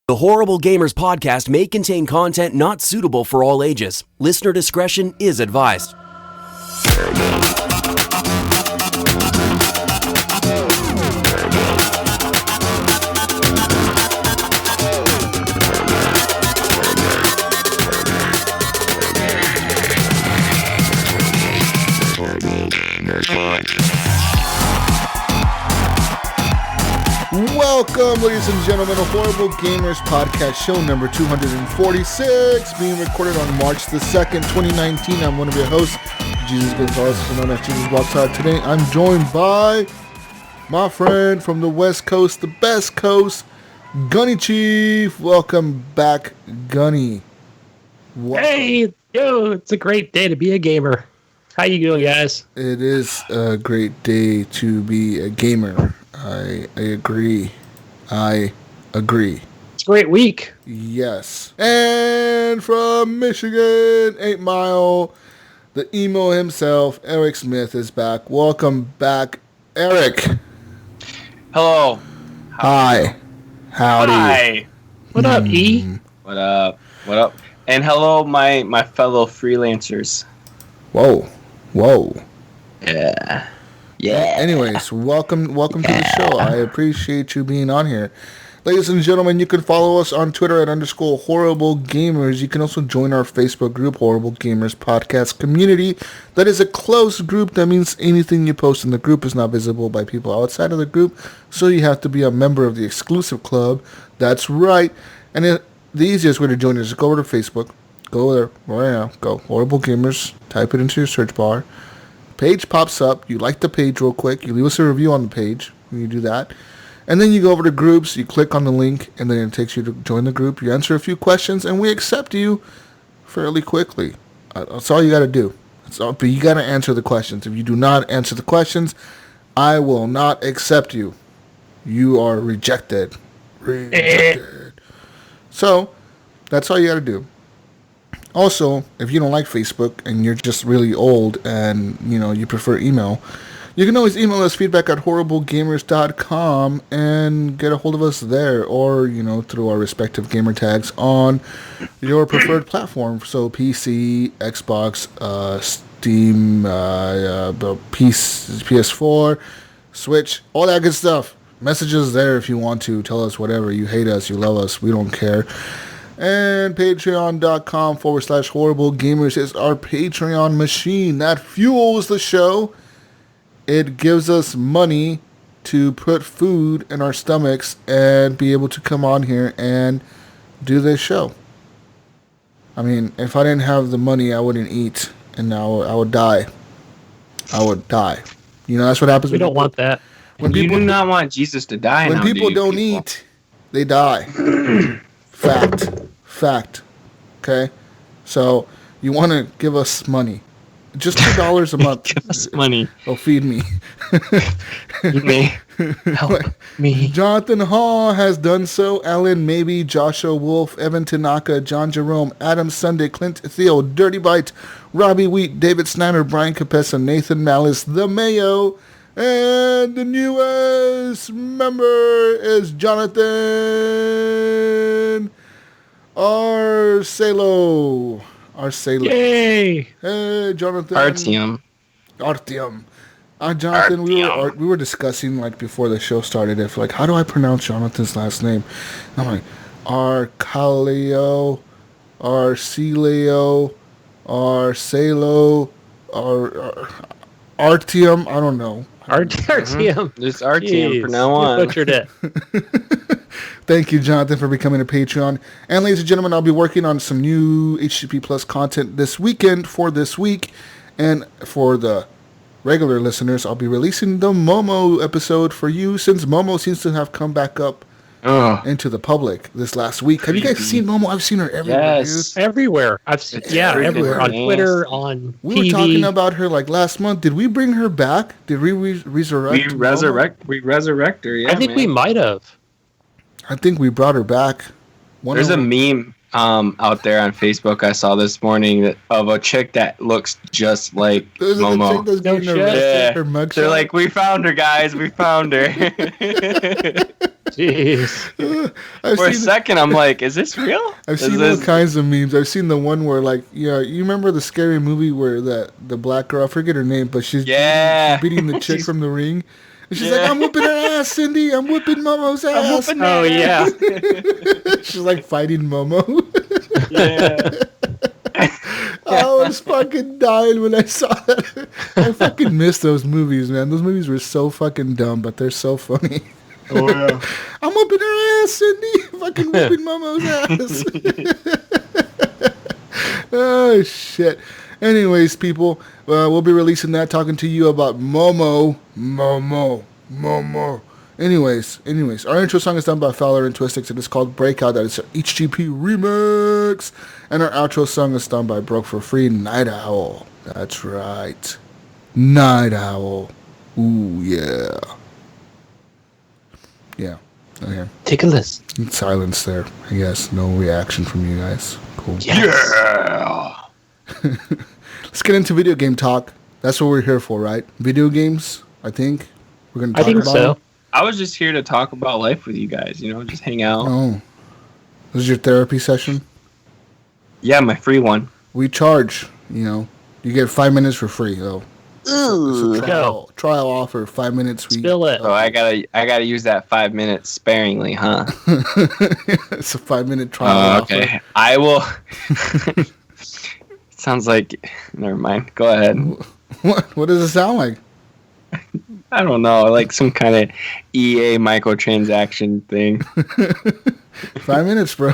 The Horrible Gamers podcast may contain content not suitable for all ages. Listener discretion is advised. Welcome, ladies and gentlemen, to Horrible Gamers Podcast, show number 246, being recorded on March the 2nd, 2019. I'm one of your hosts, Jesus Gonzalez, known as Jesus Walks Out. Today, I'm joined by my friend from the West Coast, the best coast, Gunny Chief. Welcome back, Gunny. Welcome. Hey, yo, it's a great day to be a gamer. How you doing, guys? It is a great day to be a gamer. I agree. It's a great week. Yes. And from Michigan, 8 Mile, the emo himself, Eric Smith, is back. Welcome back, Eric. Hello. Hi. Howdy. Hi. What up, E? What up? What up? And hello, my fellow freelancers. Whoa. Yeah. Anyways, welcome to the show. I appreciate you being on here. Ladies and gentlemen, you can follow us on Twitter at _Horrible Gamers. You can also join our Facebook group, Horrible Gamers Podcast Community. That is a closed group. That means anything you post in the group is not visible by people outside of the group. So you have to be a member of the exclusive club. That's right. And the easiest way to join is to go over to Facebook. Go there right now. Go Horrible Gamers. Type it into your search bar. Page pops up. You like the page real quick. You leave us a review on the page when you do that. And then you go over to groups. You click on the link, and then it takes you to join the group. You answer a few questions, and we accept you fairly quickly. That's all you got to do. But you got to answer the questions. If you do not answer the questions, I will not accept you. You are rejected. So, that's all you got to do. Also, if you don't like Facebook and you're just really old and, you prefer email, you can always email us feedback at horriblegamers.com and get a hold of us there or, through our respective gamer tags on your preferred platform. So PC, Xbox, Steam, PS4, Switch, all that good stuff. Messages there if you want to. Tell us whatever. You hate us, you love us, we don't care. And patreon.com/Horrible Gamers is our Patreon machine that fuels the show. It gives us money to put food in our stomachs and be able to come on here and do this show. I mean, if I didn't have the money, I wouldn't eat, and I would die. That's what happens. We don't want that. When you do not want Jesus to die. When people don't eat, they die. Fact. Okay? So, you want to give us money. Just $2 a month. Give us money. Oh, feed me. Feed me. Help me. Jonathan Hall has done so. Alan Maybe, Joshua Wolf, Evan Tanaka, John Jerome, Adam Sunday, Clint Theo, Dirty Bite, Robbie Wheat, David Snyder, Brian Capessa, Nathan Malice, The Mayo, and the newest member is Jonathan Arcelo. Yay! Hey, Jonathan. Artyom. Jonathan, we were discussing before the show started how do I pronounce Jonathan's last name? And I'm like, Arcelo, Arcelio, Artyom. I don't know. Artyom. Just Artyom for now on. You butchered it. Thank you, Jonathan, for becoming a Patreon. And ladies and gentlemen, I'll be working on some new HGP Plus content this weekend for this week. And for the regular listeners, I'll be releasing the Momo episode for you, since Momo seems to have come back up into the public this last week. Have you guys seen Momo? I've seen her everywhere. Yes. Dude. Everywhere. Everywhere. On Twitter, on We TV. were talking about her last month. Did we bring her back? Did we resurrect Momo? We resurrect her, yeah. I think we might have. I think we brought her back. There's a meme out there on Facebook I saw this morning of a chick that looks just like Momo. No shit. Yeah. Her mugshot. They're like, we found her, guys. We found her. Jeez. For a second, I'm like, is this real? I've seen all kinds of memes. I've seen the one where, like, you remember the scary movie where the black girl, I forget her name, but she's beating the chick from the ring. And she's like, I'm whooping her ass, Cindy. I'm whooping Momo's ass. Oh, yeah. She's like fighting Momo. Yeah. I was fucking dying when I saw that. I fucking miss those movies, man. Those movies were so fucking dumb, but they're so funny. Oh, yeah. I'm whooping her ass, Cindy. Fucking whooping Momo's ass. Oh, shit. Anyways, people, we'll be releasing that, talking to you about Momo. Anyways, our intro song is done by Fowler and Twistix, and it's called Breakout. That is an HGP remix. And our outro song is done by Broke for Free, Night Owl. That's right. Night Owl. Ooh, yeah. Yeah. Okay. Take a listen. Silence there. I guess. No reaction from you guys. Cool. Yes. Yeah. Let's get into video game talk. That's what we're here for, right? Video games, I think. We're going to talk I think about so. them. I was just here to talk about life with you guys, just hang out. Oh. This is your therapy session? Yeah, my free one. We charge, You get 5 minutes for free, though. It's a trial offer, 5 minutes. Spill it. So I gotta use that 5 minutes sparingly, huh? It's a 5 minute trial offer. Okay. I will. Sounds like. Never mind. Go ahead. What does it sound like? I don't know, like some kind of EA microtransaction thing. 5 minutes, bro.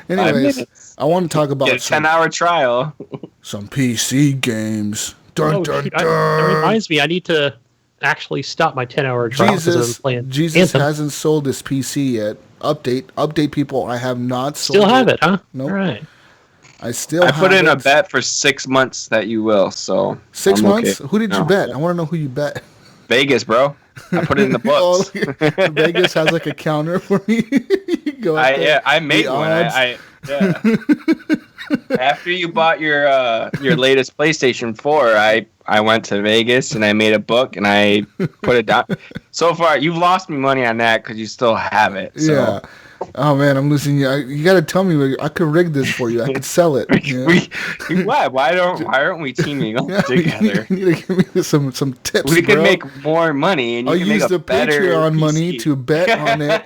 Anyways, minutes. I want to talk about Get a 10-hour trial. some PC games. Dun, dun, Shoot, dun. that reminds me, I need to actually stop my 10-hour trial because I'm playing Jesus Anthem. hasn't sold his PC yet. Update, people. I have not sold Still have it, huh? Nope. All right. I put in a bet for 6 months that you will, so 6 I'm months? okay. Who did you bet? I want to know who you bet. Vegas, bro. I put it in the books. Vegas has like a counter for me. You go out there, I made the one. Yeah. After you bought your latest PlayStation 4, I went to Vegas and I made a book and I put it down. So far, you've lost me money on that because you still have it. So. Yeah. Oh man, I'm losing you. You got to tell me. I could rig this for you. I could sell it. Why aren't we teaming up together? You need to give me some tips. We could bro. make more money, and you I'll can use make a the better Patreon PC. money to bet on it.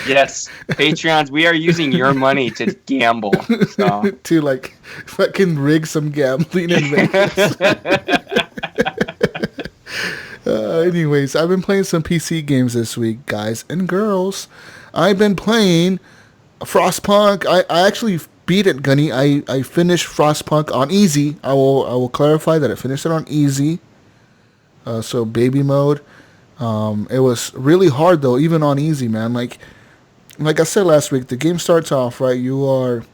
Yes, Patreons, we are using your money to gamble. So. To like fucking rig some gambling in Vegas. Anyways, I've been playing some PC games this week, guys and girls. I've been playing Frostpunk. I actually beat it, Gunny. I finished Frostpunk on easy. I will clarify that I finished it on easy. So baby mode. It was really hard though, even on easy, man. Like I said last week, the game starts off right. You are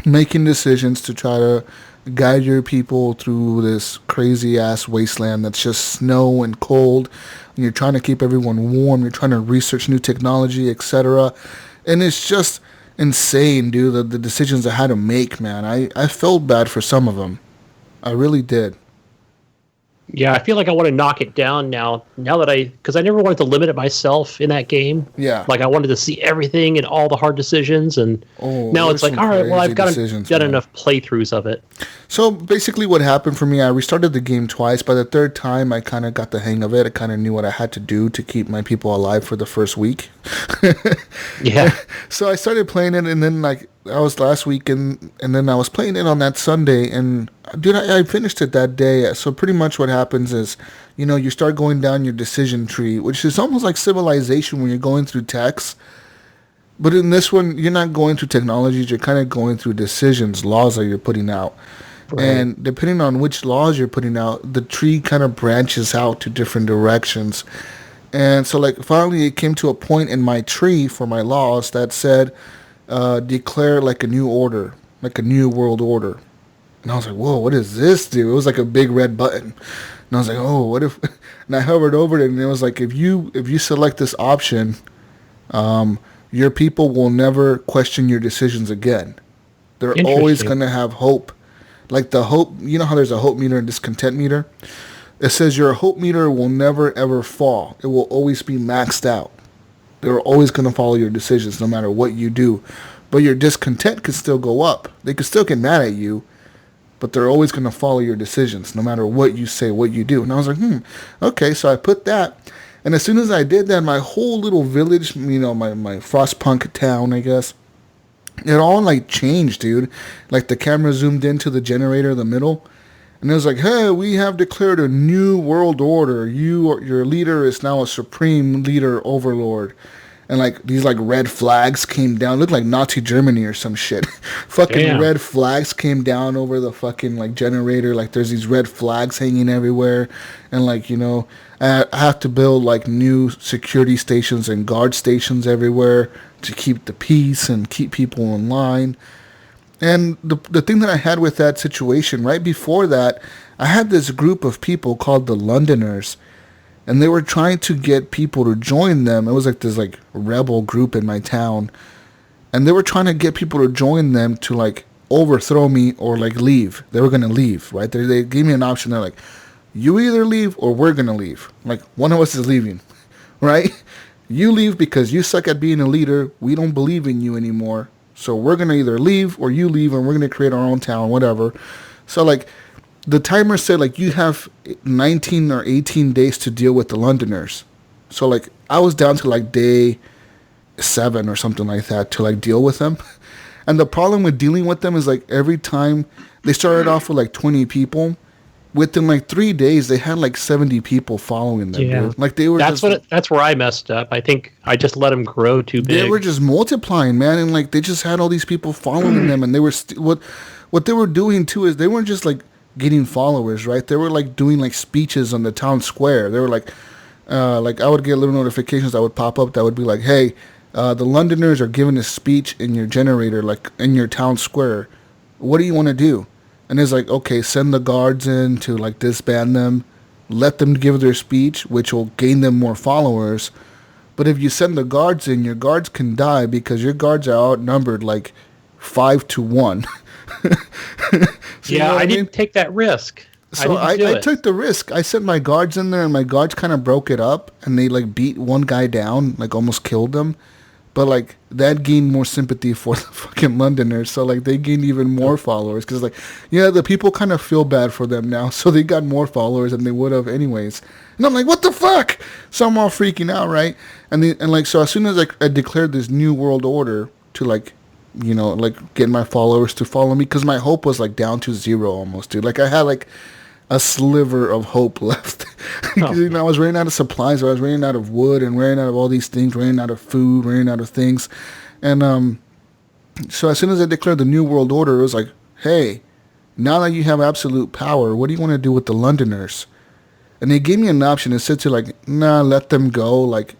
making decisions to try to guide your people through this crazy ass wasteland that's just snow and cold, and you're trying to keep everyone warm. You're trying to research new technology, etc. And it's just insane, dude. The decisions I had to make, man. I felt bad for some of them. I really did. Yeah, I feel like I want to knock it down now that because I never wanted to limit it myself in that game. Yeah. Like I wanted to see everything and all the hard decisions, and now it's like, all right, well, I've got enough playthroughs of it. So basically what happened for me, I restarted the game twice. By the third time, I kind of got the hang of it. I kind of knew what I had to do to keep my people alive for the first week. Yeah. So I started playing it, and then like that was last week, and then I was playing it on that Sunday, and dude, I finished it that day. So pretty much what happens is, you start going down your decision tree, which is almost like Civilization when you're going through text. But in this one, you're not going through technologies. You're kind of going through decisions, laws that you're putting out. Right. And depending on which laws you're putting out, the tree kind of branches out to different directions. And so like finally it came to a point in my tree for my laws that said, declare like a new order, like a new world order. And I was like, whoa, what does this do? It was like a big red button. And I was like, oh, what if... And I hovered over it, and it was like, if you select this option, your people will never question your decisions again. They're always going to have hope. Like the hope, you know how there's a hope meter and discontent meter? It says your hope meter will never ever fall. It will always be maxed out. They're always going to follow your decisions no matter what you do. But your discontent could still go up. They could still get mad at you, but they're always going to follow your decisions no matter what you say, what you do. And I was like, okay, so I put that. And as soon as I did that, my whole little village, you know, my Frostpunk town, I guess, it all like changed, dude. Like the camera zoomed into the generator in the middle, and it was like, hey, we have declared a new world order. Your leader is now a supreme leader overlord. And like these like red flags came down. It looked like Nazi Germany or some shit. Fucking red flags came down over the fucking like generator. Like there's these red flags hanging everywhere. And like, you know, I have to build like new security stations and guard stations everywhere to keep the peace and keep people in line. And the thing that I had with that situation right before that, I had this group of people called the Londoners. And they were trying to get people to join them. It was like this like rebel group in my town. And they were trying to get people to join them to like overthrow me or like leave. They were going to leave, right? They gave me an option. They're like, you either leave or we're going to leave. Like one of us is leaving, right? You leave because you suck at being a leader. We don't believe in you anymore. So we're going to either leave or you leave and we're going to create our own town, whatever. So like, the timer said, like, you have 19 or 18 days to deal with the Londoners. So, like, I was down to, like, day 7 or something like that to, like, deal with them. And the problem with dealing with them is, like, every time they started off with, like, 20 people, within, like, 3 days, they had, like, 70 people following them. Yeah. Dude. Like, they were that's where I messed up. I think I just let them grow too big. They were just multiplying, man. And, like, they just had all these people following them. And they were, what they were doing, too, is they weren't just, like, getting followers, right? They were like doing like speeches on the town square. They were like I would get little notifications that would pop up that would be like, hey, the Londoners are giving a speech in your generator, like in your town square. What do you want to do? And it's like, okay, send the guards in to like disband them, let them give their speech, which will gain them more followers. But if you send the guards in, your guards can die because your guards are outnumbered like 5-1. So yeah, I didn't take that risk. So I took the risk. I sent my guards in there, and my guards kind of broke it up, and they like beat one guy down, like almost killed him. But like that gained more sympathy for the fucking Londoners, so like they gained even more followers because like the people kind of feel bad for them now, so they got more followers than they would have anyways. And I'm like, what the fuck? So I'm all freaking out, right? And like so as soon as I declared this new world order to like, you know, like get my followers to follow me, because my hope was like down to 0 almost, dude. Like I had like a sliver of hope left. You know, I was running out of supplies, I was running out of wood and running out of all these things, running out of food, running out of things. And so as soon as I declared the new world order, it was like, hey, now that you have absolute power, what do you want to do with the Londoners? And they gave me an option. It said to like, nah, let them go. Like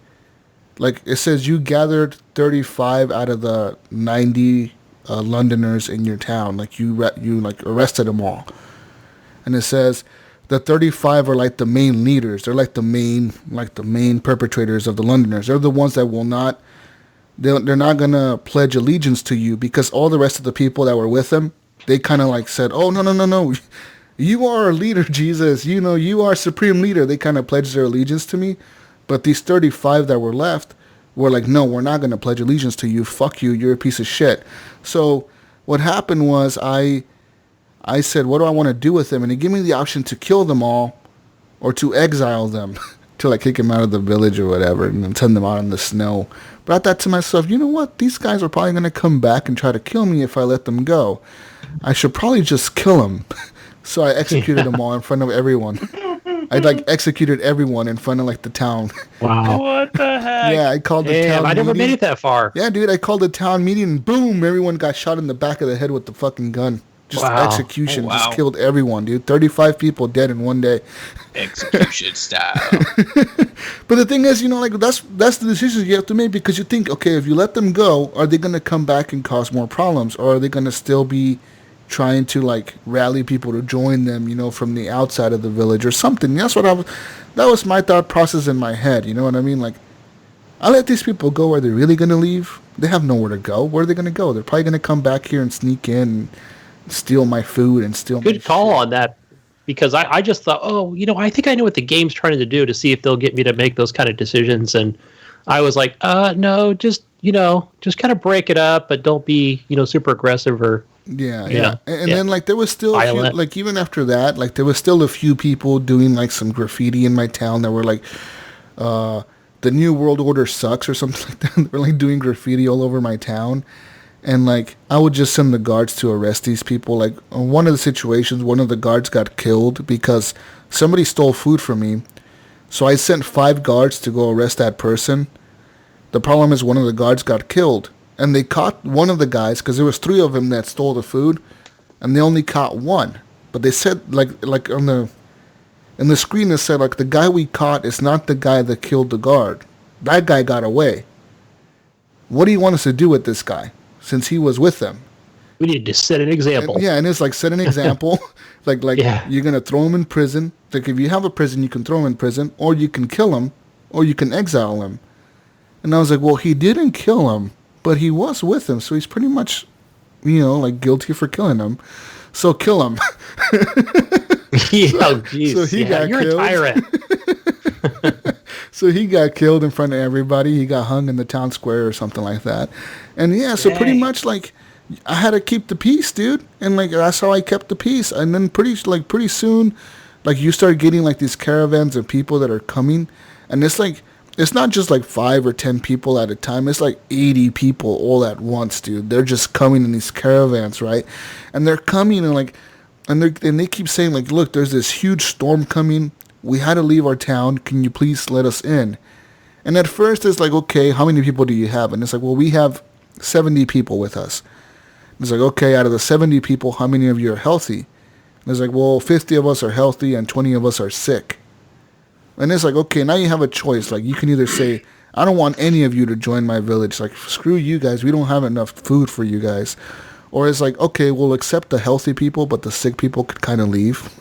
it says you gathered 35 out of the 90 Londoners in your town. Like you like arrested them all. And it says the 35 are like the main leaders. They're like the main perpetrators of the Londoners. They're the ones that will not, they're not going to pledge allegiance to you, because all the rest of the people that were with them, they kind of like said, oh, no. You are our leader, Jesus. You know, you are supreme leader. They kind of pledged their allegiance to me. But these 35 that were left were like, no, we're not going to pledge allegiance to you. Fuck you. You're a piece of shit. So what happened was I said, what do I want to do with them? And they gave me the option to kill them all or to exile them, to like kick them out of the village or whatever and then send them out in the snow. But I thought to myself, you know what? These guys are probably going to come back and try to kill me if I let them go. I should probably just kill them. So I executed them all in front of everyone. I like executed everyone in front of like the town. Wow. What the heck? Yeah, I called the town meeting. I never made it that far. Yeah, dude, I called the town meeting and boom, everyone got shot in the back of the head with the fucking gun. Just execution. Oh, wow. Just killed everyone, dude. 35 people dead in one day. Execution style. But the thing is, you know, like that's the decisions you have to make, because you think, okay, if you let them go, are they going to come back and cause more problems, or are they going to still be trying to like rally people to join them, you know, from the outside of the village or something? That was my thought process in my head, you know what I mean? Like, I let these people go. Are they really going to leave? They have nowhere to go. Where are they going to go? They're probably going to come back here and sneak in and steal my food and steal my Good call on that, because I just thought, I think I know what the game's trying to do to see if they'll get me to make those kind of decisions. And I was like, no, just kind of break it up, but don't be, super aggressive or... Yeah. And then, like, there was still, a few, like, even after that, like, there was still a few people doing, like, some graffiti in my town that were, like, the New World Order sucks or something like that. They were, like, doing graffiti all over my town. And, like, I would just send the guards to arrest these people. Like, on one of the situations, one of the guards got killed because somebody stole food from me. So I sent 5 guards to go arrest that person. The problem is one of the guards got killed. And they caught one of the guys, because there was 3 of them that stole the food, and they only caught one. But they said, like on the screen, it said, like, the guy we caught is not the guy that killed the guard. That guy got away. What do you want us to do with this guy, since he was with them? We need to set an example. And it's like, set an example. You're going to throw him in prison. Like, if you have a prison, you can throw him in prison, or you can kill him, or you can exile him. And I was like, well, he didn't kill him. But he was with him, so he's pretty much, like, guilty for killing him. So kill him. Jeez. So he got you're killed. A tyrant. So he got killed in front of everybody. He got hung in the town square or something like that. And so pretty much, like, I had to keep the peace, dude. And, like, that's how I kept the peace. And then pretty soon, like, you start getting, like, these caravans of people that are coming. And it's like, it's not just like 5 or 10 people at a time. It's like 80 people all at once, dude. They're just coming in these caravans, right? And they're coming and they keep saying, like, look, there's this huge storm coming. We had to leave our town. Can you please let us in? And at first it's like, okay, how many people do you have? And it's like, well, we have 70 people with us. It's like, okay, out of the 70 people, how many of you are healthy? And it's like, well, 50 of us are healthy and 20 of us are sick. And it's like, okay, now you have a choice. Like, you can either say, I don't want any of you to join my village. Like, screw you guys. We don't have enough food for you guys. Or it's like, okay, we'll accept the healthy people, but the sick people could kind of leave.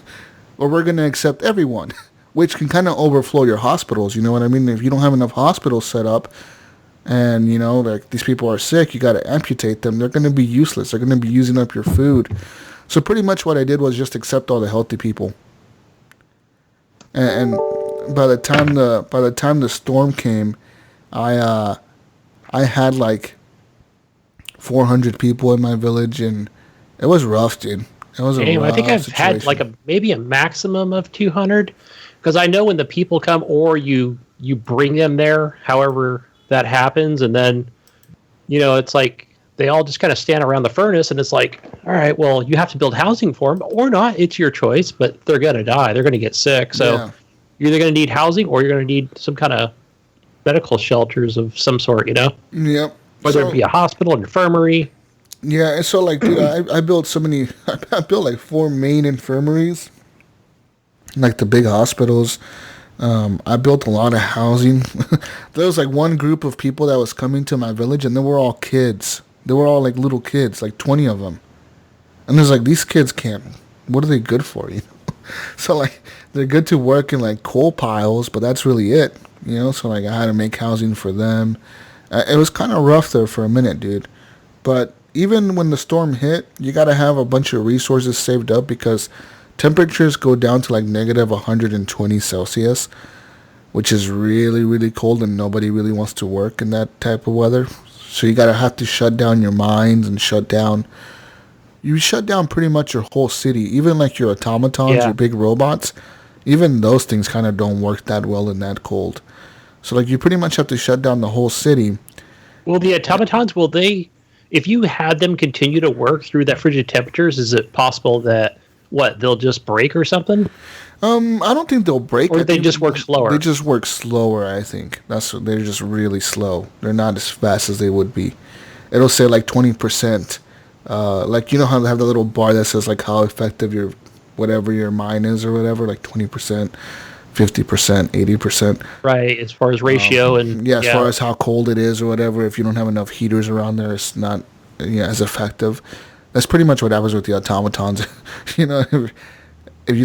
Or we're going to accept everyone, which can kind of overflow your hospitals. You know what I mean? If you don't have enough hospitals set up and, like, these people are sick, you got to amputate them. They're going to be useless. They're going to be using up your food. So pretty much what I did was just accept all the healthy people. And by the time the storm came, I had like 400 people in my village, and it was rough, dude. It was a rough I think I've situation. had like maybe a maximum of 200, because I know when the people come, or you bring them there, however that happens, and then it's like they all just kind of stand around the furnace, and it's like, all right, well, you have to build housing for them or not. It's your choice, but they're gonna die. They're gonna get sick. So. Yeah. You're either going to need housing or you're going to need some kind of medical shelters of some sort, Yep. Whether it be a hospital, an infirmary. Yeah, and so, like, dude, I built so many... I built, like, 4 main infirmaries. Like, the big hospitals. I built a lot of housing. There was, like, one group of people that was coming to my village, and they were all kids. They were all, like, little kids, like 20 of them. And there's, like, these kids can't... What are they good for, So, like, they're good to work in, like, coal piles, but that's really it, So, like, I had to make housing for them. It was kind of rough there for a minute, dude. But even when the storm hit, you got to have a bunch of resources saved up, because temperatures go down to, like, negative 120 Celsius, which is really, really cold, and nobody really wants to work in that type of weather. So you got to have to shut down your mines and shut down... You shut down pretty much your whole city, even like your automatons, your big robots. Even those things kind of don't work that well in that cold. So, like, you pretty much have to shut down the whole city. Well, the automatons, will they, if you had them continue to work through that frigid temperatures, is it possible that, they'll just break or something? I don't think they'll break. Or they just work slower? They just work slower, I think. They're just really slow. They're not as fast as they would be. It'll say, like, 20%. Like, you know how they have the little bar that says, like, how effective whatever your mine is or whatever, like 20%, 50%, 80%. Right, as far as ratio and... as far as how cold it is or whatever. If you don't have enough heaters around there, it's not as effective. That's pretty much what happens with the automatons. If you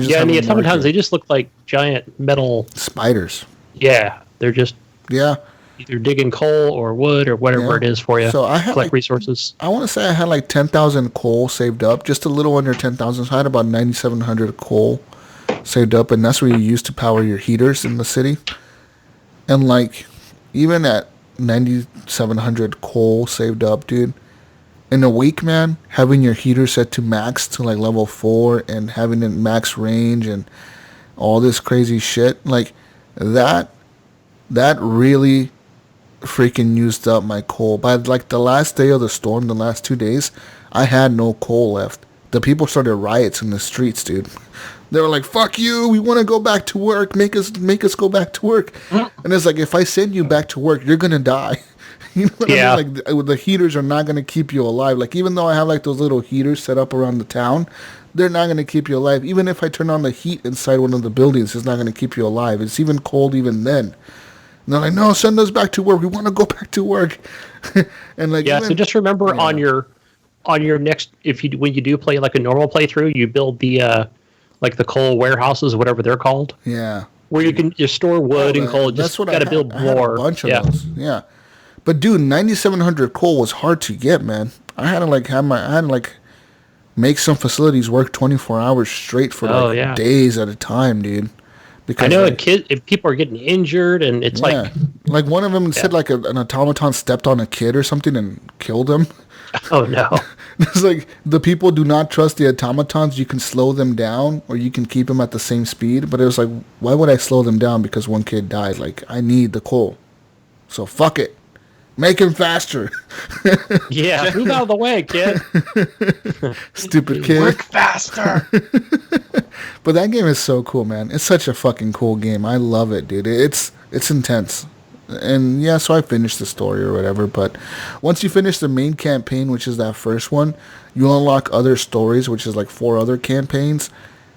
just and the automatons, they just look like giant metal... spiders. Yeah, they're just... Yeah. either digging coal or wood or whatever it is for you. So I had collect resources. I want to say I had like 10,000 coal saved up, just a little under 10,000. So I had about 9,700 coal saved up, and that's where you use to power your heaters in the city. And like, even at 9,700 coal saved up, dude, in a week, man, having your heater set to max to like level 4 and having it max range and all this crazy shit, like that really freaking used up my coal. By like the last day of the storm, the last 2 days, I had no coal left. The people started riots in the streets, dude. They were like, "Fuck you! We want to go back to work. Make us go back to work." And it's like, if I send you back to work, you're gonna die. You know what I mean? Like the heaters are not gonna keep you alive. Like even though I have like those little heaters set up around the town, they're not gonna keep you alive. Even if I turn on the heat inside one of the buildings, it's not gonna keep you alive. It's even cold even then. And they're like, "No, send us back to work. We want to go back to work." And like, so just remember on your next, when you do play like a normal playthrough, you build the like the coal warehouses, whatever they're called. Yeah. Where you store wood and coal. Just got to build more. A bunch of those. Yeah. But dude, 9,700 coal was hard to get, man. I had to make some facilities work 24 hours straight for days at a time, dude. Because I know if people are getting injured, and it's like one of them said like an automaton stepped on a kid or something and killed him. Oh no. It's like the people do not trust the automatons. You can slow them down or you can keep them at the same speed. But it was like, why would I slow them down because one kid died? Like, I need the coal. So fuck it. Make him faster. Yeah, move out of the way, kid. Stupid kid. Work faster. But that game is so cool, man. It's such a fucking cool game. I love it, dude. It's intense. And yeah, so I finished the story or whatever, but once you finish the main campaign, which is that first one, you unlock other stories, which is like 4 other campaigns,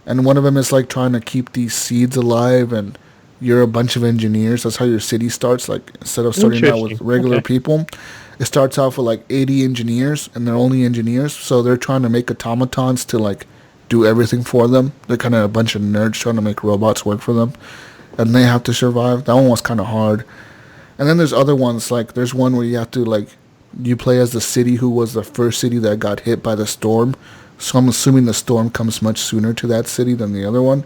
and one of them is like trying to keep these seeds alive, and you're a bunch of engineers. That's how your city starts. Like, instead of starting out with regular people, it starts off with like 80 engineers, and they're only engineers, so they're trying to make automatons to like do everything for them. They're kind of a bunch of nerds trying to make robots work for them, and they have to survive. That one was kind of hard. And then there's other ones, like there's one where you have to, like, you play as the city who was the first city that got hit by the storm. So I'm assuming the storm comes much sooner to that city than the other one.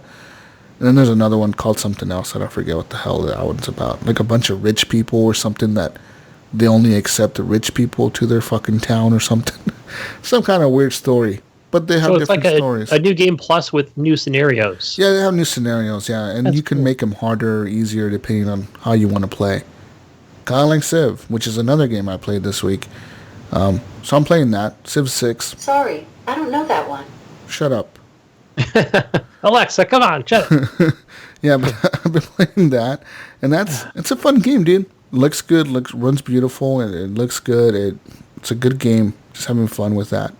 And then there's another one called something else that I forget what the hell that one's about. Like a bunch of rich people or something that they only accept the rich people to their fucking town or something. Some kind of weird story. But they have different stories. A new game plus with new scenarios. Yeah, they have new scenarios, yeah. And you can make them harder or easier depending on how you want to play. Kind of like Civ, which is another game I played this week. So I'm playing that. Civ 6. Sorry, I don't know that one. Shut up. Alexa, come on, shut up. Yeah, but I've been playing that. And it's a fun game, dude. Looks good, runs beautiful, and it looks good. It's a good game. Just having fun with that.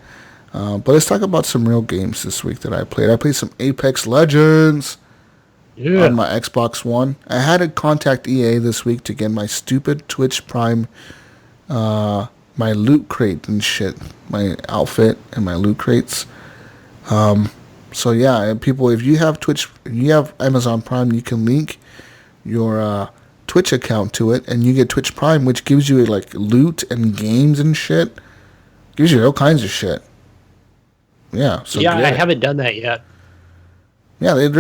But let's talk about some real games this week that I played. I played some Apex Legends. Yeah. On my Xbox One. I had to contact EA this week to get my stupid Twitch Prime, my loot crate and shit, my outfit and my loot crates. So yeah, people, if you have Amazon Prime, you can link your Twitch account to it, and you get Twitch Prime, which gives you like loot and games and shit. Gives you all kinds of shit. Yeah. So yeah, I haven't done that yet. Yeah, they're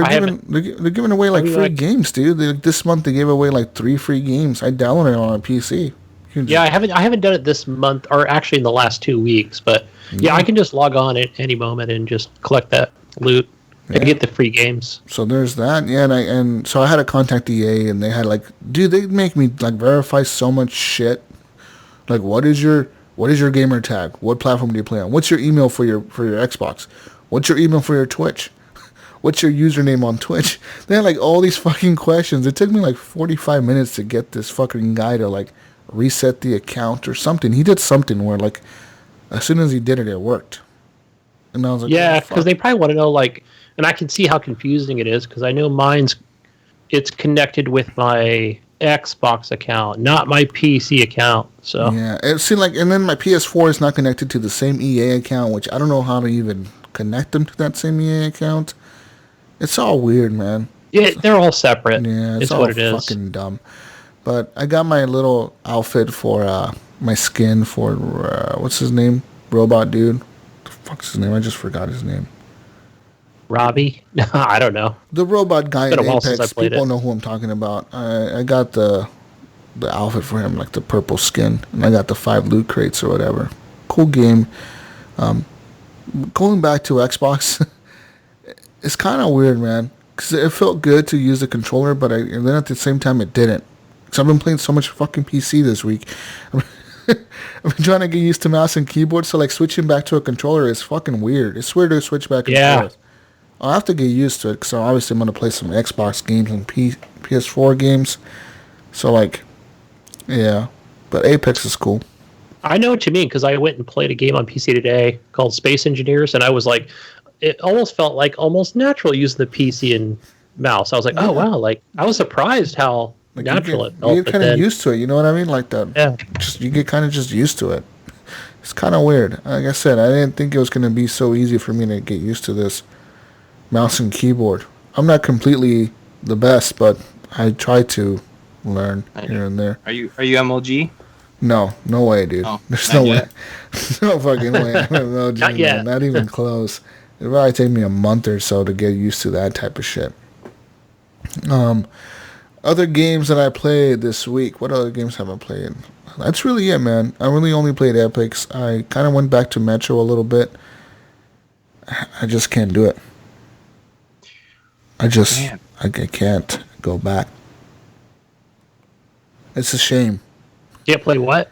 giving away like free games, dude. This month they gave away like 3 free games. I downloaded it on a PC. Yeah, I haven't done it this month, or actually in the last 2 weeks. But yeah, I can just log on at any moment and just collect that loot and get the free games. So there's that. Yeah, and so I had to contact EA, and they had like, dude, they make me like verify so much shit. Like, what is your gamer tag? What platform do you play on? What's your email for your Xbox? What's your email for your Twitch? What's your username on Twitch? They had like all these fucking questions. It took me like 45 minutes to get this fucking guy to like reset the account or something. He did something where like as soon as he did it, it worked. And I was like, yeah, because they probably want to know like, and I can see how confusing it is because I know it's connected with my Xbox account, not my PC account. So yeah, it seemed like, and then my PS4 is not connected to the same EA account, which I don't know how to even connect them to that same EA account. It's all weird, man. Yeah, they're all separate. Yeah, it's all what it is. Fucking dumb. But I got my little outfit for my skin for what's his name? Robot dude. The fuck's his name? I just forgot his name. Robbie? I don't know. The robot guy in Been a while since I Apex. played People it. know who I'm talking about. I got the outfit for him, like the purple skin, and I got the 5 loot crates or whatever. Cool game. Going back to Xbox, it's kind of weird, man, because it felt good to use the controller, but and then at the same time it didn't. Because I've been playing so much fucking PC this week. I've been trying to get used to mouse and keyboard, so like switching back to a controller is fucking weird. It's weird to switch back and forth. I'll have to get used to it, because obviously I'm going to play some Xbox games and PS4 games. So like, yeah. But Apex is cool. I know what you mean, because I went and played a game on PC today called Space Engineers, and I was like, it almost felt like almost natural using the PC and mouse. I was like, oh wow, like I was surprised how Like natural it felt. you get kind of used to it, you know what I mean? Like that. Yeah. You get kind of just used to it. It's kind of weird. Like I said, I didn't think it was going to be so easy for me to get used to this mouse and keyboard. I'm not completely the best, but I try to learn here and there. Are you MLG? No way, dude. Oh, There's not no way. yet. No fucking way. I don't know, Not dude, yet. man. Not even close. It'll probably take me a month or so to get used to that type of shit. Other games that I played this week. What other games have I played? That's really it, man. I really only played Apex. I kind of went back to Metro a little bit. I just can't do it. Man. I can't go back. It's a shame. Can't play what?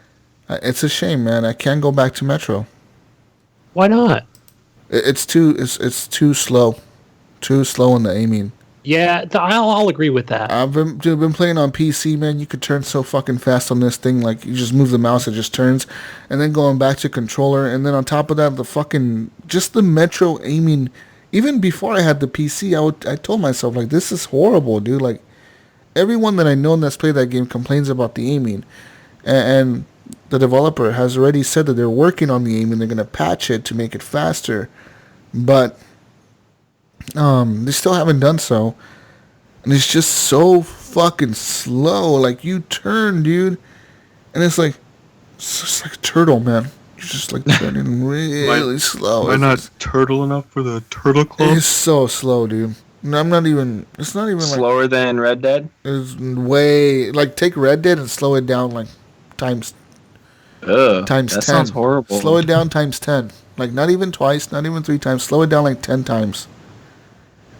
It's a shame, man. I can't go back to Metro. Why not? It's too slow. Too slow in the aiming. Yeah, I'll agree with that. I've been playing on PC, man. You could turn so fucking fast on this thing. Like, you just move the mouse, it just turns. And then going back to controller. And then on top of that, just the Metro aiming. Even before I had the PC, I told myself, like, this is horrible, dude. Like, everyone that I know that's played that game complains about the aiming. And the developer has already said that they're working on the aiming. They're going to patch it to make it faster. But they still haven't done so. And it's just so fucking slow. Like, you turn, dude. And it's just like a turtle, man. You're just like turning really slow. Am I not turtle enough for the turtle club? It's so slow, dude. No, it's not even Slower than Red Dead? It's way, like, take Red Dead and slow it down, like, times Ugh, that 10. Sounds horrible. Slow it down times 10. Like, not even twice, not even 3 times. Slow it down like 10 times.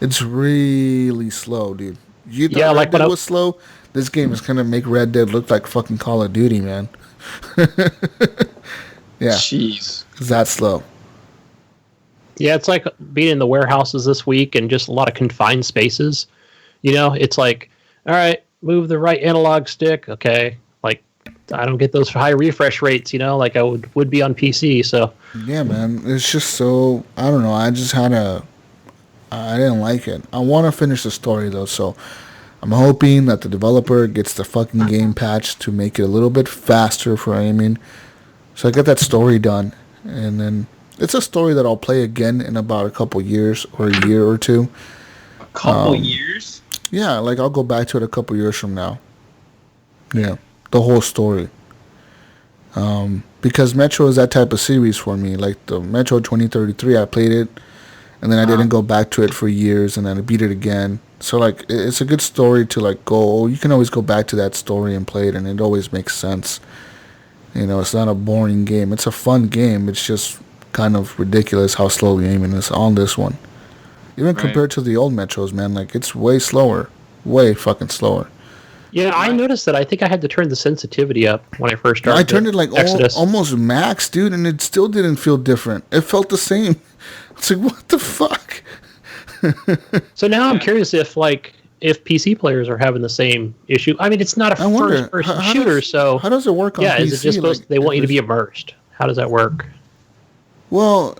It's really slow, dude. You thought Red Dead was slow? This game is gonna make Red Dead look like fucking Call of Duty, man. Yeah. Jeez. It's that slow. Yeah, it's like being in the warehouses this week and just a lot of confined spaces. You know, it's like, all right, move the right analog stick. Okay. Like, I don't get those high refresh rates, you know, like I would be on PC. So, yeah, man. It's just so, I don't know. I didn't like it. I want to finish the story, though. So I'm hoping that the developer gets the fucking game patched to make it a little bit faster for aiming. So I get that story done. And then it's a story that I'll play again in about a couple years or a year or two. A couple years? Yeah, like I'll go back to it a couple years from now. Yeah, the whole story. Because Metro is that type of series for me. Like the Metro 2033, I played it, and then I didn't go back to it for years, and then I beat it again. So like, it's a good story to like go. You can always go back to that story and play it, and it always makes sense. You know, it's not a boring game. It's a fun game. It's just kind of ridiculous how slow the aiming is on this one. Even compared to the old Metros, man, like it's way slower. Way fucking slower. yeah, I noticed that. I think I had to turn the sensitivity up when I first started. I turned it like Exodus. almost max, dude, and it still didn't feel different. It felt the same. It's like, what the fuck? So now I'm curious if PC players are having the same issue. I mean, it's not a first-person shooter, so how does it work on PC? is it just supposed they want you to be immersed? How does that work? Well,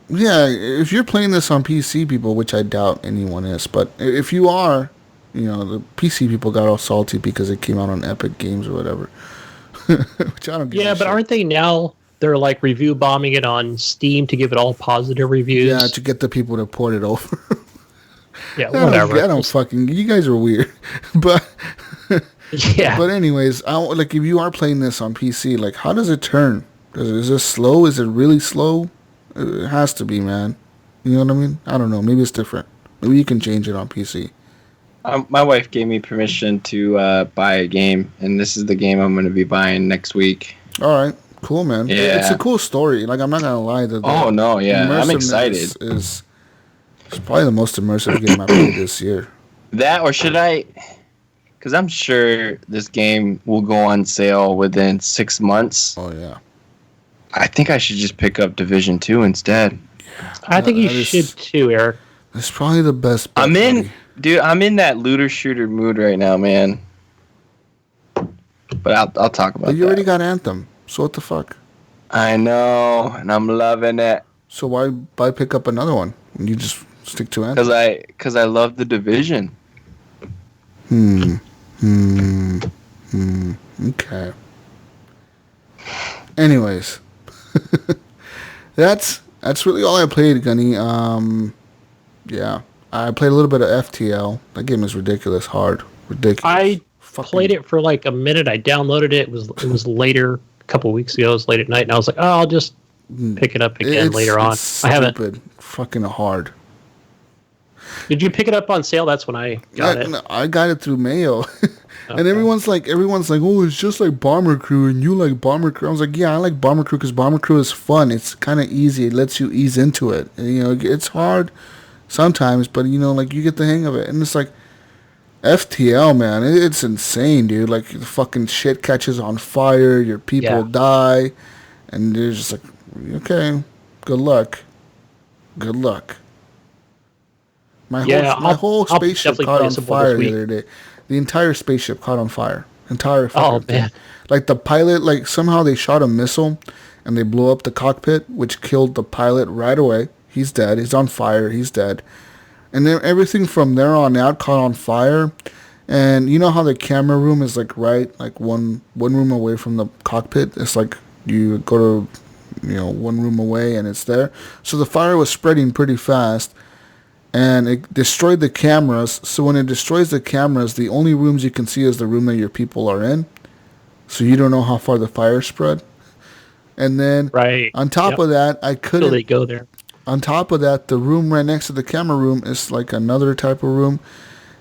yeah, if you're playing this on PC, people, which I doubt anyone is, but if you are, you know, the PC people got all salty because it came out on Epic Games or whatever. Which I don't give a Yeah, but shit. aren't they now? They're like review bombing it on Steam to give it all positive reviews. Yeah, to get the people to port it over. Yeah, whatever. I don't fucking. You guys are weird, but Yeah. But anyways, like if you are playing this on PC, like how does it turn? Is it slow? Is it really slow? It has to be, man. You know what I mean? I don't know. Maybe it's different. Maybe you can change it on PC. My wife gave me permission to buy a game, and this is the game I'm going to be buying next week. All right, cool, man. Yeah. It's a cool story. Like I'm not gonna lie, Oh no, yeah, I'm excited. Is it's probably the most immersive game I played this year. That, or should I? Because I'm sure this game will go on sale within 6 months. Oh yeah. I think I should just pick up Division 2 instead. I think you should too, Eric. It's probably the best. Bet, I'm in, buddy. dude. I'm in that looter shooter mood right now, man. But I'll talk about But you that. already got Anthem, so what the fuck? I know, and I'm loving it. So why pick up another one? You just stick to Anthem. Because I love the Division. Okay. Anyways, that's really all I played, Gunny. Yeah, I played a little bit of FTL. That game is ridiculous hard. Ridiculous. I played it for like a minute. I downloaded it. It was later, a couple of weeks ago. It was late at night, and I was like, oh, I'll just pick it up again later on. It's I haven't. stupid. Fucking hard. Did you pick it up on sale? That's when I got it. No, I got it through Mayo. And Okay. everyone's like, oh, it's just like Bomber Crew, and you like Bomber Crew. I was like, yeah, I like Bomber Crew because Bomber Crew is fun. It's kind of easy. It lets you ease into it. And, you know, it's hard sometimes, but you know, like you get the hang of it. And it's like FTL, man, it's insane, dude. Like the fucking shit catches on fire, your people die, and you're just like, okay, good luck. My whole I'll spaceship definitely caught play on some more fire this the week. other day. The entire spaceship caught on fire. Entire Oh, fucking thing. man. Like the pilot, like somehow they shot a missile and they blew up the cockpit, which killed the pilot right away. He's dead. He's on fire. He's dead. And then everything from there on out caught on fire. And you know how the camera room is like like one room away from the cockpit? It's like you go to, you know, one room away and it's there. So the fire was spreading pretty fast. And it destroyed the cameras. So when it destroys the cameras, the only rooms you can see is the room that your people are in. So you don't know how far the fire spread. And then on top of that, I couldn't. Until they go there. On top of that, the room right next to the camera room is like another type of room.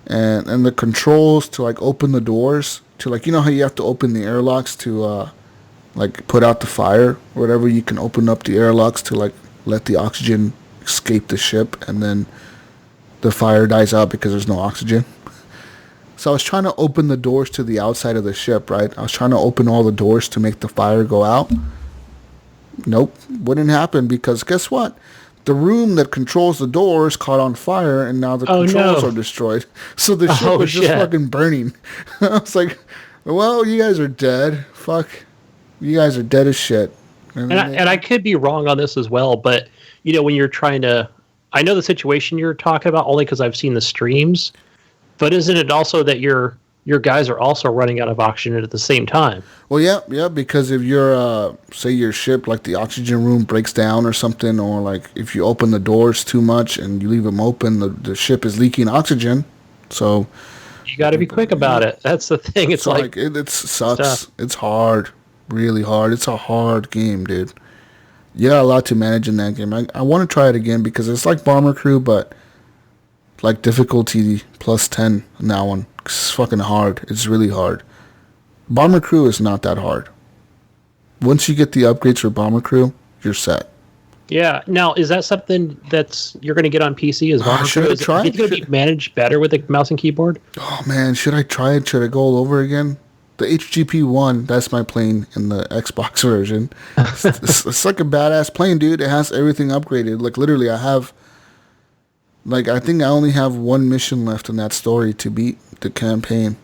And the controls to like open the doors, to like, you know how you have to open the airlocks to like put out the fire or whatever, you can open up the airlocks to like let the oxygen escape the ship, and then the fire dies out because there's no oxygen. So I was trying to open the doors to the outside of the ship, right? I was trying to open all the doors to make the fire go out. Nope, wouldn't happen because guess what? The room that controls the doors caught on fire, and now the controls are destroyed. So the ship was just fucking burning. I was like, well, you guys are dead. Fuck. You guys are dead as shit. And I could be wrong on this as well, but, you know, when you're trying to... I know the situation you're talking about only because I've seen the streams, but isn't it also that your guys are also running out of oxygen at the same time? Well, yeah, because if you're, say your ship, like the oxygen room breaks down or something, or like if you open the doors too much and you leave them open, the ship is leaking oxygen. So you got to be quick about it. That's the thing. It's like it sucks. Stuff. It's hard, really hard. It's a hard game, dude. You got a lot to manage in that game. I want to try it again because it's like Bomber Crew, but like difficulty plus 10 on that one. It's fucking hard. It's really hard. Bomber Crew is not that hard. Once you get the upgrades for Bomber Crew, you're set. Yeah. Now, is that something that's you're going to get on PC? Is Bomber should Crew? I try it? Is it going to be managed better with a mouse and keyboard? Oh man, should I try it? Should I go all over again? The HGP 1, that's my plane in the Xbox version. It's like a badass plane, dude. It has everything upgraded. Like, literally, I think I only have one mission left in that story to beat the campaign.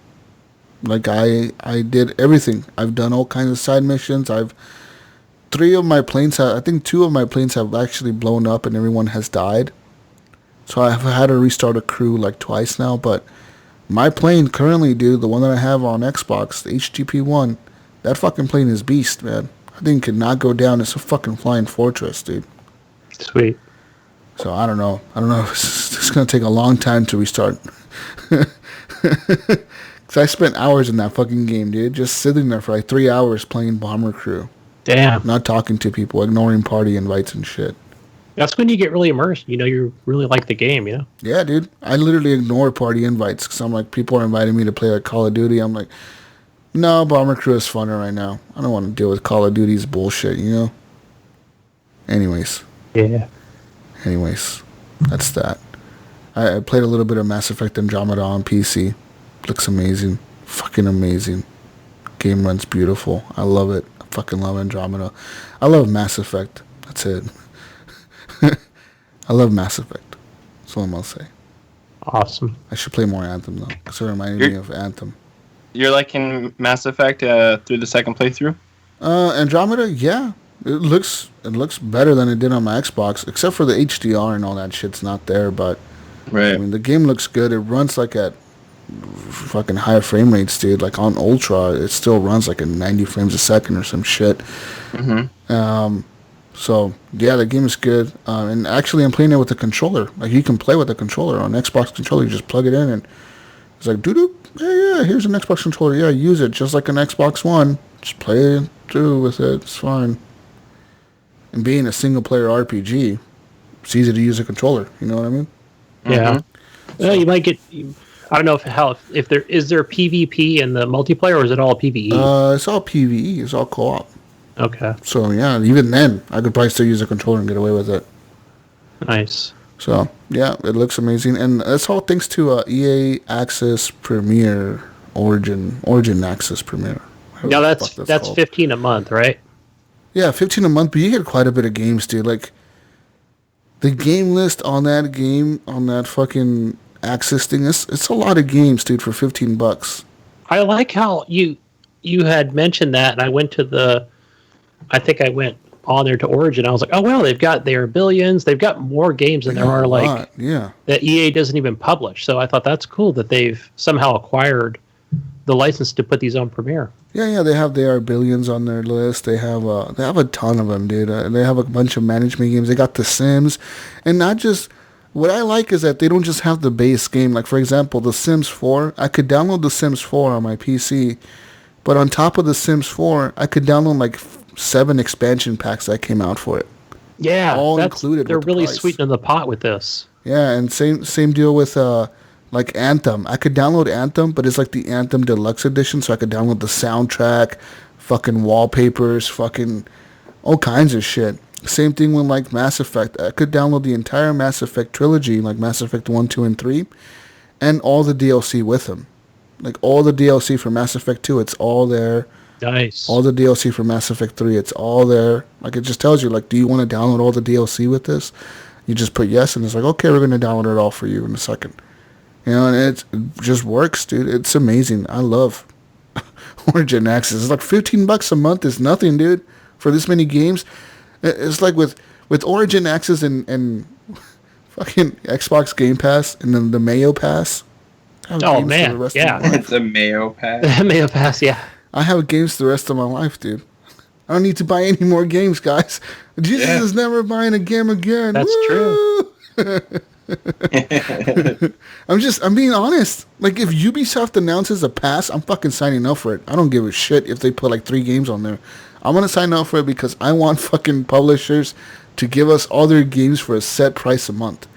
Like, I did everything. I've done all kinds of side missions. I think 2 of my planes have actually blown up and everyone has died. So I've had to restart a crew like twice now, but my plane currently, dude, the one that I have on Xbox, the HGP-1, that fucking plane is beast, man. That thing could not go down. It's a fucking flying fortress, dude. Sweet. So I don't know. It's going to take a long time to restart. Because I spent hours in that fucking game, dude. Just sitting there for like 3 hours playing Bomber Crew. Damn. Not talking to people, ignoring party invites and shit. That's when you get really immersed. You know, you really like the game, you know? Yeah, dude. I literally ignore party invites because I'm like, people are inviting me to play like Call of Duty. I'm like, no, Bomber Crew is funner right now. I don't want to deal with Call of Duty's bullshit, you know? Anyways, Yeah. that's that. I played a little bit of Mass Effect Andromeda on PC. Looks amazing. Fucking amazing. Game runs beautiful. I love it. I fucking love Andromeda. I love Mass Effect. That's it. I love Mass Effect. That's all I'm gonna say. Awesome. I should play more Anthem though, because it reminded me of Anthem. You're liking Mass Effect through the second playthrough? Andromeda, yeah. It looks better than it did on my Xbox, except for the HDR and all that shit's not there, but Right. I mean the game looks good. It runs like at fucking higher frame rates, dude. Like on Ultra, it still runs like at 90 frames a second or some shit. Mm-hmm. So yeah, the game is good. And actually, I'm playing it with a controller. Like you can play with a controller on Xbox controller. You just plug it in, and it's like doo doo. Yeah. Here's an Xbox controller. Yeah, use it just like an Xbox One. Just play it through with it. It's fine. And being a single player RPG, it's easy to use a controller. You know what I mean? Yeah. Well, you might get. I don't know if there is there PvP in the multiplayer or is it all PvE? It's all PvE. It's all co-op. Okay. So yeah, even then, I could probably still use a controller and get away with it. Nice. So yeah, it looks amazing, and that's all thanks to EA Access Premier Origin Access Premier. Now that's called. 15 a month, right? Yeah, 15 a month, but you get quite a bit of games, dude. Like the game list on that fucking Access thing it's a lot of games, dude, for $15. I like how you had mentioned that, and I went on there to Origin. I was like, oh wow, they've got their billions. They've got more games than there are like that EA doesn't even publish. So I thought that's cool that they've somehow acquired the license to put these on Premiere. Yeah, they have their billions on their list. They have a ton of them, dude. They have a bunch of management games. They got The Sims, and not just. What I like is that they don't just have the base game. Like, for example, The Sims 4. I could download The Sims 4 on my PC, but on top of The Sims 4, I could download like 7 expansion packs that came out for it. Yeah, all included. They're with really the price. sweetening the pot with this. Yeah, and same deal with like Anthem. I could download Anthem, but it's like the Anthem Deluxe Edition, so I could download the soundtrack, fucking wallpapers, fucking all kinds of shit. Same thing with like Mass Effect. I could download the entire Mass Effect trilogy, like Mass Effect 1, 2, and 3, and all the DLC with them. Like all the DLC for Mass Effect 2, it's all there. Nice. All the DLC for Mass Effect 3, it's all there. Like it just tells you, like, do you want to download all the DLC with this? You just put yes, and it's like, okay, we're going to download it all for you in a second. You know, and it just works, dude. It's amazing. I love Origin Access. It's like $15 a month is nothing, dude, for this many games. It's like with Origin Access and fucking Xbox Game Pass and then the Mayo Pass. Oh man, yeah, it's a Mayo Pass. Mayo Pass, yeah. I have games the rest of my life, dude. I don't need to buy any more games, guys. Jesus is never buying a game again. That's true. I'm being honest. Like, if Ubisoft announces a pass, I'm fucking signing up for it. I don't give a shit if they put like 3 games on there. I'm going to sign up for it because I want fucking publishers to give us all their games for a set price a month.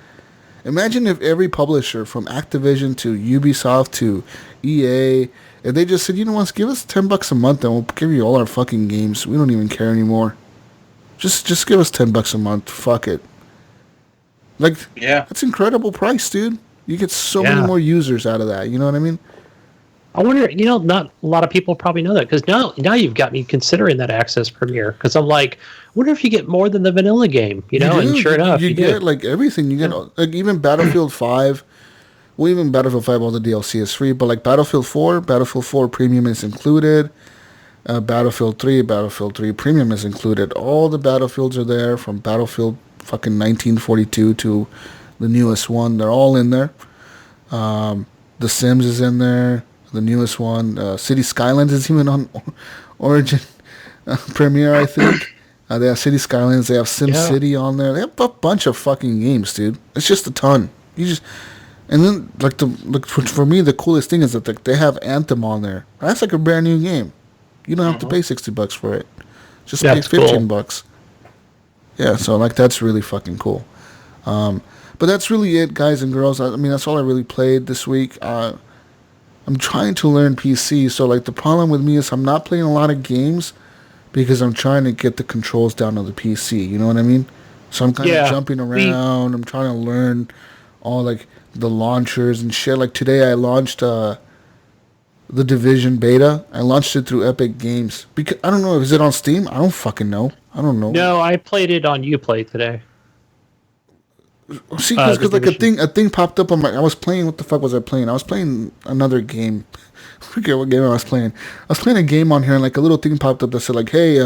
Imagine if every publisher from Activision to Ubisoft to EA, if they just said, you know what, give us $10 a month and we'll give you all our fucking games. We don't even care anymore. Just give us $10 a month. Fuck it. Like, that's an incredible price, dude. You get so many more users out of that. You know what I mean? I wonder, not a lot of people probably know that, because now you've got me considering that Access Premiere, because I'm like, I wonder if you get more than the vanilla game, and sure enough, you get do. Like everything. You get like even Battlefield 5. Well, even Battlefield 5, all the DLC is free, but like Battlefield 4 Premium is included. Battlefield 3 Premium is included. All the Battlefields are there, from Battlefield fucking 1942 to the newest one. They're all in there. The Sims is in there. The newest one, City Skylines is even on Origin Premiere, I think. They have City Skylines. They have Sim City on there. They have a bunch of fucking games, dude. It's just a ton. And then for me, the coolest thing is that they have Anthem on there. That's like a brand new game. You don't have to pay $60 for it. Just pay $15. Yeah, so like that's really fucking cool. But that's really it, guys and girls. I mean, that's all I really played this week. I'm trying to learn PC, so like the problem with me is I'm not playing a lot of games because I'm trying to get the controls down on the PC. You know what I mean? So I'm kind of jumping around. I'm trying to learn all like the launchers and shit. Like today, I launched the Division beta. I launched it through Epic Games because I don't know. Is it on Steam? I don't fucking know. I don't know. No, I played it on Uplay today. See, because like a thing popped up on my. I was playing. What the fuck was I playing? I was playing another game. I forget what game I was playing. I was playing a game on here, and like a little thing popped up that said like, "Hey,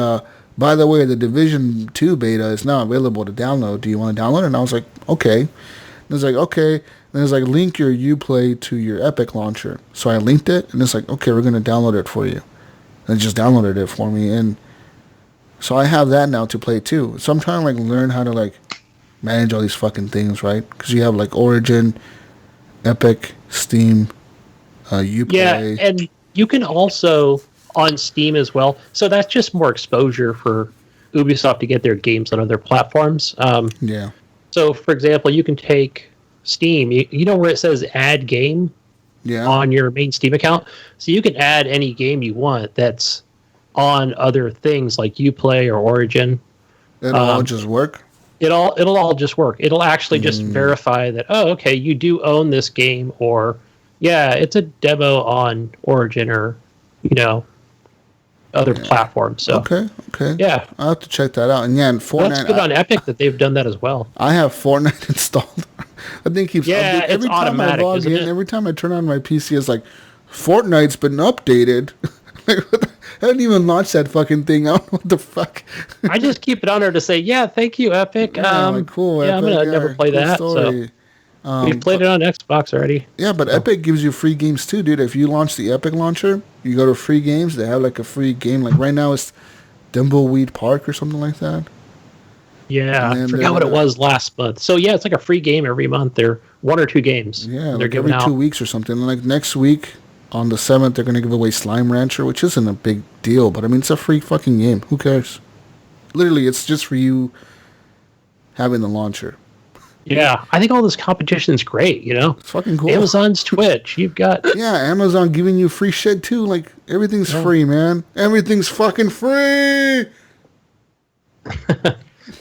by the way, the Division 2 beta is now available to download. Do you want to download it?" And I was like, "Okay." And it was like, "Okay." And it's like, link your Uplay to your Epic launcher. So I linked it, and it's like, "Okay, we're gonna download it for you." And it just downloaded it for me, and so I have that now to play too. So I'm trying to like learn how to like manage all these fucking things, right? Because you have like Origin, Epic, Steam, Uplay. Yeah, and you can also on Steam as well. So that's just more exposure for Ubisoft to get their games on other platforms. Yeah. So, for example, you can take Steam. You know where it says "Add Game" on your main Steam account. So you can add any game you want that's on other things like Uplay or Origin. It'll all just work. It'll all just work. It'll actually just verify that, oh, okay, you do own this game, or yeah, it's a demo on Origin or other platforms. So okay, yeah, I'll have to check that out. And and Fortnite. That's good on Epic that they've done that as well. I have Fortnite installed. I think keeps updating. It's automatic. Isn't it? Every time I turn on my PC, it's like Fortnite's been updated. I didn't even launch that fucking thing. I don't know what the fuck. I just keep it on there to say, yeah, thank you, Epic. Cool. Yeah, Epic, I'm gonna never play cool that. Story. So we've played it on Xbox already. Yeah, but Epic gives you free games too, dude. If you launch the Epic launcher, you go to free games. They have like a free game. Like right now, it's Dimbleweed Park or something like that. Yeah, I forgot what it was last month. So yeah, it's like a free game every month. They're 1 or 2 games. Yeah, they're like giving every out 2 weeks or something. And like next week. On the 7th, they're going to give away Slime Rancher, which isn't a big deal, but I mean, it's a free fucking game. Who cares? Literally, it's just for you having the launcher. Yeah, I think all this competition is great, It's fucking cool. Amazon's Twitch, you've got... Yeah, Amazon giving you free shit, too. Like, everything's free, man. Everything's fucking free!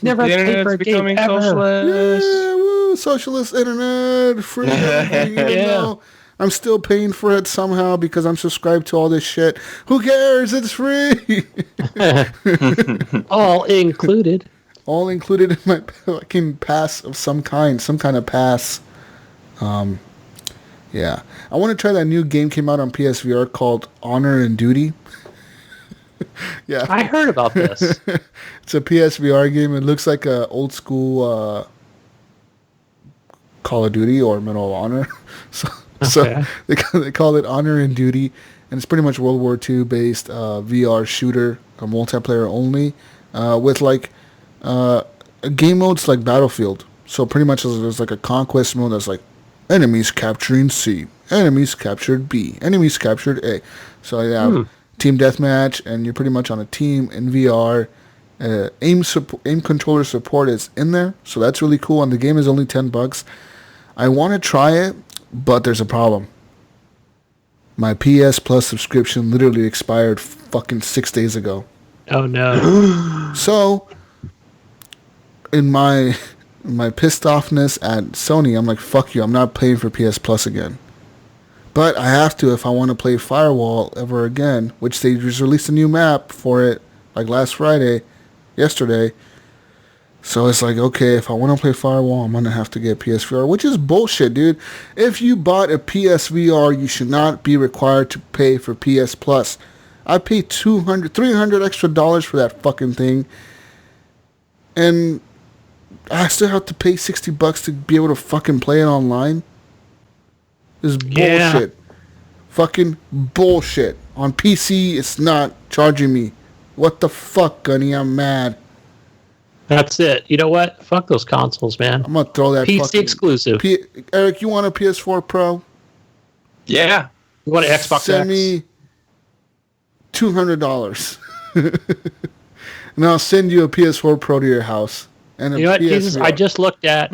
Never paid for a game ever. Socialist. Yeah, woo, socialist internet, free everything, even though I'm still paying for it somehow because I'm subscribed to all this shit. Who cares? It's free. All included. All included in my fucking pass of some kind of pass. Yeah. I want to try that new game came out on PSVR called Honor and Duty. Yeah. I heard about this. It's a PSVR game. It looks like a old school Call of Duty or Medal of Honor. So they call it Honor and Duty, and it's pretty much World War II based VR shooter, a multiplayer only, with like game modes like Battlefield. So pretty much there's like a conquest mode that's like enemies capturing C, enemies captured B, enemies captured A. So you have team deathmatch, and you're pretty much on a team in VR. Aim controller support is in there, so that's really cool. And the game is only $10. I want to try it. But there's a problem. My PS Plus subscription literally expired fucking 6 days ago. Oh no. So, in my pissed offness at Sony, I'm like, fuck you, I'm not paying for PS Plus again. But I have to if I want to play Firewall ever again, which they just released a new map for it, like yesterday. So it's like, okay, if I want to play Firewall, I'm going to have to get PSVR, which is bullshit, dude. If you bought a PSVR, you should not be required to pay for PS Plus. I paid $300 extra dollars for that fucking thing. And I still have to pay $60 to be able to fucking play it online. This is bullshit. Yeah. Fucking bullshit. On PC, it's not charging me. What the fuck, Gunny? I'm mad. That's it. You know what? Fuck those consoles, man. I'm gonna throw that PC exclusive. Eric, you want a PS4 Pro? Yeah. You want an Xbox Send X? me $200, and I'll send you a PS4 Pro to your house. And You know what, Jesus? I just looked at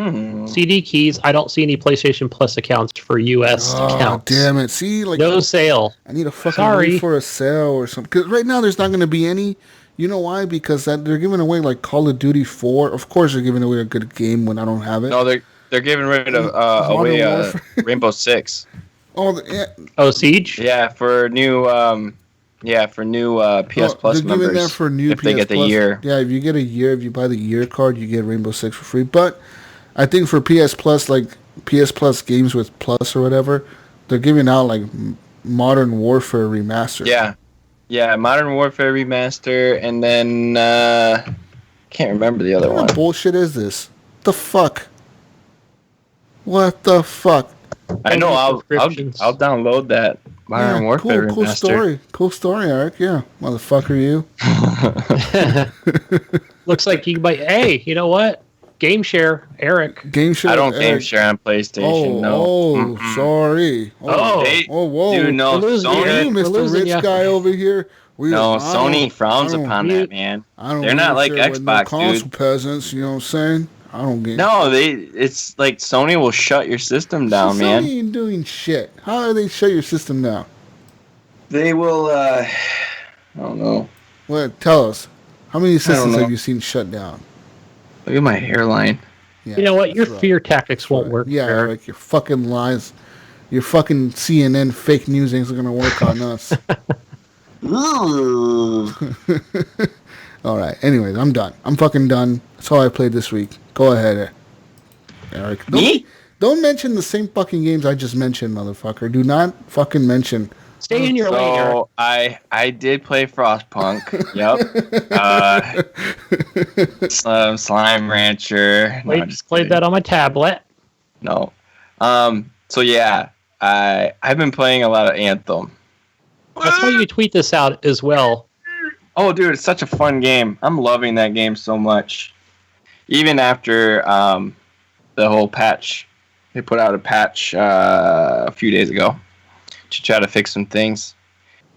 CD keys. I don't see any PlayStation Plus accounts for US accounts. Damn it! See, like no sale. I need a fucking wait for a sale or something. Because right now there's not going to be any. You know why? Because they're giving away like Call of Duty 4. Of course, they're giving away a good game when I don't have it. No, they're giving rid of away Rainbow Six. Siege. Yeah, for new PS Plus they're members. Giving that for new if PS they get the Plus. year. Yeah, if you get a year, if you buy the year card, you get Rainbow Six for free. But I think for PS Plus, like PS Plus games with Plus or whatever, they're giving out like Modern Warfare Remastered. Yeah, Modern Warfare Remaster, and then can't remember the other one. What bullshit is this? The fuck? What the fuck? I know. I'll download that Modern Warfare Remaster. Cool story, Eric. Yeah, motherfucker, you. Looks like you can buy. Hey, you know what? Game share, Eric. Game share. I don't game share on PlayStation. Sorry. Whoa. Dude, no, Sony, Mr. Rich guy over here. Sony frowns upon that, man. They're not like Xbox, console peasants. You know what I'm saying? I don't get. No, it's like Sony will shut your system down, man. Sony ain't doing shit. How do they shut your system down? They will. I don't know. What? Tell us. How many systems have you seen shut down? Look at my hairline. Yeah, you know what? Your fear tactics won't work. Yeah, like your fucking lies, your fucking CNN fake news ain't gonna work on us. All right. Anyways, I'm done. I'm fucking done. That's all I played this week. Go ahead, Eric. Don't mention the same fucking games I just mentioned, motherfucker. Do not fucking mention. Stay in your lane, Eric. I did play Frostpunk. Yep. Slime Rancher. Played that on my tablet. No. So yeah, I've been playing a lot of Anthem. That's why you tweet this out as well. Oh, dude, it's such a fun game. I'm loving that game so much. Even after the whole patch, they put out a patch a few days ago to try to fix some things.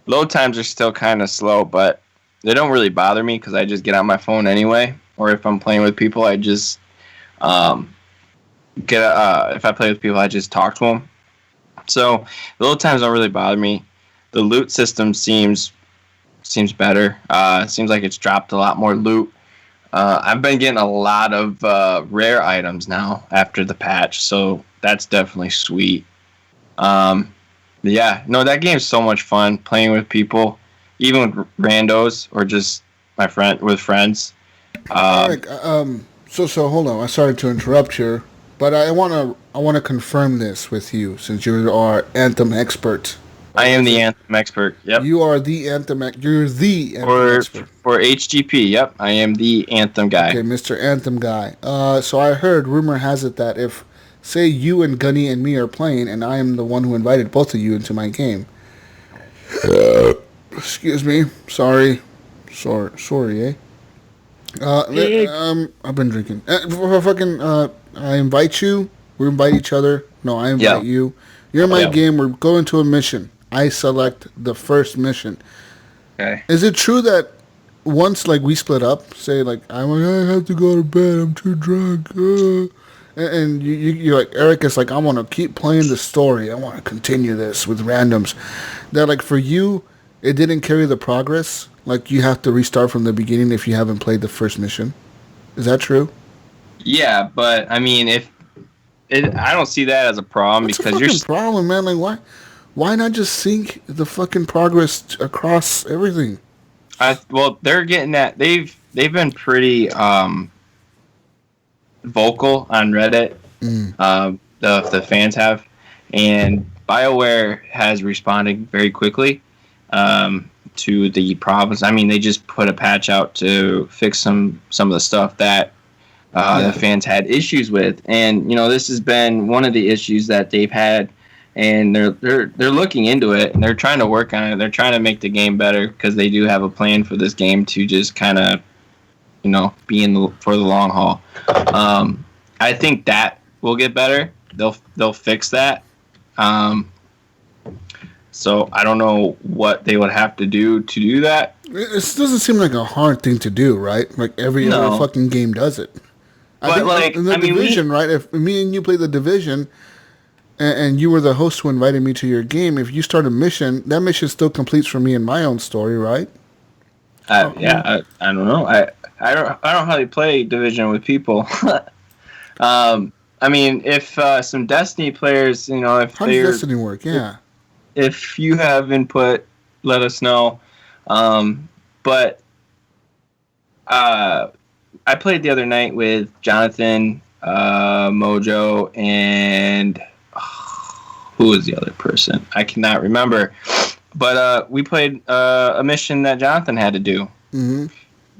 Load times are still kind of slow, but they don't really bother me because I just get on my phone anyway. Or if I'm playing with people, I just if I play with people, I just talk to them. So the load times don't really bother me. The loot system seems better. Seems like it's dropped a lot more loot. I've been getting a lot of rare items now after the patch, so that's definitely sweet. Yeah, no, that game's so much fun playing with people, even with randos or just with friends. Eric, so hold on. I started to interrupt here, but I wanna confirm this with you since you're our Anthem expert. I am the Anthem expert. Yep. You are the Anthem. You're the Anthem expert. For HGP. Yep. I am the Anthem guy. Okay, Mr. Anthem guy. So I heard, rumor has it that if, say, you and Gunny and me are playing, and I am the one who invited both of you into my game. Excuse me. Sorry, eh? I've been drinking. I invite you. We invite each other. No, I invite you. You're in my game. We're going to a mission. I select the first mission. Okay. Is it true that once, like, we split up, say, like, I have to go to bed, I'm too drunk, and you're like, Eric is like, I want to keep playing the story, I want to continue this with randoms, that, like, for you, it didn't carry the progress, like, you have to restart from the beginning if you haven't played the first mission? Is that true? Yeah, but, I mean, I don't see that as a problem. What's because a fucking problem, man? Like, why not just sync the fucking progress across everything? Well, they're getting that. They've been pretty vocal on Reddit. The fans have, and BioWare has responded very quickly to the problems. I mean, they just put a patch out to fix some of the stuff that the fans had issues with, and this has been one of the issues that they've had. And they're looking into it, and they're trying to work on it. They're trying to make the game better because they do have a plan for this game to just kind of for the long haul. I think that will get better. They'll fix that. So I don't know what they would have to do that. This doesn't seem like a hard thing to do, right? Like every other fucking game does it. I think in the Division, right? If me and you play the Division, and you were the host who invited me to your game, if you start a mission, that mission still completes for me in my own story, right? I don't know. I don't hardly play Division with people. I mean, if some Destiny players, if how does Destiny work? Yeah. If you have input, let us know. But I played the other night with Jonathan, Mojo, and who was the other person? I cannot remember. But we played a mission that Jonathan had to do. Mm-hmm.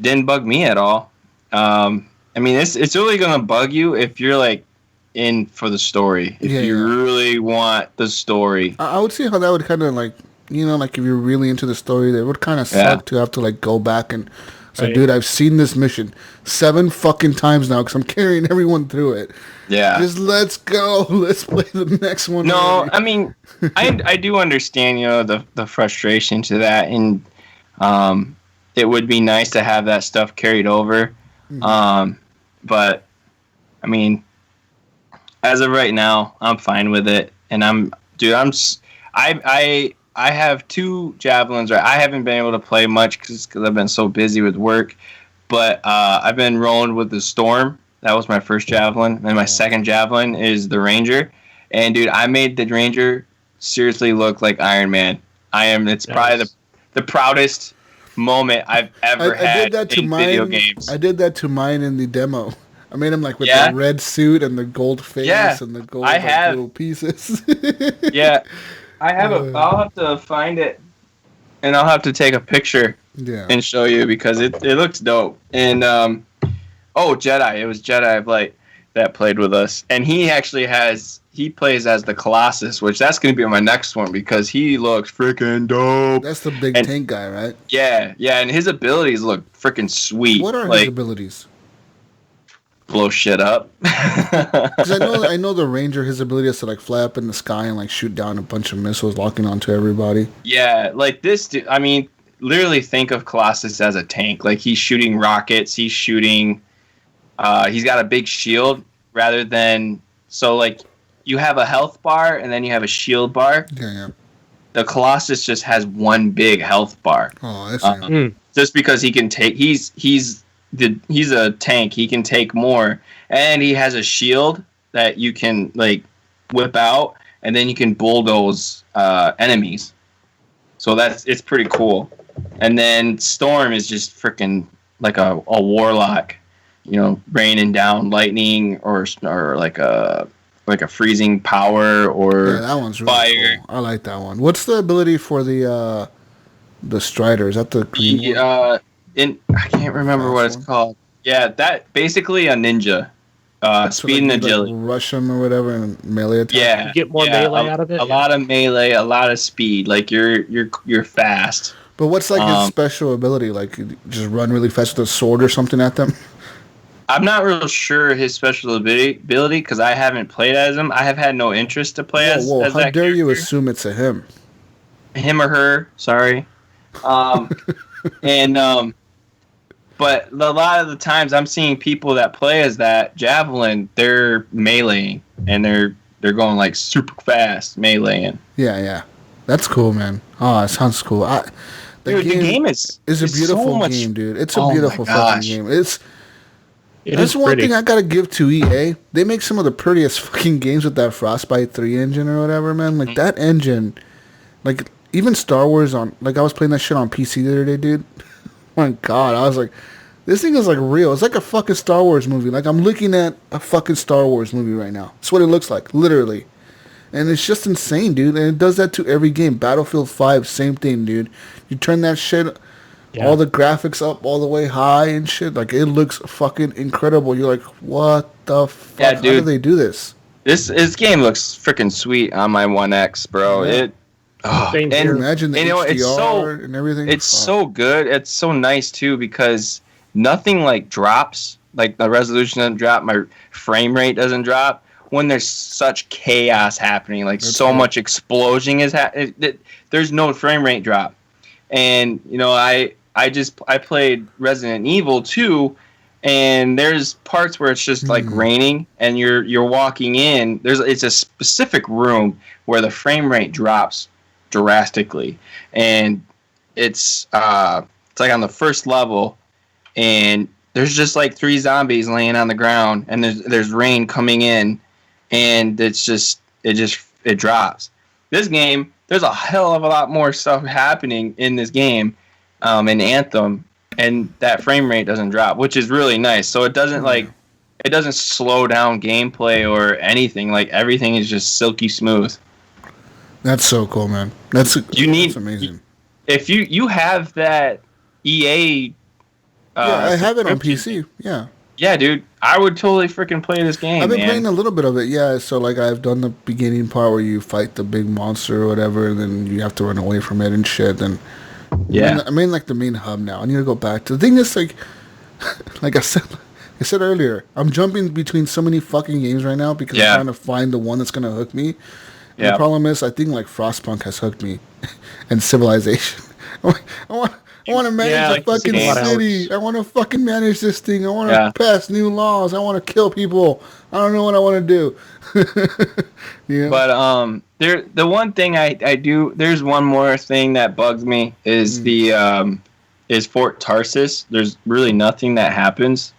Didn't bug me at all. I mean, it's really gonna bug you if you're like in for the story. If you really want the story. I would see how that would kind of like, like if you're really into the story, that would kind of suck to have to like go back and say, dude, I've seen this mission 7 fucking times now because I'm carrying everyone through it. Yeah. Just let's go. Let's play the next one. No, already. I mean, I do understand, the frustration to that, and it would be nice to have that stuff carried over. Mm-hmm. But I mean, as of right now, I'm fine with it, and I have 2 javelins. Right, I haven't been able to play much because I've been so busy with work. But I've been rolling with the Storm. That was my first javelin, and my second javelin is the Ranger. And dude, I made the Ranger seriously look like Iron Man. It's probably the proudest moment I've ever had in video games. I did that to mine in the demo. I made him like with the red suit and the gold face and the gold little pieces. Yeah, I have I'll have to find it, and I'll have to take a picture and show you because it looks dope. And Jedi, it was Jedi that played with us, and he actually plays as the Colossus, which that's going to be my next one because he looks freaking dope. That's the big tank guy, right? Yeah, and his abilities look freaking sweet. What are his abilities? Blow shit up. Because I know the Ranger, his ability is to like fly up in the sky and like shoot down a bunch of missiles, locking onto everybody. Yeah, like this dude, I mean, literally think of Colossus as a tank. Like he's shooting rockets, he's shooting. He's got a big shield rather than like you have a health bar and then you have a shield bar. Yeah. The Colossus just has one big health bar. Oh, that's just because he can take. He's a tank. He can take more, and he has a shield that you can like whip out, and then you can bulldoze enemies. So it's pretty cool. And then Storm is just freaking like a warlock, raining down lightning or like a freezing power or that one's really fire. Cool. I like that one. What's the ability for the Strider? Is that the green one? I can't remember what it's called. Yeah, that basically a ninja. Speed and agility. Like rush him or whatever and melee attack. Yeah, you get more melee out of it. A lot of melee, a lot of speed. Like you're fast. But what's like his special ability? Like you just run really fast with a sword or something at them? I'm not real sure his special ability because I haven't played as him. I have had no interest to play as how that dare you character. assume it's a him? Him or her, sorry. But a lot of the times I'm seeing people that play as that javelin, they're meleeing and they're going like super fast meleeing. Yeah. That's cool, man. Oh, it sounds cool. The game is a beautiful game, dude. It's a beautiful fucking game. That's pretty. One thing I gotta give to EA. They make some of the prettiest fucking games with that Frostbite 3 engine or whatever, man. Like that engine, like even Star Wars I was playing that shit on PC the other day, dude. My God, I was like, this thing is like real. It's like a fucking Star Wars movie. Like I'm looking at a fucking Star Wars movie right now. That's what it looks like, literally. And it's just insane, dude. And it does that to every game. Battlefield 5, same thing, dude. You turn that shit, all the graphics up all the way high and shit. Like it looks fucking incredible. You're like, what the fuck? Yeah, dude. How do they do this? This game looks freaking sweet on my One X, bro. Yeah. Same and here. imagine the HDR and everything. It's so good. It's so nice too because nothing like drops. Like the resolution doesn't drop, my frame rate doesn't drop when there's such chaos happening. Like That's so cool. much explosion is happening. There's no frame rate drop. And you know, I played Resident Evil 2, and there's parts where it's just like raining, and you're walking in. It's a specific room where the frame rate drops drastically, and it's like on the first level, and there's just like 3 zombies laying on the ground, and there's rain coming in, and it drops. This game, there's a hell of a lot more stuff happening in this game, in Anthem, and that frame rate doesn't drop, which is really nice. So it doesn't slow down gameplay or anything. Like everything is just silky smooth. That's so cool, man. That's amazing. If you have that EA. I have it on PC. Yeah. Yeah, dude. I would totally freaking play this game. I've been playing a little bit of it. Yeah. So like I've done the beginning part where you fight the big monster or whatever, and then you have to run away from it and shit. And yeah, I'm in like the main hub now. I need to go back to the thing. Is like I said earlier, I'm jumping between so many fucking games right now because I'm trying to find the one that's gonna hook me. And the problem is, I think like Frostpunk has hooked me, and Civilization. I want to manage a fucking city. I want to fucking manage this thing. I want to pass new laws. I want to kill people. I don't know what I want to do. Yeah. But the one thing I do. There's one more thing that bugs me is is Fort Tarsis. There's really nothing that happens.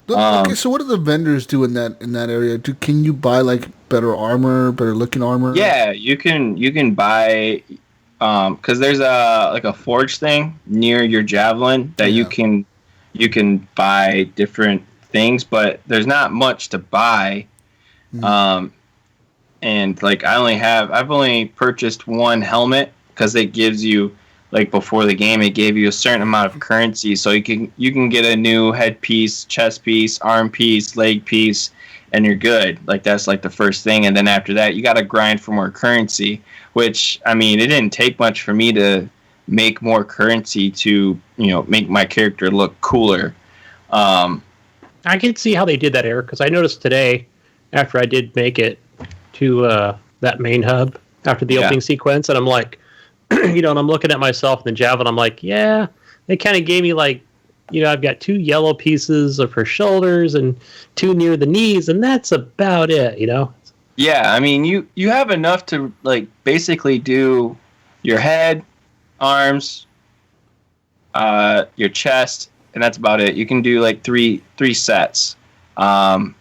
Okay, so what do the vendors do in that area? Can you buy like better armor, better looking armor? Yeah, you can buy. Because there's a forge thing near your javelin that you can buy different things, but there's not much to buy. And like I've only purchased one helmet because it gives you, like before the game, it gave you a certain amount of currency, so you can get a new headpiece, chest piece, arm piece, leg piece, and you're good. Like that's like the first thing, and then after that you got to grind for more currency. Which, I mean, it didn't take much for me to make more currency to, make my character look cooler. I can see how they did that, Eric, because I noticed today, after I did make it to that main hub, after the opening sequence, and I'm like, and I'm looking at myself in the javelin, I'm like, yeah, they kind of gave me like, I've got 2 yellow pieces for shoulders and 2 near the knees, and that's about it, Yeah, I mean, you have enough to like basically do your head, arms, your chest, and that's about it. You can do like three sets. But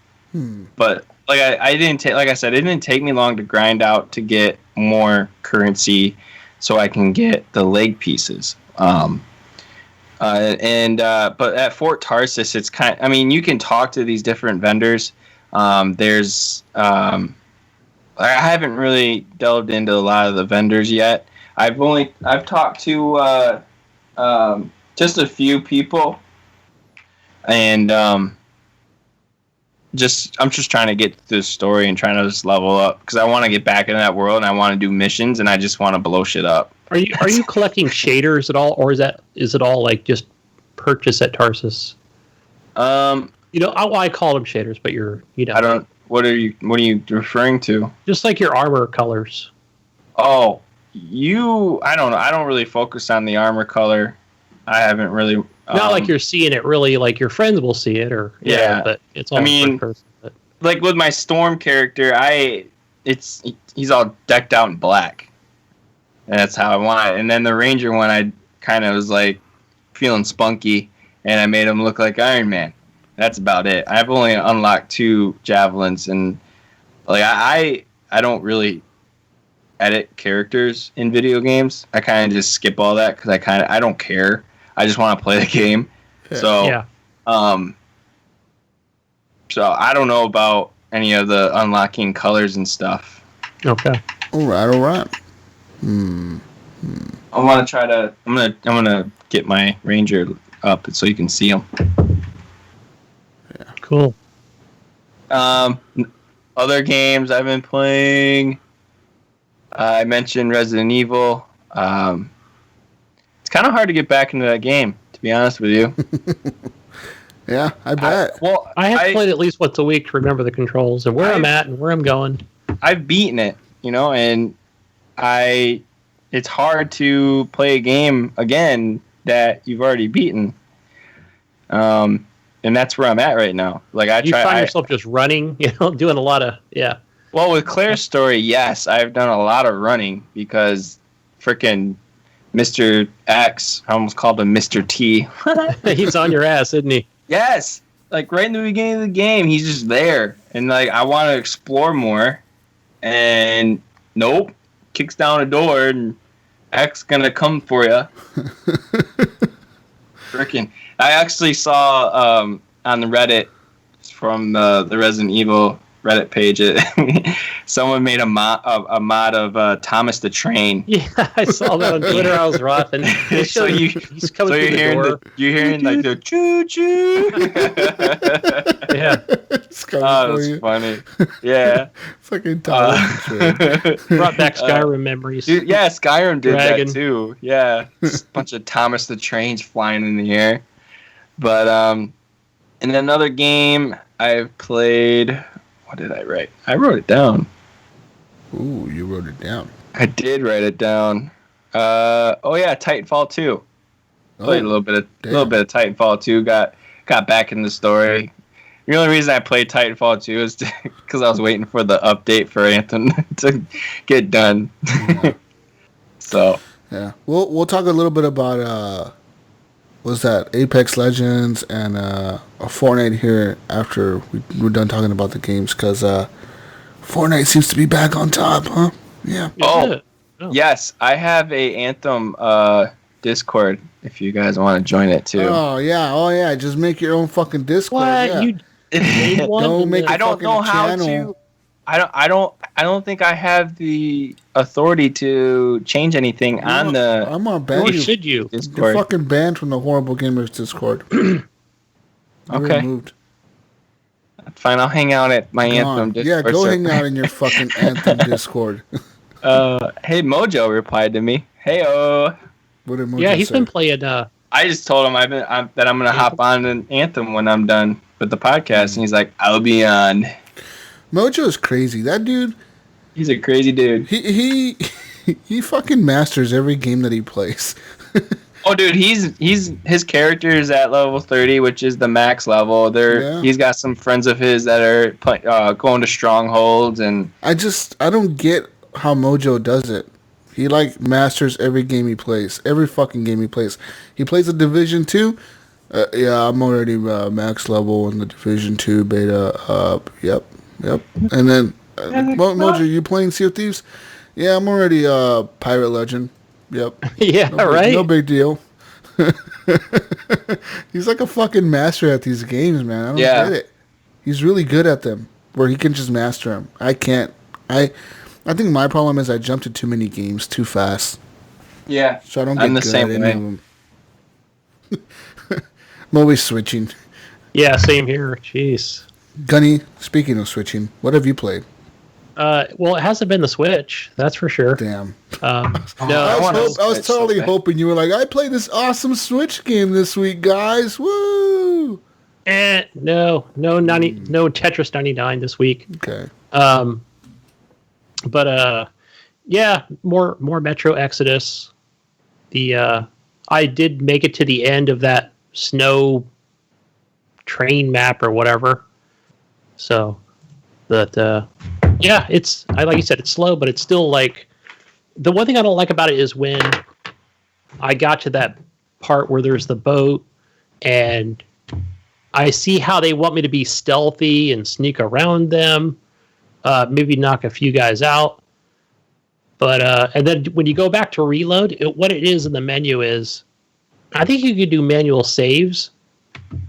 like I didn't take, like I said, it didn't take me long to grind out to get more currency, so I can get the leg pieces. But at Fort Tarsis, it's you can talk to these different vendors. There's I haven't really delved into a lot of the vendors yet. I've talked to just a few people, and I'm just trying to get through the story and trying to just level up because I want to get back into that world and I want to do missions and I just want to blow shit up. Are you collecting shaders at all, or is it all like just purchase at Tarsus? I call them shaders, but I don't. What are you referring to? Just like your armor colors. Oh, I don't know. I don't really focus on the armor color. I haven't really. Not like you're seeing it really, like your friends will see it, or but it's all. Person, but. Like with my Storm character, he's all decked out in black, and that's how I want it. And then the Ranger one, I kind of was like feeling spunky, and I made him look like Iron Man. That's about it. I've only unlocked 2 javelins, and like I don't really edit characters in video games. I kind of just skip all that because I don't care. I just want to play the game. So so I don't know about any of the unlocking colors and stuff. Okay. All right. I want to try to. I'm gonna get my Ranger up so you can see him. Cool. Other games I've been playing. I mentioned Resident Evil. It's kind of hard to get back into that game, to be honest with you. Yeah, I bet. I have played at least once a week to remember the controls and where I'm at and where I'm going. I've beaten it, and it's hard to play a game again that you've already beaten. And that's where I'm at right now. Like You find yourself just running, doing a lot of Well, with Claire's story, yes, I've done a lot of running because freaking Mr. X, I almost called him Mr. T. He's on your ass, isn't he? Yes, like right in the beginning of the game, he's just there, and like I want to explore more, and nope, kicks down a door, and X gonna come for you. Freaking! I actually saw on the Reddit from the Resident Evil Reddit page, someone made a mod of Thomas the Train. Yeah, I saw that on Twitter. I was laughing. He's coming through the door. You're hearing like the choo choo. Yeah, that's funny. Yeah, fucking Thomas the Train. Brought back Skyrim memories. Dude, yeah, Skyrim did Dragon. that too. Yeah, just a bunch of Thomas the Trains flying in the air. But in another game I've played. What did I write? I wrote it down. Ooh, you wrote it down. I did write it down. Titanfall 2. Played a little bit of Titanfall 2. Got back in the story. The only reason I played Titanfall 2 is because I was waiting for the update for Anthem to get done. Yeah. So yeah, we'll talk a little bit about what's that? Apex Legends and Fortnite here after we're done talking about the games, because Fortnite seems to be back on top, huh? Yeah. Oh, yes. I have a Anthem Discord if you guys want to join it too. Oh yeah. Just make your own fucking Discord. What? Yeah. You made one? Don't make I don't know how channel. to. I don't think I have the authority to change anything on the. I'm on ban. Or should you? You're Discord. fucking banned from the Horrible Gamers Discord. Okay. Removed. Fine, I'll hang out at my Gone. Anthem Discord. Yeah, go hang out in your fucking Anthem Discord. Hey, Mojo replied to me. Heyo. What did Mojo Yeah, he's say? been playing. I just told him that I'm gonna hop on an Anthem when I'm done with the podcast, and he's like, "I'll be on." Mojo's crazy. That dude. He's a crazy dude. He fucking masters every game that he plays. Oh, dude, his character is at level 30, which is the max level. He's got some friends of his that are going to strongholds, and I don't get how Mojo does it. He masters every game he plays, every fucking game he plays. He plays a Division 2. Yeah, I'm already max level in the Division 2 beta. Yep. And then Mojo, you playing Sea of Thieves? Yeah, I'm already Pirate Legend. Yep. Yeah, right. No big deal. He's like a fucking master at these games, man. I don't get it. He's really good at them, where he can just master them. I can't. I think my problem is I jumped to too many games too fast. yeah, So I don't get I'm the good same at any way. of them. I'm always switching. Yeah, same here. Jeez. Gunny, speaking of switching, what have you played? Well, it hasn't been the Switch, that's for sure. Damn. No, I was Switch so totally bad. hoping you were like, I played this awesome Switch game this week, guys. Woo! no Tetris 99 this week. Okay. But yeah, more Metro Exodus. I did make it to the end of that snow train map or whatever. So, but yeah, like you said, it's slow, but it's still like the one thing I don't like about it is when I got to that part where there's the boat and I see how they want me to be stealthy and sneak around them, maybe knock a few guys out. But and then when you go back to reload, what it is in the menu is, I think you could do manual saves,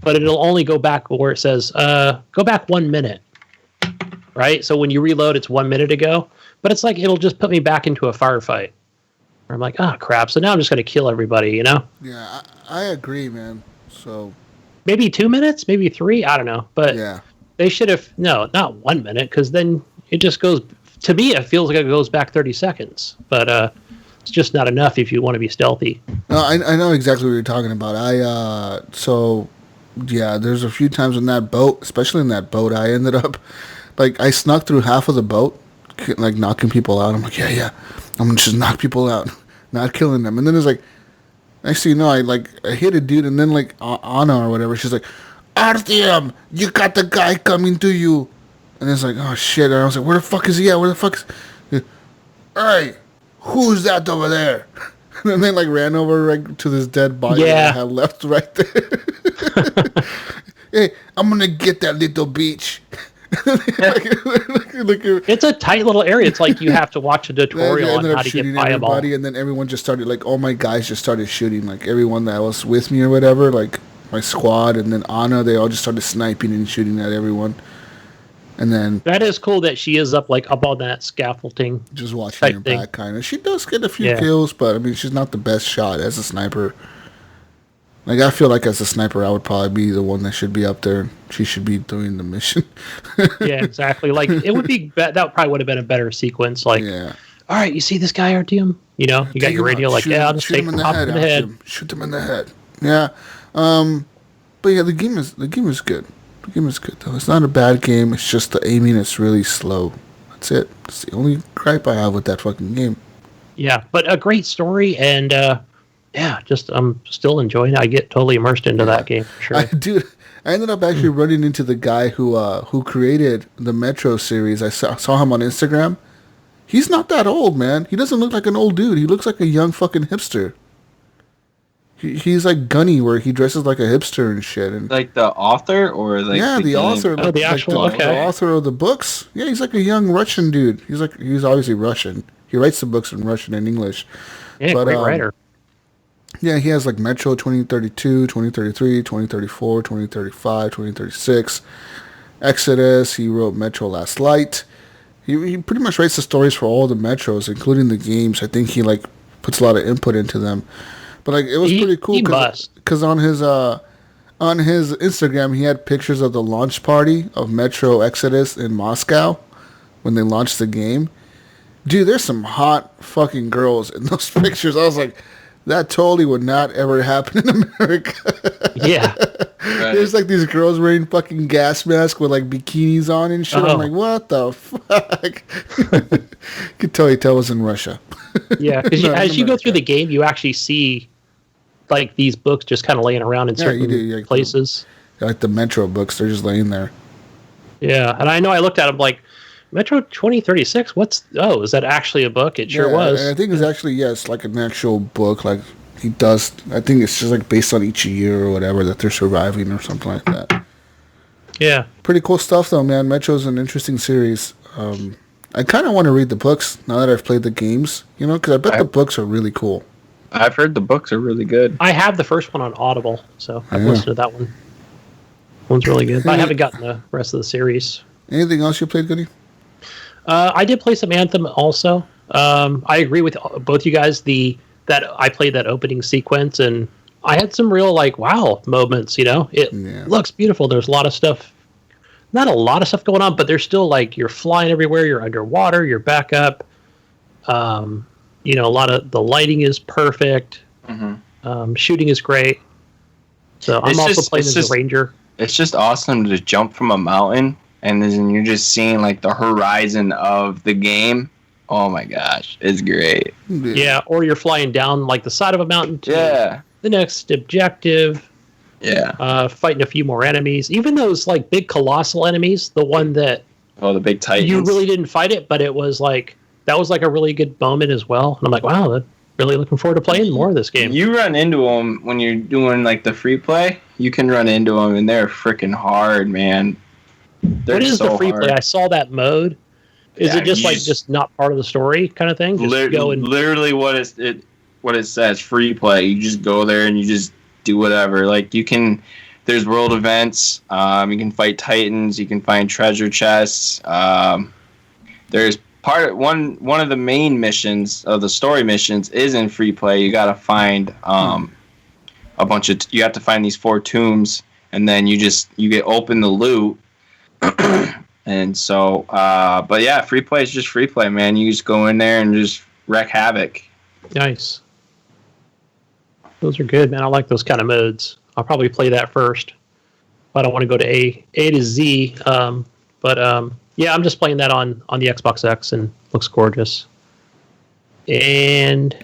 but it'll only go back where it says, go back 1 minute. Right? So when you reload, it's 1 minute ago. But it's like, it'll just put me back into a firefight. Where I'm like, oh, crap. So now I'm just going to kill everybody, you know? Yeah, I agree, man. So Maybe 2 minutes? Maybe 3? I don't know. But yeah. they should have, no, not 1 minute, because then it just goes, to me, it feels like it goes back 30 seconds. But it's just not enough if you want to be stealthy. No, I know exactly what you're talking about. So Yeah, there's a few times in that boat, especially in that boat, I ended up, like, I snuck through half of the boat, like, knocking people out. I'm like, yeah, I'm gonna just knock people out, not killing them. And then it's like, next thing you know, I hit a dude, and then, like, Anna or whatever, she's like, Artyom, you got the guy coming to you. And it's like, oh, shit. And I was like, where the fuck is he at? Where the fuck is... Hey, who's that over there? And then they, like, ran over right to this dead body that I had left right there. Hey, I'm gonna get that little beach. It's a tight little area. It's like you have to watch a tutorial on how to get by them all. And then everyone just started, like, all my guys just started shooting, like, everyone that was with me or whatever, like, my squad, and then Anna, they all just started sniping and shooting at everyone. And then... That is cool that she is up on that scaffolding. Just watching her back, kind of. She does get a few kills, but, I mean, she's not the best shot as a sniper. Like, I feel like as a sniper, I would probably be the one that should be up there. She should be doing the mission. Yeah, exactly. Like, it would be... That probably would have been a better sequence. Like, all right, you see this guy, Artyom? You know, you got your radio, like, I'll just take him in the head. Shoot him in the head. Yeah. But yeah, the game is good. The game is good, though. It's not a bad game. It's just the aiming is really slow. That's it. That's the only gripe I have with that fucking game. Yeah, but a great story, and just I'm still enjoying it. I get totally immersed into that game, for sure. I ended up actually running into the guy who created the Metro series. I saw him on Instagram. He's not that old, man. He doesn't look like an old dude. He looks like a young fucking hipster. He's like Gunny, where he dresses like a hipster and shit. And like the author, or like the author. Oh, the actual the author of the books. Yeah, he's like a young Russian dude. He's obviously Russian. He writes the books in Russian and English. Yeah, great writer. Yeah, he has like Metro 2032, 2033, 2034, 2035, 2036, Exodus. He wrote Metro Last Light. He pretty much writes the stories for all the Metros, including the games. I think he like puts a lot of input into them. But like it was pretty cool because on his Instagram he had pictures of the launch party of Metro Exodus in Moscow when they launched the game. Dude, there's some hot fucking girls in those pictures. I was like, that totally would not ever happen in America. Yeah. Right. There's like these girls wearing fucking gas masks with like bikinis on and shit. I'm like, what the fuck? You could totally tell it was in Russia. Yeah, because as you go through the game, you actually see like these books just kind of laying around in certain places. Like the Metro books, they're just laying there. Yeah, and I know I looked at them like, Metro 2036? Is that actually a book? It sure was. I think it's actually, like an actual book. Like, he does, I think it's just like based on each year or whatever that they're surviving or something like that. Yeah. Pretty cool stuff though, man. Metro's an interesting series. I kind of want to read the books now that I've played the games, you know, because I bet the books are really cool. I've heard the books are really good. I have the first one on Audible, so I've listened to that one. One's really good. But I haven't gotten the rest of the series. Anything else you played, Gunny? I did play some Anthem also. I agree with both you guys. That I played that opening sequence, and I had some real like wow moments. You know, it looks beautiful. There's a lot of stuff. Not a lot of stuff going on, but there's still like you're flying everywhere. You're underwater. You're back up. You know, a lot of the lighting is perfect. Mm-hmm. Shooting is great. So I'm also playing as a ranger. It's just awesome to jump from a mountain, and then you're just seeing like the horizon of the game. Oh my gosh, it's great. Yeah, or you're flying down like the side of a mountain to the next objective. Yeah. Fighting a few more enemies. Even those like big colossal enemies, the one that the big Titans. You really didn't fight it, but it was like that was like a really good moment as well. And I'm like, wow, really looking forward to playing more of this game. You run into them when you're doing like the free play. You can run into them, and they're freaking hard, man. What is the free play? I saw that mode. Is it just not part of the story kind of thing? Just go and literally what it says, free play. You just go there and you just do whatever. Like there's world events. You can fight Titans. You can find treasure chests. There's one of the main missions of the story missions is in free play. You got to find you have to find these 4 tombs, and then you get open the loot. And so, but yeah, free play is just free play, man. You just go in there and just wreak havoc. Nice. Those are good, man. I like those kind of modes. I'll probably play that first. I don't want to go to A to Z. Yeah, I'm just playing that on the Xbox X and looks gorgeous. And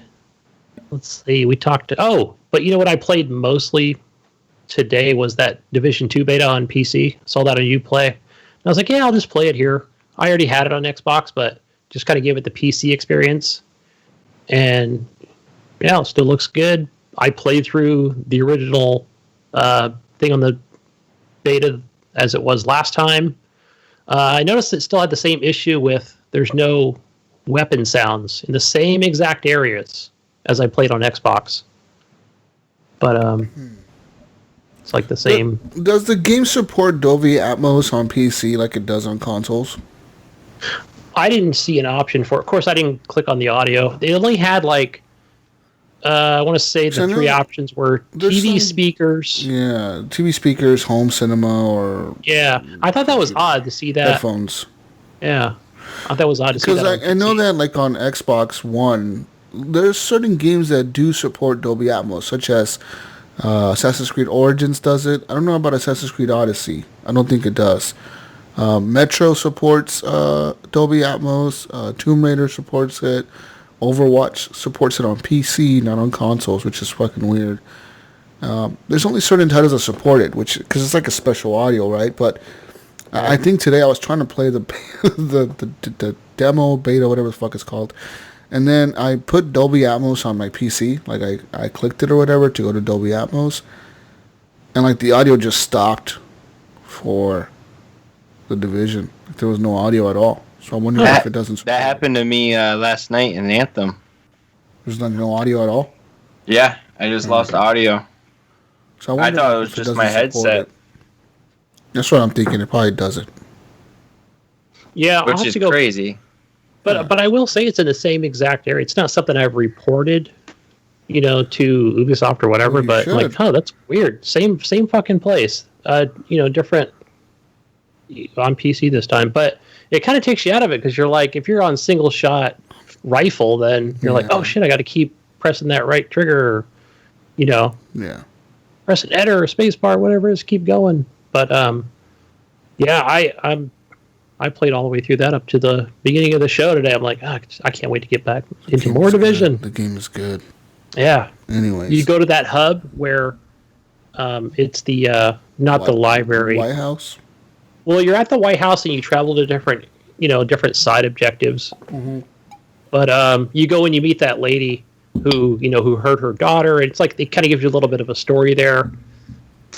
let's see, we talked. But you know what I played mostly today was that Division 2 beta on PC. Saw that on Uplay. And I was like, yeah, I'll just play it here. I already had it on Xbox, but just kind of give it the PC experience. And yeah, it still looks good. I played through the original thing on the beta as it was last time. I noticed it still had the same issue with there's no weapon sounds in the same exact areas as I played on Xbox. But it's like the same. Does the game support Dolby Atmos on PC like it does on consoles? I didn't see an option for it. Of course, I didn't click on the audio. They only had like, I want to say the three options were TV speakers. Yeah, TV speakers, home cinema, or... Yeah, I thought that was odd to see that. Headphones. Yeah, I thought that was odd to see that. Because I know that like on Xbox One, there's certain games that do support Dolby Atmos, such as Assassin's Creed Origins does it. I don't know about Assassin's Creed Odyssey. I don't think it does. Metro supports Dolby Atmos. Tomb Raider supports it. Overwatch supports it on PC, not on consoles, which is fucking weird. There's only certain titles that support it, because it's like a special audio, right? But I think today I was trying to play the demo, beta, whatever the fuck it's called. And then I put Dolby Atmos on my PC. Like, I clicked it or whatever to go to Dolby Atmos. And, like, the audio just stopped for the Division. Like, there was no audio at all. So I'm wondering if it doesn't support that happened to me last night in Anthem. There's no audio at all? Yeah, I just lost audio. So I thought it was just my headset. That's what I'm thinking. It probably doesn't. Yeah, which is crazy. But I will say it's in the same exact area. It's not something I've reported, to Ubisoft or whatever. But I'm like, oh, that's weird. Same fucking place. Different on PC this time. But it kind of takes you out of it because you're like, if you're on single shot rifle, then you're like, oh shit, I got to keep pressing that right trigger. Yeah. Press an enter or space bar, whatever it is, keep going. But I played all the way through that up to the beginning of the show today. I'm like, I can't wait to get back into more Division. The game is good. Yeah. Anyways. You go to that hub where it's the the library. White House? Well, you're at the White House and you travel to different side objectives. Mm-hmm. But you go and you meet that lady who hurt her daughter. And it's like it kind of gives you a little bit of a story there.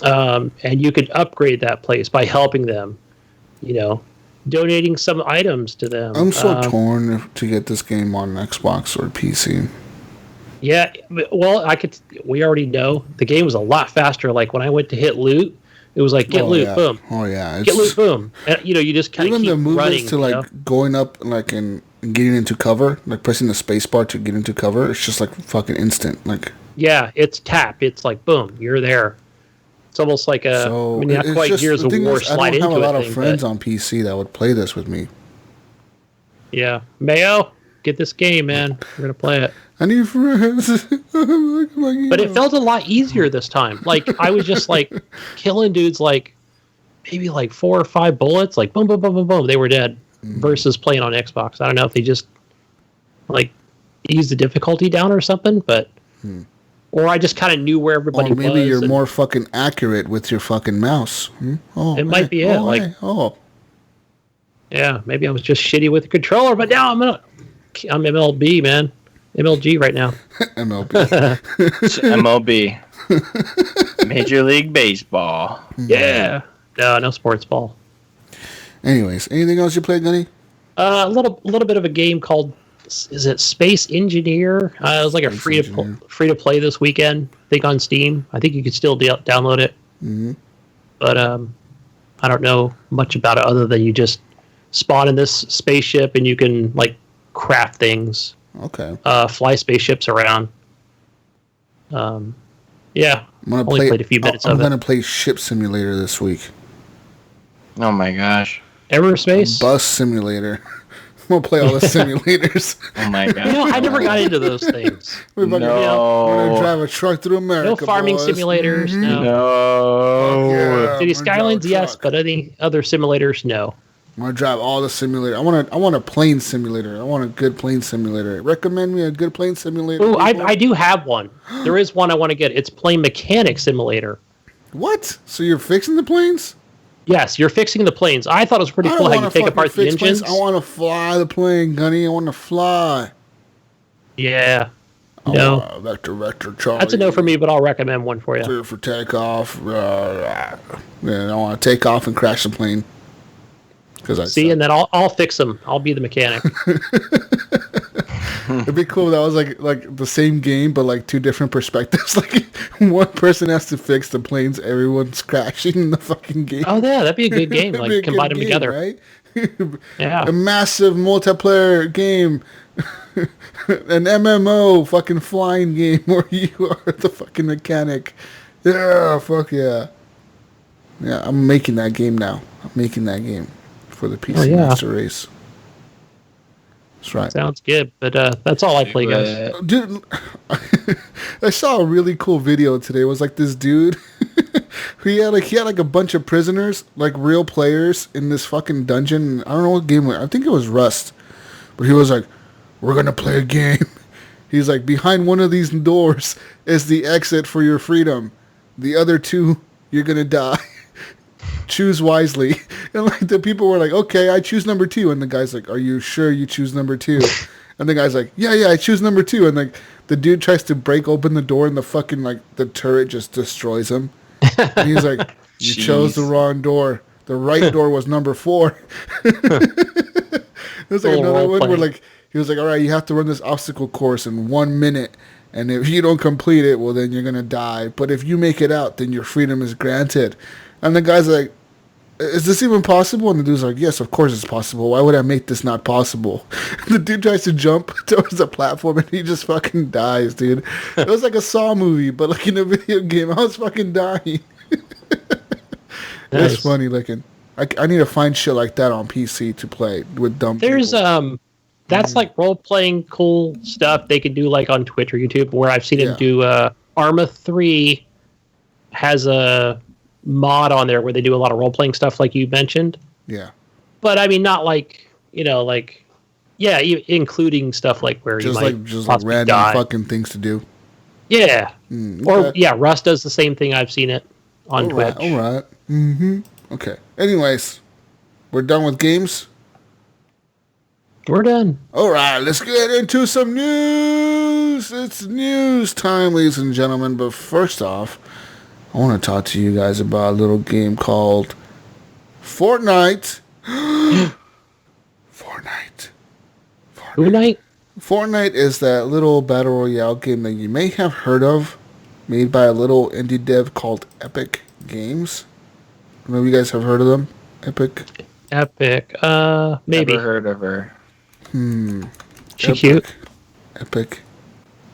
And you could upgrade that place by helping them, donating some items to them. I'm so torn to get this game on Xbox or PC. Yeah, well, we already know the game was a lot faster. Like when I went to hit loot, it was like get loot, boom. Oh yeah, get loot, boom. And, you just kind of keep running. Even the movements to going up and getting into cover, like pressing the space bar to get into cover, it's just like fucking instant. Like yeah, it's tap. It's like boom, you're there. It's almost like not quite Gears of War slide into it. I don't have a lot of friends on PC that would play this with me. Yeah, Mayo, get this game, man. We're gonna play it. I need friends. But it felt a lot easier this time. Like I was just like killing dudes, like maybe like 4 or 5 bullets, like boom, boom, boom, boom, boom. They were dead. Versus playing on Xbox. I don't know if they just like ease the difficulty down or something, but or I just kind of knew where everybody was. Or maybe you're more fucking accurate with your fucking mouse. Oh, it might be it. Yeah, maybe I was just shitty with the controller, but now I'm MLB, man. MLG right now. MLB. MLB. Major League Baseball. Yeah. No sports ball. Anyways, anything else you played, Gunny? A little bit of a game called, is it Space Engineer? It was like a free to play this weekend. I think on Steam. I think you could still download it. Mm-hmm. But I don't know much about it other than you just spawn in this spaceship and you can like craft things. Okay. Fly spaceships around. Yeah. Played a few minutes of it. I'm gonna play Ship Simulator this week. Oh my gosh. Everspace? Bus Simulator. I'm gonna play all the simulators. Oh my god! I never got into those things. We're gonna drive a truck through America. No farming boys. simulators. Mhm. No. Yeah, City I'm gonna Skylines, drive a yes, truck. but any other simulators, no. I'm gonna drive all the simulators. I want a plane simulator. I want a good plane simulator. Recommend me a good plane simulator. Ooh, people? I do have one. There is one I want to get. It's Plane Mechanic Simulator. What? So you're fixing the planes? Yes, you're fixing the planes. I thought it was pretty I cool don't how wanna you take fucking apart the fix planes. engines. I want to fly the plane, Gunny. I want to fly. Yeah. I No. want Vector Charlie. That's a no for me, but I'll recommend one for you. Clear for takeoff. Yeah, I want to take off and crash the plane. See, and then I'll fix them. I'll be the mechanic. It'd be cool. That was like the same game, but like two different perspectives. Like one person has to fix the planes, everyone's crashing in the fucking game. Oh, yeah, that'd be a good game. That'd be a Like, combine good them game, together. right? Yeah. A massive multiplayer game. An MMO fucking flying game where you are the fucking mechanic. Yeah, fuck yeah. Yeah, I'm making that game now. I'm making that game for the PC Master Race. That's right. Sounds good, but that's all I play, guys. Dude, I saw a really cool video today. It was like this dude. he had like a bunch of prisoners, like real players, in this fucking dungeon. I don't know what game. I think it was Rust, but he was like, "We're gonna play a game." He's like, "Behind one of these doors is the exit for your freedom. The other two, you're gonna die. Choose wisely." And like the people were like, "Okay, I choose number 2." And the guy's like, "Are you sure you choose number 2?" And the guy's like, yeah, I choose number 2. And like the dude tries to break open the door, and the fucking like the turret just destroys him. And he's like, "You chose the wrong door. The right door was number 4." There's like another one where like he was like, "All right, you have to run this obstacle course in 1 minute, and if you don't complete it, well then you're gonna die. But if you make it out, then your freedom is granted." And the guy's like, "Is this even possible?" And the dude's like, "Yes, of course it's possible. Why would I make this not possible?" The dude tries to jump towards the platform and he just fucking dies, dude. It was like a Saw movie, but like in a video game. I was fucking dying. Nice. It's funny looking. I need to find shit like that on PC to play with dumb There's people. that's like role playing cool stuff they could do like on Twitch or YouTube, where I've seen it do. Arma 3 has a mod on there where they do a lot of role playing stuff, like you mentioned. Yeah. But I mean, not like including stuff like where Just you might like possibly random die. fucking things to do. Yeah. Okay. Or Rust does the same thing. I've seen it on Twitch. All right. Mm-hmm. Okay. Anyways, we're done with games. We're done. All right, let's get into some news. It's news time, ladies and gentlemen. But first off, I want to talk to you guys about a little game called Fortnite. Fortnite? Fortnite is that little battle royale game that you may have heard of, made by a little indie dev called Epic Games. Maybe you guys have heard of them? Epic? Maybe. Never heard of her. She cute? Epic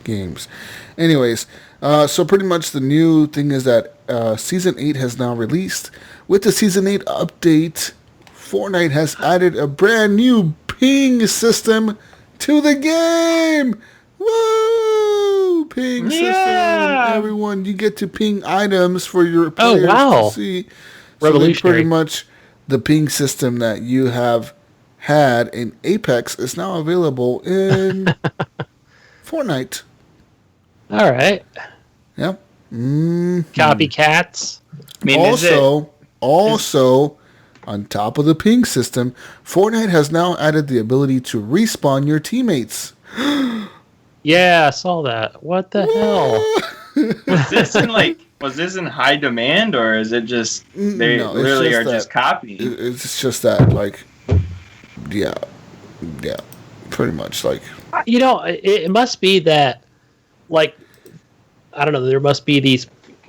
Games. Anyways, so pretty much the new thing is that Season 8 has now released. With the Season 8 update, Fortnite has added a brand new ping system to the game. Woo! Ping system. Everyone, you get to ping items for your players to see. So they pretty much the ping system that you have had in Apex is now available in Fortnite. All right. Yep. Copycats. I mean, Also, on top of the ping system, Fortnite has now added the ability to respawn your teammates. Yeah, I saw that. What the hell? was this in high demand, or is it just they really are just copying? It's just that, like, yeah, pretty much, like. It must be that, like, I don't know. There must be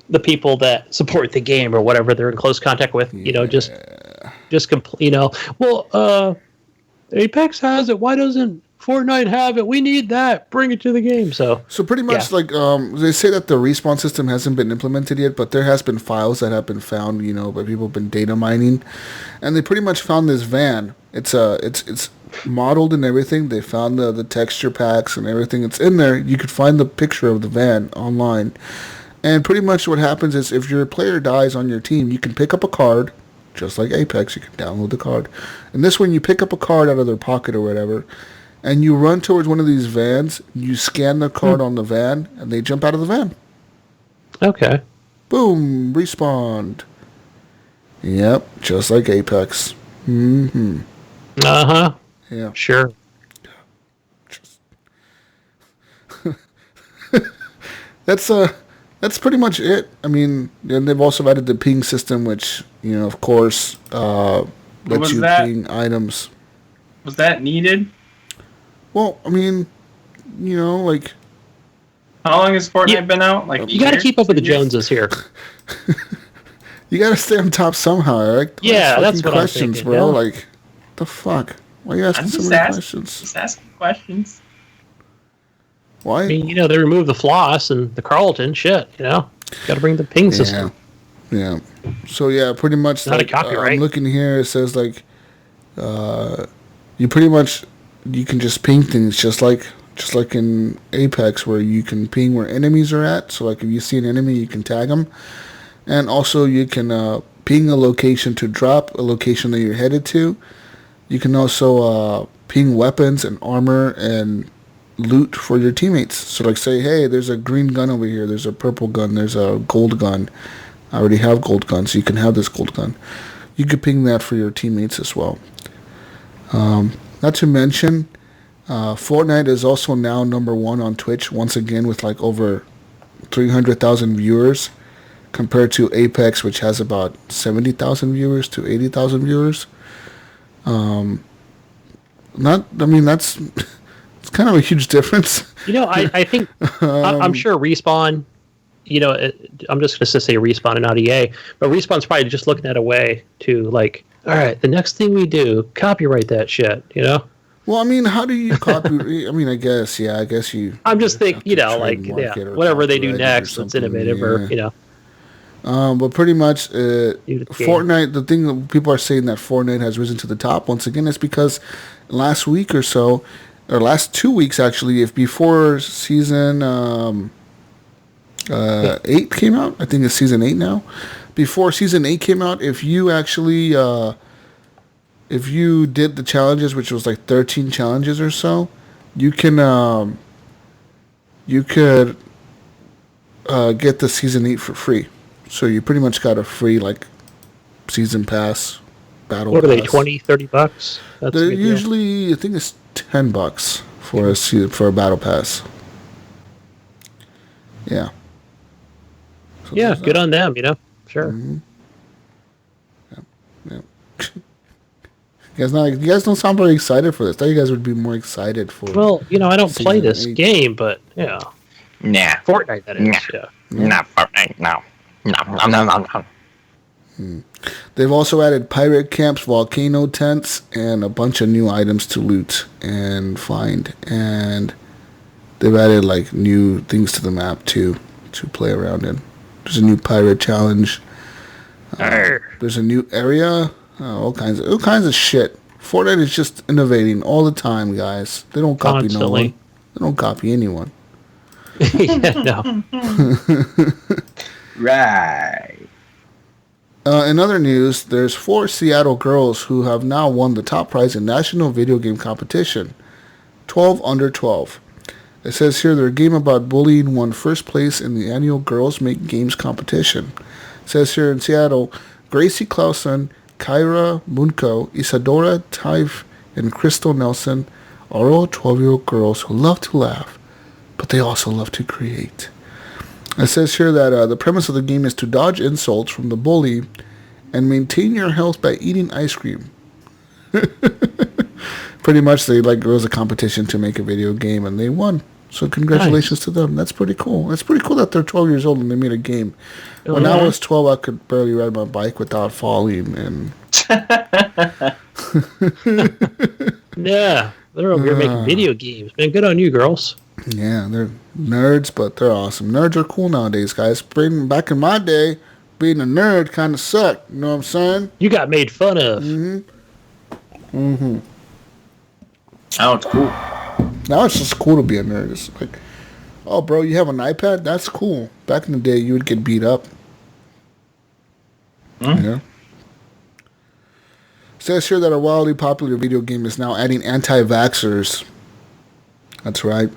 the people that support the game or whatever they're in close contact with. Just complete. Well, Apex has it. Why doesn't Fortnite have it? We need that. Bring it to the game. So pretty much like they say that the respawn system hasn't been implemented yet, but there has been files that have been found, but people have been data mining, and they pretty much found this van. It's modeled and everything. They found the texture packs and everything. It's in there. You could find the picture of the van online. And pretty much what happens is if your player dies on your team, you can pick up a card, just like Apex. You can download the card. And this one, you pick up a card out of their pocket or whatever, and you run towards one of these vans. You scan the card on the van, and they jump out of the van. Okay. Boom, respawned. Yep, just like Apex. Mm-hmm. Uh-huh. Yeah. Sure. That's pretty much it. I mean, and they've also added the ping system, which, of course, lets you ping items. Was that needed? Well, I mean, like... How long has Fortnite been out? Like, you got to keep up with the Joneses here. You got to stay on top somehow, Eric. Yeah, that's what questions, I'm thinking, bro. yeah. Like, the fuck? Why are you asking so many questions? Just asking questions. Why? I mean, they removed the floss and the Carlton. Shit, got to bring the ping system. Yeah. So, yeah, pretty much... Not a copyright. I'm looking here. It says, like, you can just ping things just like in Apex, where you can ping where enemies are at. So, like, if you see an enemy, you can tag them. And also, you can ping a location to drop a location that you're headed to. You can also ping weapons and armor and loot for your teammates. So, like, say, hey, there's a green gun over here. There's a purple gun. There's a gold gun. I already have gold gun, so you can have this gold gun. You could ping that for your teammates as well. Not to mention... Fortnite is also now number 1 on Twitch, once again, with like over 300,000 viewers, compared to Apex, which has about 70,000 viewers to 80,000 viewers. That's it's kind of a huge difference. I think I'm sure Respawn. I'm just going to say Respawn and not EA, but Respawn's probably just looking at a way to, like, all right, the next thing we do, copyright that shit. Well, I mean, how do you copy? I mean, I guess you... I'm just thinking, whatever they do next, that's innovative, or. But pretty much, Fortnite, the thing that people are saying that Fortnite has risen to the top, once again, is because last week or so, or last 2 weeks, actually, if before season 8 came out, I think it's season 8 now, before season 8 came out, if you actually... if you did the challenges, which was like 13 challenges or so, you could get the season 8 for free. So you pretty much got a free, like, season pass, battle What are they, pass. $20, $30? They're usually, I think it's $10 for a battle pass. Yeah. So Yeah, good on them, Sure. Mm-hmm. Yeah. You guys don't sound very excited for this. I thought you guys would be more excited for... Well, I don't play this 8. game, but, yeah. Nah. Fortnite, that is, yeah. Not Fortnite, no. No. They've also added pirate camps, volcano tents, and a bunch of new items to loot and find. And they've added, like, new things to the map, too, to play around in. There's a new pirate challenge. There's a new area... all kinds of shit. Fortnite is just innovating all the time, guys. They don't copy Constantly. no one. They don't copy anyone. Yeah, no. Right. In other news, there's 4 Seattle girls who have now won the top prize in National Video Game Competition, 12 under 12. It says here their game about bullying won first place in the annual Girls Make Games competition. It says here in Seattle, Gracie Clausen, Kyra Munko, Isadora Taif, and Crystal Nelson are all 12-year-old girls who love to laugh, but they also love to create. It says here that the premise of the game is to dodge insults from the bully and maintain your health by eating ice cream. Pretty much, it was a competition to make a video game, and they won. So congratulations to them. That's pretty cool. It's pretty cool that they're 12 years old and they made a game. When I was 12, I could barely ride my bike without falling. And Yeah, they're over here making video games. Man, good on you, girls. Yeah, they're nerds, but they're awesome. Nerds are cool nowadays, guys. Back in my day, being a nerd kind of sucked. You know what I'm saying? You got made fun of. Oh, it's cool. Now it's just cool to be a nerd. It's like, oh, bro, you have an iPad? That's cool. Back in the day, you would get beat up. You know? It says here that a wildly popular video game is now adding anti-vaxxers. That's right.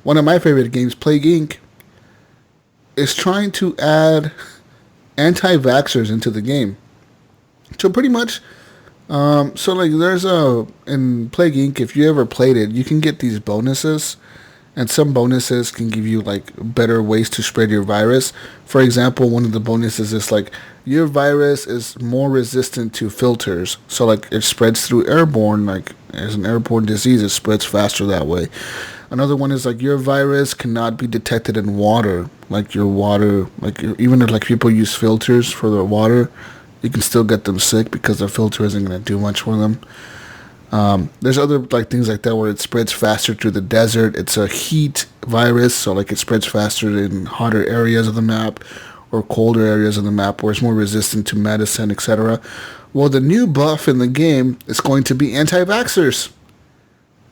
One of my favorite games, Plague Inc., is trying to add anti-vaxxers into the game. So pretty much, so like there's in Plague Inc., if you ever played it, you can get these bonuses, and some bonuses can give you like better ways to spread your virus. For example, one of the bonuses is like your virus is more resistant to filters, so like it spreads through airborne, like as an airborne disease, it spreads faster that way. Another one is like your virus cannot be detected in water, like your water, like even if like people use filters for their water, you can still get them sick because the filter isn't going to do much for them. There's other like things like that where it spreads faster through the desert. It's a heat virus, so like it spreads faster in hotter areas of the map or colder areas of the map where it's more resistant to medicine, etc. Well, the new buff in the game is going to be anti-vaxxers.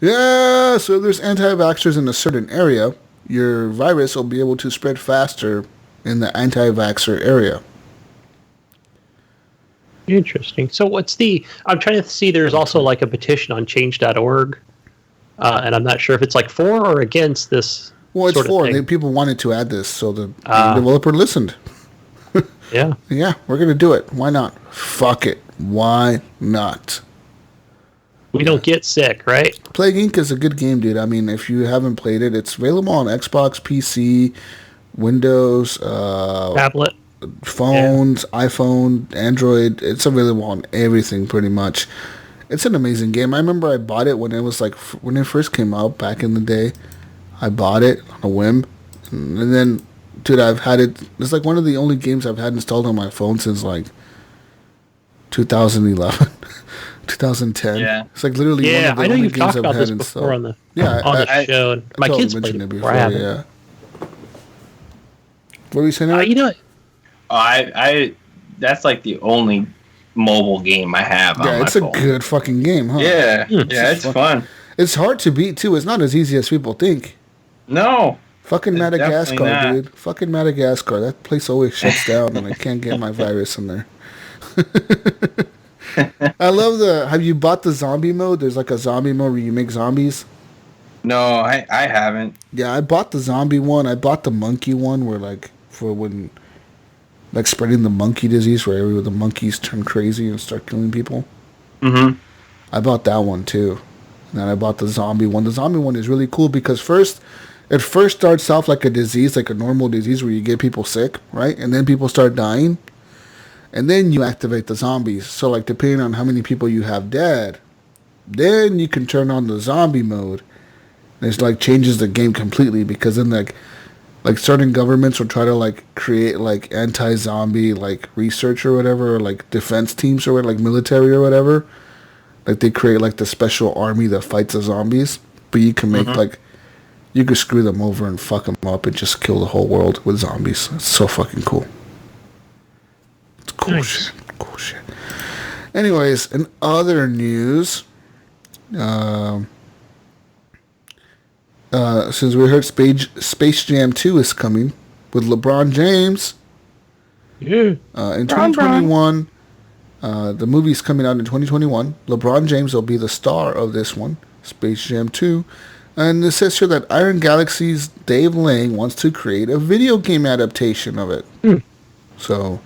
Yeah, so if there's anti-vaxxers in a certain area, your virus will be able to spread faster in the anti-vaxxer area. Interesting. So I'm trying to see, there's also like a petition on change.org, and I'm not sure if it's like for or against this. Well, it's sort for. of thing. People wanted to add this, so the developer listened. Yeah. Yeah, we're going to do it. Why not? Fuck it. Why not? We don't get sick, right? Plague Inc. is a good game, dude. I mean, if you haven't played it, it's available on Xbox, PC, Windows, Tablet. phones, iPhone, Android. It's available on everything pretty much. It's an amazing game. I remember I bought it when it was like when it first came out back in the day. I bought it on a whim, and then, dude, I've had it. It's like one of the only games I've had installed on my phone since like 2011, 2010. Yeah. It's like literally one of the I know only you've games talked I've about had this installed. before on the Yeah, show. And my totally kids played mentioned it before. I haven't. yeah. What were you saying? Eric? You know, Oh, I that's like the only mobile game I have on Yeah, my it's a phone. good fucking game, huh? Yeah, yeah, it's fun. It's hard to beat too. It's not as easy as people think. No, Fucking It's Madagascar, definitely not. dude. Fucking Madagascar. That place always shuts down and I can't get my virus in there. I love have you bought the zombie mode? There's like a zombie mode where you make zombies. no, I haven't. Yeah, I bought the zombie one. I bought the monkey one where like for when like spreading the monkey disease where the monkeys turn crazy and start killing people. Mm-hmm. I bought that one too. And then I bought the zombie one. The zombie one is really cool because it first starts off like a disease, like a normal disease where you get people sick, right? And then people start dying. And then you activate the zombies. So like depending on how many people you have dead, then you can turn on the zombie mode. And it's like changes the game completely because then like certain governments will try to like create like anti-zombie like research or whatever, or like defense teams or whatever, like military or whatever. Like they create like the special army that fights the zombies. But you can make like, you could screw them over and fuck them up and just kill the whole world with zombies. It's so fucking cool. It's cool Nice. shit. Cool shit. Anyways, in other news, since we heard Space Jam 2 is coming with LeBron James yeah. in 2021. The movie's coming out in 2021. LeBron James will be the star of this one, Space Jam 2. And it says here that Iron Galaxy's Dave Lang wants to create a video game adaptation of it. So,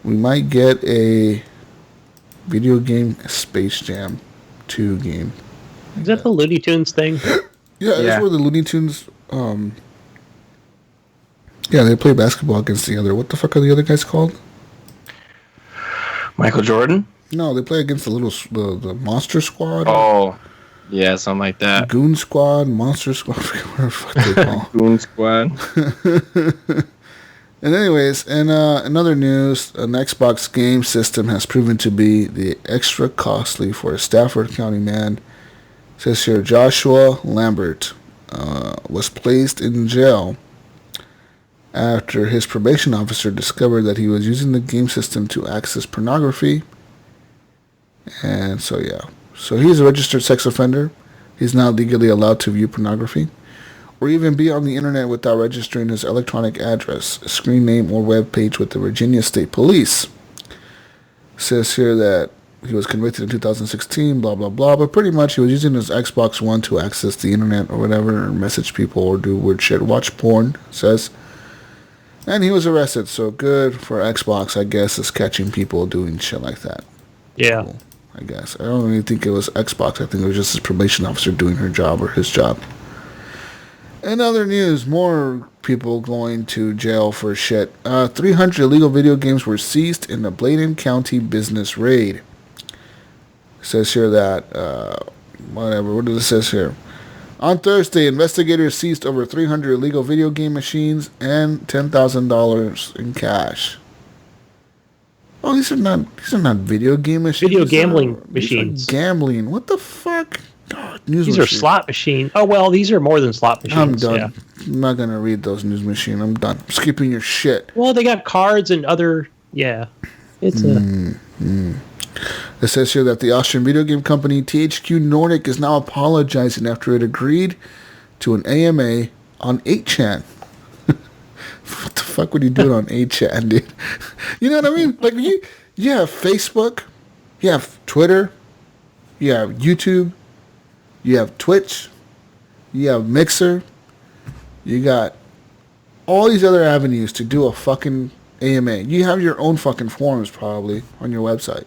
we might get a video game Space Jam 2 game. Is that the Looney Tunes thing? Yeah, that's where the Looney Tunes, yeah, they play basketball against the other. What the fuck are the other guys called? Michael Jordan? No, they play against the Monster Squad. Oh, yeah, something like that. Goon Squad, Monster Squad, whatever the fuck they call. Goon Squad. And anyways, in other news, an Xbox game system has proven to be the extra costly for a Stafford County man. It says here, Joshua Lambert was placed in jail after his probation officer discovered that he was using the game system to access pornography. And so, yeah, So he's a registered sex offender. He's not legally allowed to view pornography or even be on the internet without registering his electronic address, screen name, or web page with the Virginia State Police. It says here that he was convicted in 2016, blah, blah, blah. But pretty much he was using his Xbox One to access the internet or whatever, or message people or do weird shit. Watch porn, it says. And he was arrested. So good for Xbox, I guess, is catching people doing shit like that. Yeah. Cool, I guess. I don't really think it was Xbox. I think it was just his probation officer doing her job or his job. In other news, more people going to jail for shit. 300 illegal video games were seized in the Bladen County business raid. It says here that, whatever, what does it says here? On Thursday, investigators seized over 300 illegal video game machines and $10,000 in cash. Oh, these are not video game machines. Video gambling machines. Gambling. What the fuck? God, these are slot machines. Oh, well, these are more than slot machines. I'm done. Yeah. I'm not going to read those news machines. I'm done. I'm skipping your shit. Well, they got cards and other... Yeah. It's It says here that the Austrian video game company THQ Nordic is now apologizing after it agreed to an AMA on 8chan. What the fuck would you do it on 8chan, dude? You know what I mean? Like, you have Facebook, you have Twitter, you have YouTube, you have Twitch, you have Mixer, you got all these other avenues to do a fucking AMA. You have your own fucking forums probably on your website.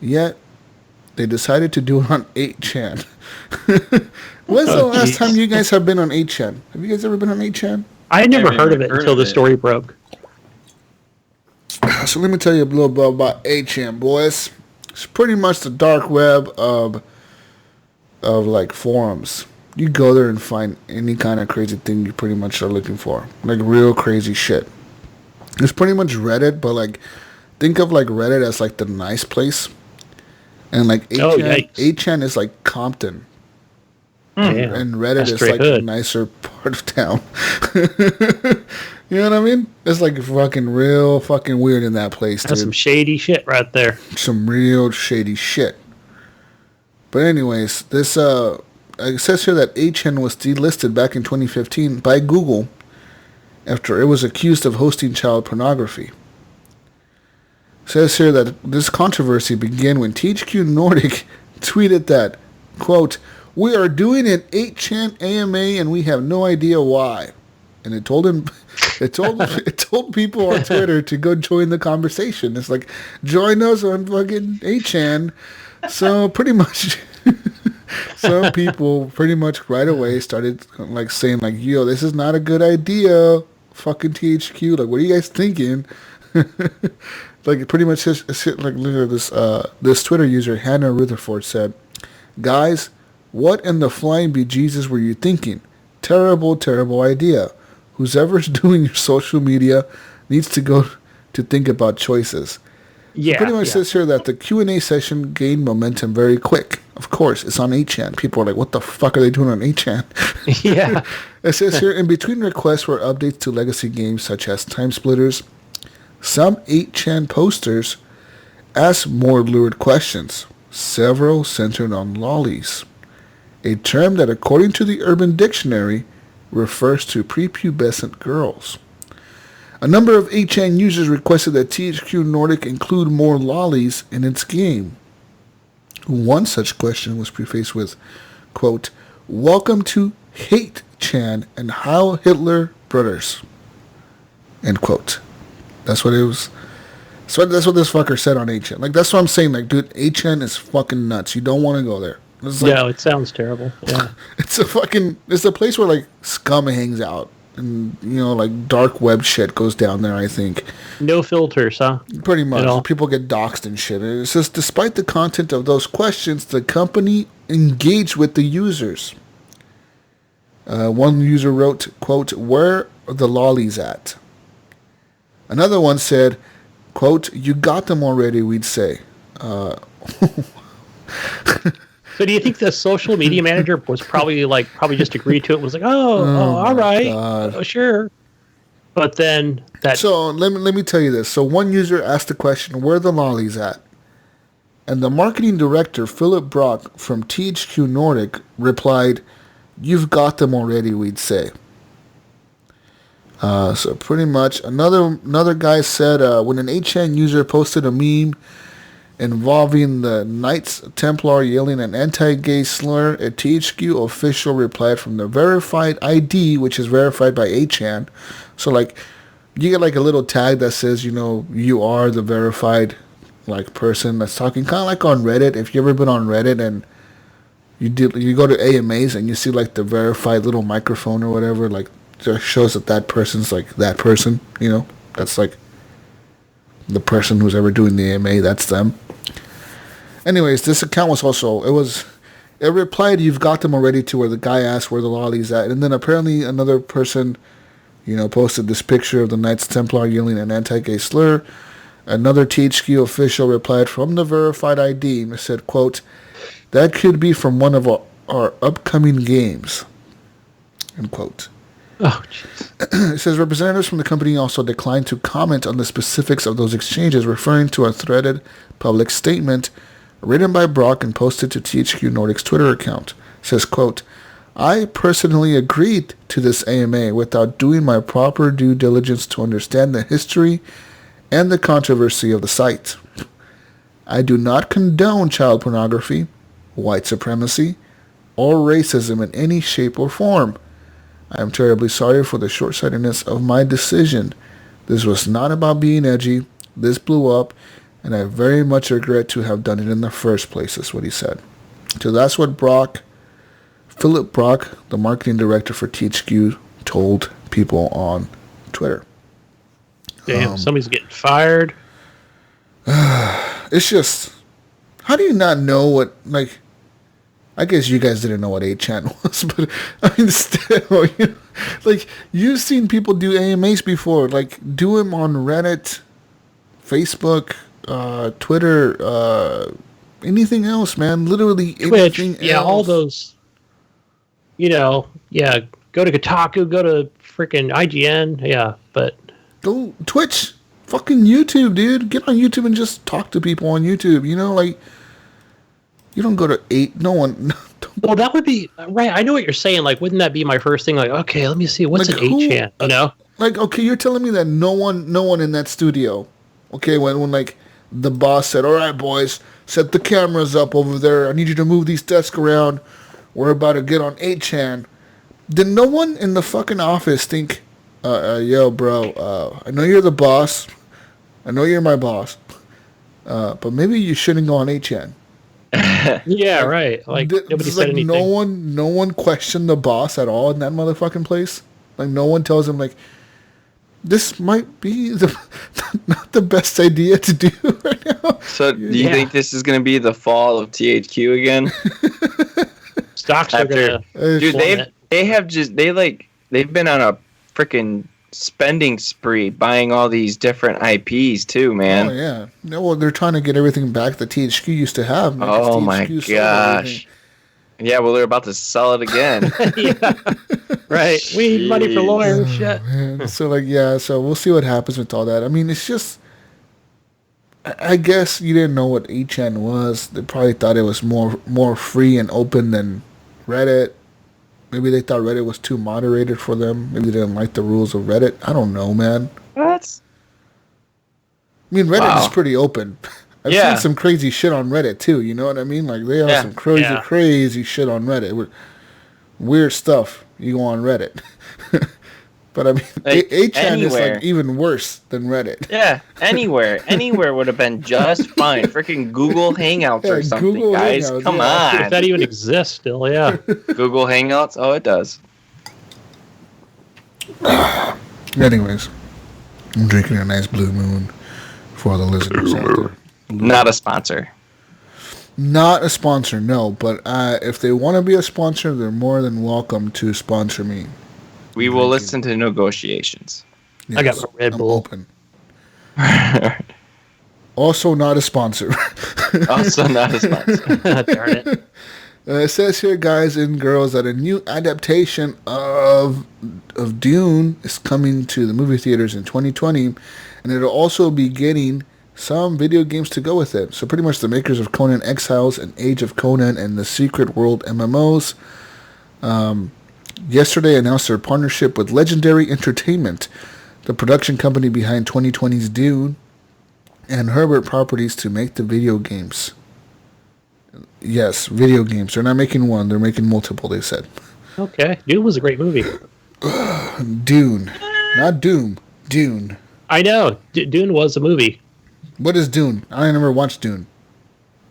Yet, they decided to do it on 8chan. When's the last time you guys have been on 8chan? Have you guys ever been on 8chan? I had never heard of it until the story broke. So let me tell you a little bit about 8chan, boys. It's pretty much the dark web of like forums. You go there and find any kind of crazy thing you pretty much are looking for. Like real crazy shit. It's pretty much Reddit, but like think of like Reddit as like the nice place. And like 8chan is like Compton. And Reddit is like a nicer part of town. You know what I mean? It's like fucking real fucking weird in that place, dude. That's some shady shit right there. Some real shady shit. But anyways, this it says here that 8chan was delisted back in 2015 by Google after it was accused of hosting child pornography. It says here that this controversy began when THQ Nordic tweeted that, quote, "We are doing an 8chan AMA and we have no idea why." And it told people on Twitter to go join the conversation. It's like, join us on fucking 8chan. So pretty much, some people pretty much right away started like saying like, yo, this is not a good idea. Fucking THQ. Like, what are you guys thinking? Like, it pretty much like, look at this, this Twitter user, Hannah Rutherford, said, "Guys, what in the flying bejesus were you thinking? Terrible, terrible idea. Whoever's doing your social media needs to go to think about choices." Yeah. It pretty much says here that the Q&A session gained momentum very quick. Of course, it's on 8chan. People are like, what the fuck are they doing on 8chan? Yeah. It says here, in between requests were updates to legacy games such as Time Splitters. Some 8chan posters asked more lurid questions. Several centered on lollies, a term that, according to the Urban Dictionary, refers to prepubescent girls. A number of 8chan users requested that THQ Nordic include more lollies in its game. One such question was prefaced with, quote, "Welcome to Hate-chan and Heil Hitler Brothers." End quote. That's what it was. So that's what this fucker said on 8chan. Like, that's what I'm saying. Like, dude, 8chan is fucking nuts. You don't want to go there. It's like, yeah, it sounds terrible. Yeah. it's a place where like scum hangs out. And, you know, like dark web shit goes down there, I think. No filters, huh? Pretty much. People get doxxed and shit. And it says, despite the content of those questions, the company engaged with the users. One user wrote, quote, "Where are the lollies at?" Another one said, quote, "You got them already, we'd say." So do you think the social media manager was probably just agreed to it? Was like, oh all right, sure. But then that. So let me tell you this. So one user asked the question, "Where are the lollies at?" And the marketing director, Philip Brock from THQ Nordic, replied, "You've got them already, we'd say." So pretty much, another guy said, when an 8chan user posted a meme involving the Knights Templar yelling an anti-gay slur, a THQ official replied from the verified ID, which is verified by 8chan. So like, you get like a little tag that says, you are the verified like person that's talking, kind of like on Reddit. If you've ever been on Reddit and you go to AMAs and you see like the verified little microphone or whatever, like just shows that person's like that person, that's like the person who's ever doing the AMA, that's them. Anyways, this account was also, it replied, "You've got them already," to where the guy asked where the lolly's at. And then apparently another person, posted this picture of the Knights Templar yelling an anti-gay slur. Another THQ official replied from the verified ID and said, quote, "That could be from one of our upcoming games," end quote. Oh, jeez. It says representatives from the company also declined to comment on the specifics of those exchanges, referring to a threaded public statement written by Brock and posted to THQ Nordic's Twitter account. It says, quote, "I personally agreed to this AMA without doing my proper due diligence to understand the history and the controversy of the site. I do not condone child pornography, white supremacy, or racism in any shape or form. I am terribly sorry for the short-sightedness of my decision. This was not about being edgy. This blew up, and I very much regret to have done it in the first place," is what he said. So that's what Philip Brock, the marketing director for THQ, told people on Twitter. Damn, somebody's getting fired. It's just, how do you not know what, like, I guess you guys didn't know what 8chan was, but I mean, still, like, you've seen people do AMAs before, like, do them on Reddit, Facebook, Twitter, anything else, man. Literally Twitch, anything yeah, else. all those, go to Kotaku, go to freaking IGN, yeah, but... Go Twitch, fucking YouTube, dude. Get on YouTube and just talk to people on YouTube, like... You don't go to 8. No one. Well, that would be right. I know what you're saying. Like, wouldn't that be my first thing? Like, okay, let me see what's Like, an 8chan. Like, okay, you're telling me that no one in that studio. Okay, when like the boss said, "All right, boys, set the cameras up over there. I need you to move these desks around. We're about to get on 8chan." Did no one in the fucking office think, "Yo, bro, I know you're the boss. I know you're my boss. But maybe you shouldn't go on 8chan." Yeah, right. Like, nobody said anything. No one questioned the boss at all in that motherfucking place. Like, no one tells him, like, this might be not the best idea to do right now. So, do you think this is going to be the fall of THQ again? Stocks are going to... Dude, they've been on a freaking spending spree buying all these different IPs too, man. Oh yeah. No, well, they're trying to get everything back that THQ used to have. Man, oh my gosh. Yeah, well, they're about to sell it again. Yeah. Right. We need money for lawyers. Shit. Man. So so we'll see what happens with all that. I mean, it's just, I guess you didn't know what 8chan was. They probably thought it was more free and open than Reddit. Maybe they thought Reddit was too moderated for them. Maybe they didn't like the rules of Reddit. I don't know, man. What? I mean, Reddit is pretty open. I've seen some crazy shit on Reddit, too. You know what I mean? Like, they have some crazy shit on Reddit. Weird stuff. You go on Reddit. But, I mean, like, 8chan is, like, even worse than Reddit. Yeah, anywhere would have been just fine. Freaking Google Hangouts or something, Google guys. Hangouts, come on. If that even exists still, yeah. Google Hangouts? Oh, it does. Anyways, I'm drinking a nice Blue Moon for all the listeners out there. Not a sponsor. Not a sponsor, no. But if they want to be a sponsor, they're more than welcome to sponsor me. We will listen to negotiations. Yes, I got my Red Bull. Open. Also not a sponsor. Also not a sponsor. Darn it. It says here, guys and girls, that a new adaptation of Dune is coming to the movie theaters in 2020, and it'll also be getting some video games to go with it. So pretty much the makers of Conan Exiles and Age of Conan and the Secret World MMOs yesterday announced their partnership with Legendary Entertainment, the production company behind 2020's Dune and Herbert Properties, to make the video games. Yes, video games. They're not making one, they're making multiple, they said. Okay. Dune was a great movie. Dune. Not Doom. Dune. I know. Dune was a movie. What is Dune? I never watched Dune.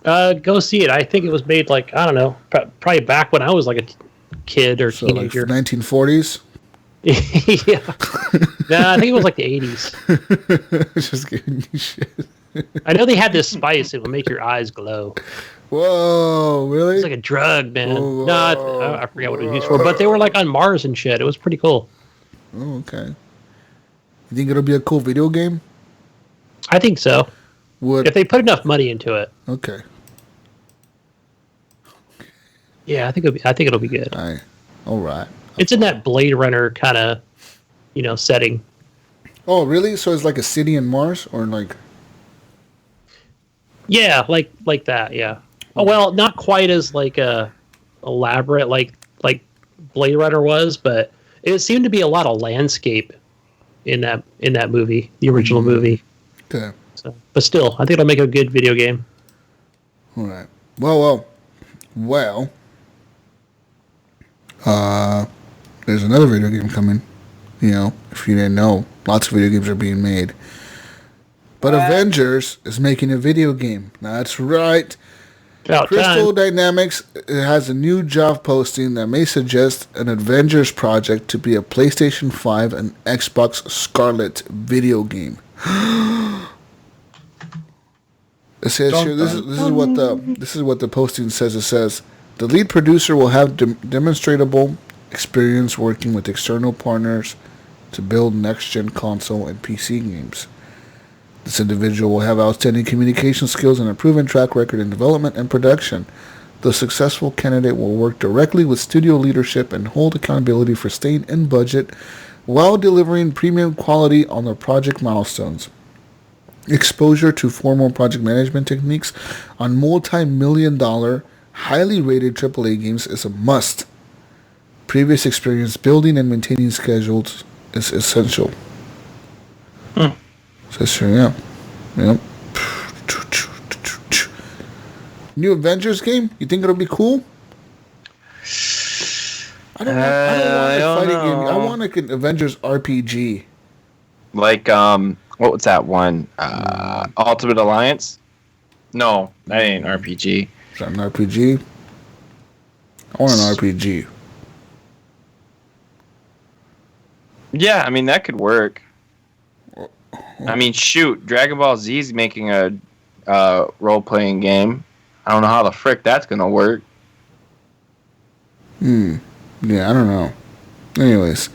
Go see it. I think it was made like, I don't know, probably back when I was like a kid or So like teenager. 1940s? Yeah. Nah, I think it was like the 80s. Just giving you shit. I know they had this spice that would make your eyes glow. Whoa, really? It's like a drug, man. Whoa. No, I forgot what it was used for, but they were like on Mars and shit. It was pretty cool. Oh, okay. You think it'll be a cool video game? I think so. Would If they put enough money into it. Okay. Yeah, I think it'll be good. All right. It's in that Blade Runner kind of, setting. Oh, really? So it's like a city in Mars, or like? Yeah, like that. Yeah. Oh well, not quite as like elaborate like Blade Runner was, but it seemed to be a lot of landscape in that movie, the original movie. Okay. So, but still, I think it'll make a good video game. All right. Well. There's another video game coming. If you didn't know, lots of video games are being made. But Avengers is making a video game. That's right. About Crystal time. Dynamics has a new job posting that may suggest an Avengers project to be a PlayStation 5 and Xbox Scarlet video game. It says here, this is what the posting says. It says the lead producer will have demonstrable experience working with external partners to build next-gen console and PC games. This individual will have outstanding communication skills and a proven track record in development and production. The successful candidate will work directly with studio leadership and hold accountability for staying in budget while delivering premium quality on their project milestones. Exposure to formal project management techniques on multi-million-dollar, highly rated AAA games is a must. Previous experience building and maintaining schedules is essential. Says here, yeah. Yep. New Avengers game? You think it'll be cool? I don't want a fighting game. I want like an Avengers RPG. Like, what was that one? Ultimate Alliance? No, that ain't an RPG. Is that an RPG? I want an RPG. Yeah, I mean, that could work. I mean, shoot, Dragon Ball Z is making a role-playing game. I don't know how the frick that's gonna work. Yeah, I don't know. Anyways,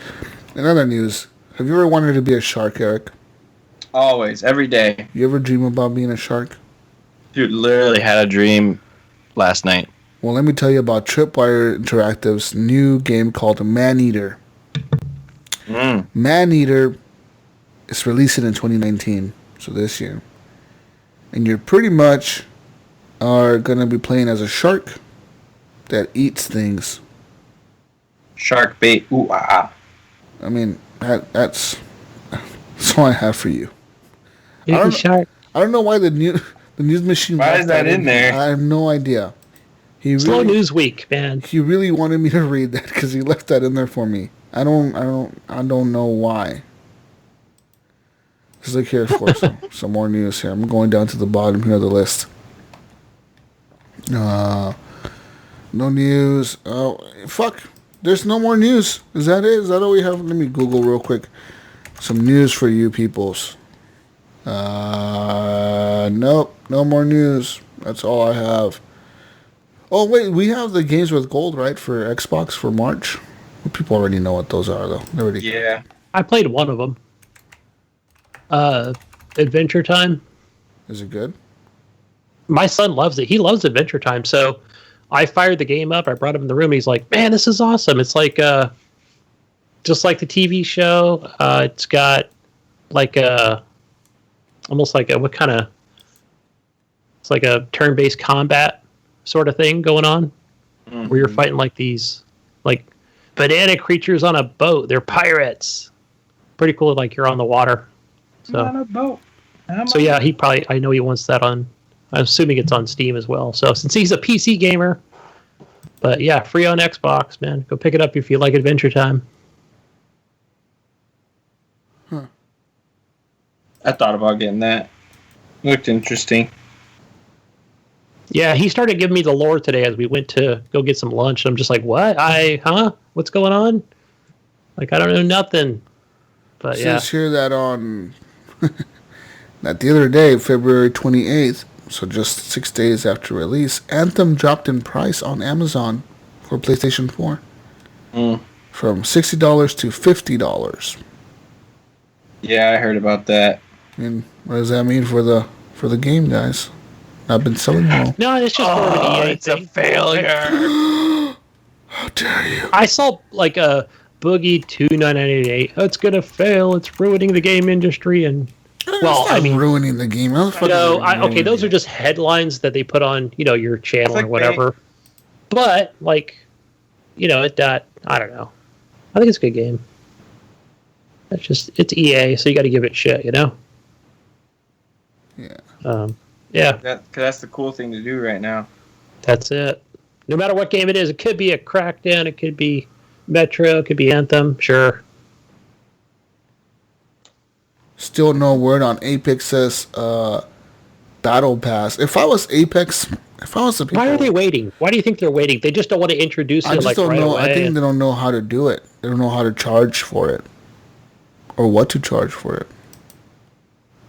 in other news, have you ever wanted to be a shark, Eric? Always, every day. You ever dream about being a shark? Dude, literally had a dream last night. Well, let me tell you about Tripwire Interactive's new game called Man-Eater. Man-Eater is releasing in 2019, so this year. And you're pretty much are going to be playing as a shark that eats things. Shark bait. Ooh, ah. I mean, that's all I have for you. Shark. I don't know why the news machine. Why is that in there? I have no idea. Slow news week, man. He really wanted me to read that because he left that in there for me. I don't know why. Let's look here for some more news here. I'm going down to the bottom here of the list. No news. Oh, fuck. There's no more news. Is that it? Is that all we have? Let me Google real quick. Some news for you peoples. Nope. No more news. That's all I have. Oh, wait. We have the games with gold, right, for Xbox for March? People already know what those are, though. Yeah. I played one of them. Adventure Time. Is it good? My son loves it. He loves Adventure Time. So I fired the game up. I brought him in the room. He's like, man, this is awesome. It's like just like the TV show. It's got like almost like what kind of It's like a turn-based combat sort of thing going on, where you're fighting like these like banana creatures on a boat. They're pirates. Pretty cool. Like you're on the water. So, I'm on a boat. Yeah, I know he wants that on. I'm assuming it's on Steam as well. So since he's a PC gamer, but yeah, free on Xbox, man. Go pick it up if you like Adventure Time. I thought about getting that. Looked interesting. Yeah, he started giving me the lore today as we went to go get some lunch. I'm just like, what? What's going on? Like, I don't know nothing. But So yeah. let's hear that on that the other day, February 28th, so just 6 days after release, Anthem dropped in price on Amazon for PlayStation 4. From $60 to $50. Yeah, I heard about that. I mean, what does that mean for the game, guys? Not been selling well. No, it's just more of an EA It's a thing. failure. How dare you? I saw like a Boogie 2988. Oh, it's gonna fail. It's ruining the game industry. And well, It's not ruining the game. okay, those are just headlines that they put on your channel or whatever. But like, I don't know. I think it's a good game. It's EA, so you got to give it shit, Yeah. Yeah. That's the cool thing to do right now. That's it. No matter what game it is, it could be a Crackdown, it could be Metro, it could be Anthem, sure. Still no word on Apex's Battle Pass. If I was Apex, if I was the people... Why are they waiting? Why do you think they're waiting? They just don't want to introduce it like right away. I think they don't know how to do it. They don't know how to charge for it. Or what to charge for it.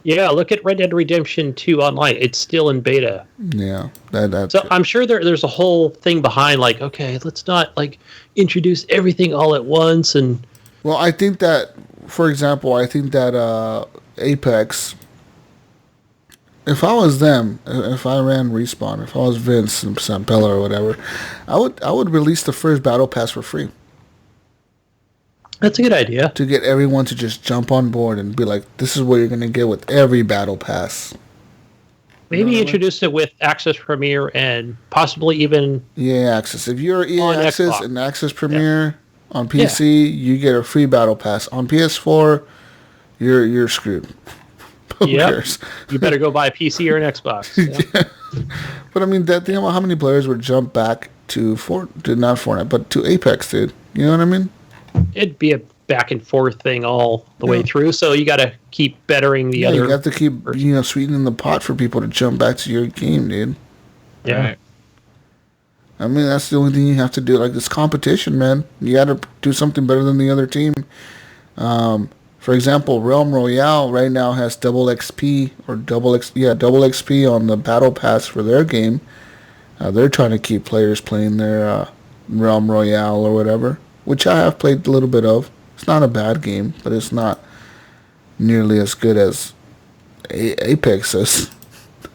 Yeah, look at Red Dead Redemption 2 online. It's still in beta. Yeah. That's So I'm sure there's a whole thing behind like, okay, let's not like introduce everything all at once. And well, I think that, for example, Apex, if I was them, if I ran Respawn, if I was Vince and Sampella or whatever, I would release the first Battle Pass for free. that's a good idea. To get everyone to just jump on board and be like, this is what you're going to get with every Battle Pass. Maybe introduce it with Access Premier and possibly even EA Access. If you're EA Access Xbox. and Access Premier on PC, you get a free Battle Pass. On PS4, you're screwed. Who cares? You better go buy a PC or an Xbox. Yeah. But I mean, think about how many players would jump back to not Fortnite, but to Apex, dude. You know what I mean? It'd be a back and forth thing all the way through, so you got to keep bettering the other. You have to keep sweetening the pot for people to jump back to your game, dude. Yeah. Right. I mean, that's the only thing you have to do. Like, it's competition, man. You got to do something better than the other team. For example, Realm Royale right now has double XP double XP on the Battle Pass for their game. They're trying to keep players playing their Realm Royale or whatever, which I have played a little bit of. It's not a bad game, but it's not nearly as good as Apex is.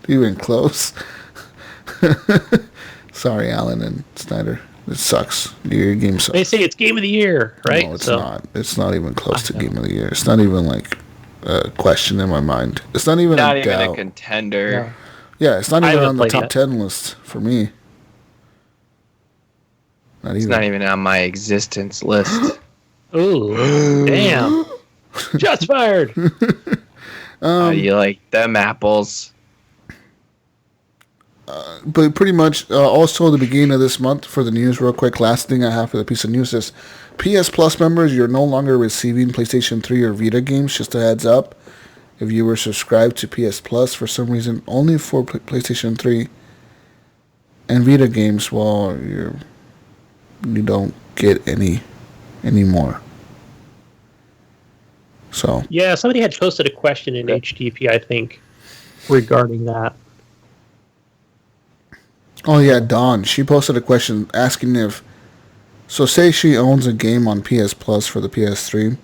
Even close. Sorry, Alan and Snyder. It sucks. Your game sucks. They say it's Game of the Year, right? No, it's not. It's not even close to Game of the Year. It's not even like a question in my mind. It's not even Not a even doubt. a contender. Yeah, it's not I even haven't on the played top yet. 10 list for me. Not It's even. not even on my existence list. Ooh, damn. Shots fired. How do you like them apples? But pretty much, also at the beginning of this month, for the news real quick, last thing I have for the piece of news is PS Plus members, you're no longer receiving PlayStation 3 or Vita games, just a heads up. If you were subscribed to PS Plus for some reason, only for PlayStation 3 and Vita games, well, you don't get any anymore. So Yeah, somebody had posted a question in HGP, I think, regarding that. oh yeah, Dawn, she posted a question asking if, so say she owns a game on PS Plus for the PS3.